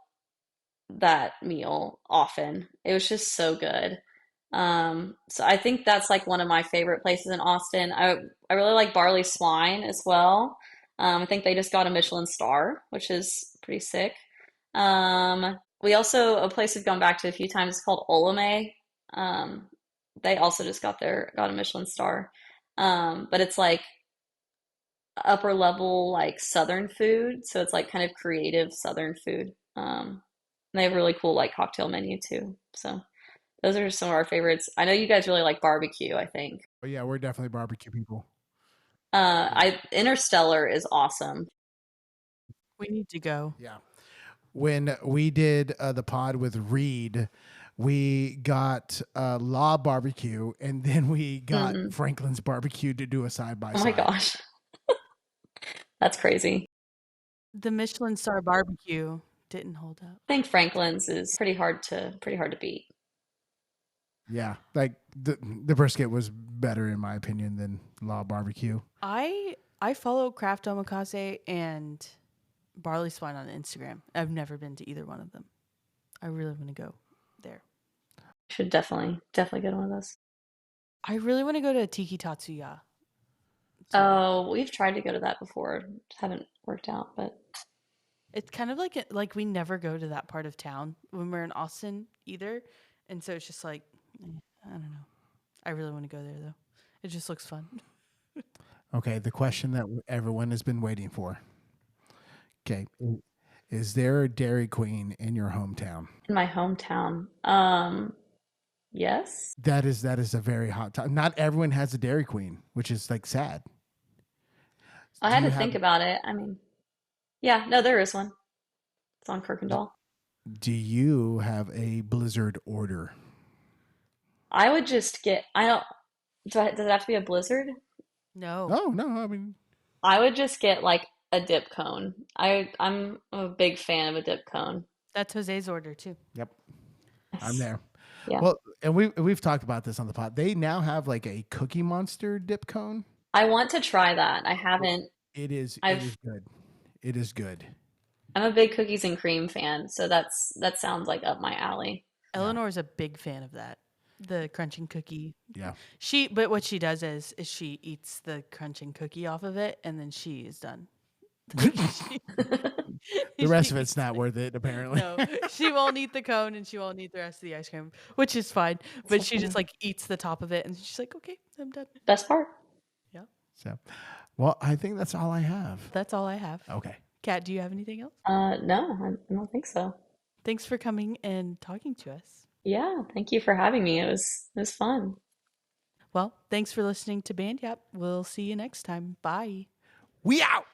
that meal often. It was just so good. So I think that's like one of my favorite places in Austin. I really like Barley Swine as well. I think they just got a Michelin star, which is pretty sick. We also a place we've gone back to a few times is called Olame. Um, they also just got a Michelin star. But it's like upper level like Southern food, so it's like kind of creative Southern food. They have a really cool like cocktail menu too. So Those are some of our favorites. I know you guys really like barbecue, I think. But yeah, we're definitely barbecue people. I Interstellar is awesome. We need to go. Yeah. When we did the pod with Reed, we got Law Barbecue, and then we got Hmm. Franklin's Barbecue to do a side by Oh my side. gosh, that's crazy. The Michelin star barbecue didn't hold up. I think Franklin's is pretty hard to beat. Yeah, like the brisket was better in my opinion than Law Barbecue. I follow Craft Omakase and Barley Swine on Instagram. I've never been to either one of them. I really want to go there. Should definitely get one of those. I really want to go to Tiki Tatsuya too. Oh, we've tried to go to that before. Haven't worked out, but It's kind of like we never go to that part of town when we're in Austin either, and so it's just like I don't know. I really want to go there though. It just looks fun. Okay, the question that everyone has been waiting for. Okay, is there a Dairy Queen in your hometown? in my hometown, yes. That is a very hot topic. Not everyone has a Dairy Queen, which is like sad. I Do had you to have think about it. I mean, yeah, no, there is one. It's on Kirkendall. do you have a Blizzard order? I would just get, I don't, does it have to be a blizzard? No, Oh no, I mean I would just get like a dip cone. I'm a big fan of a dip cone. that's Jose's order too. yep, I'm Yes. there. Yeah. Well, and we've talked about this on the pod. They now have like a Cookie Monster dip cone. I want to try that. I haven't, It is I've, good. It is good. I'm a big cookies and cream fan, so that sounds like up my alley. Yeah. Eleanor is a big fan of that. The crunching cookie. Yeah. But what she does is she eats the crunching cookie off of it, and then she is done. The rest She of it's eats not worth it, apparently. No, she won't eat the cone and she won't eat the rest of the ice cream, which is fine. But So she just funny. like eats the top of it and she's like, okay, I'm done. Best part. Yeah, So, well, I think that's all I have. that's all I have. Okay. Kat, do you have anything else? No, I don't think so. Thanks for coming and talking to us. Yeah, thank you for having me. It was fun. Well, thanks for listening to Band Yap. We'll see you next time. Bye. We out.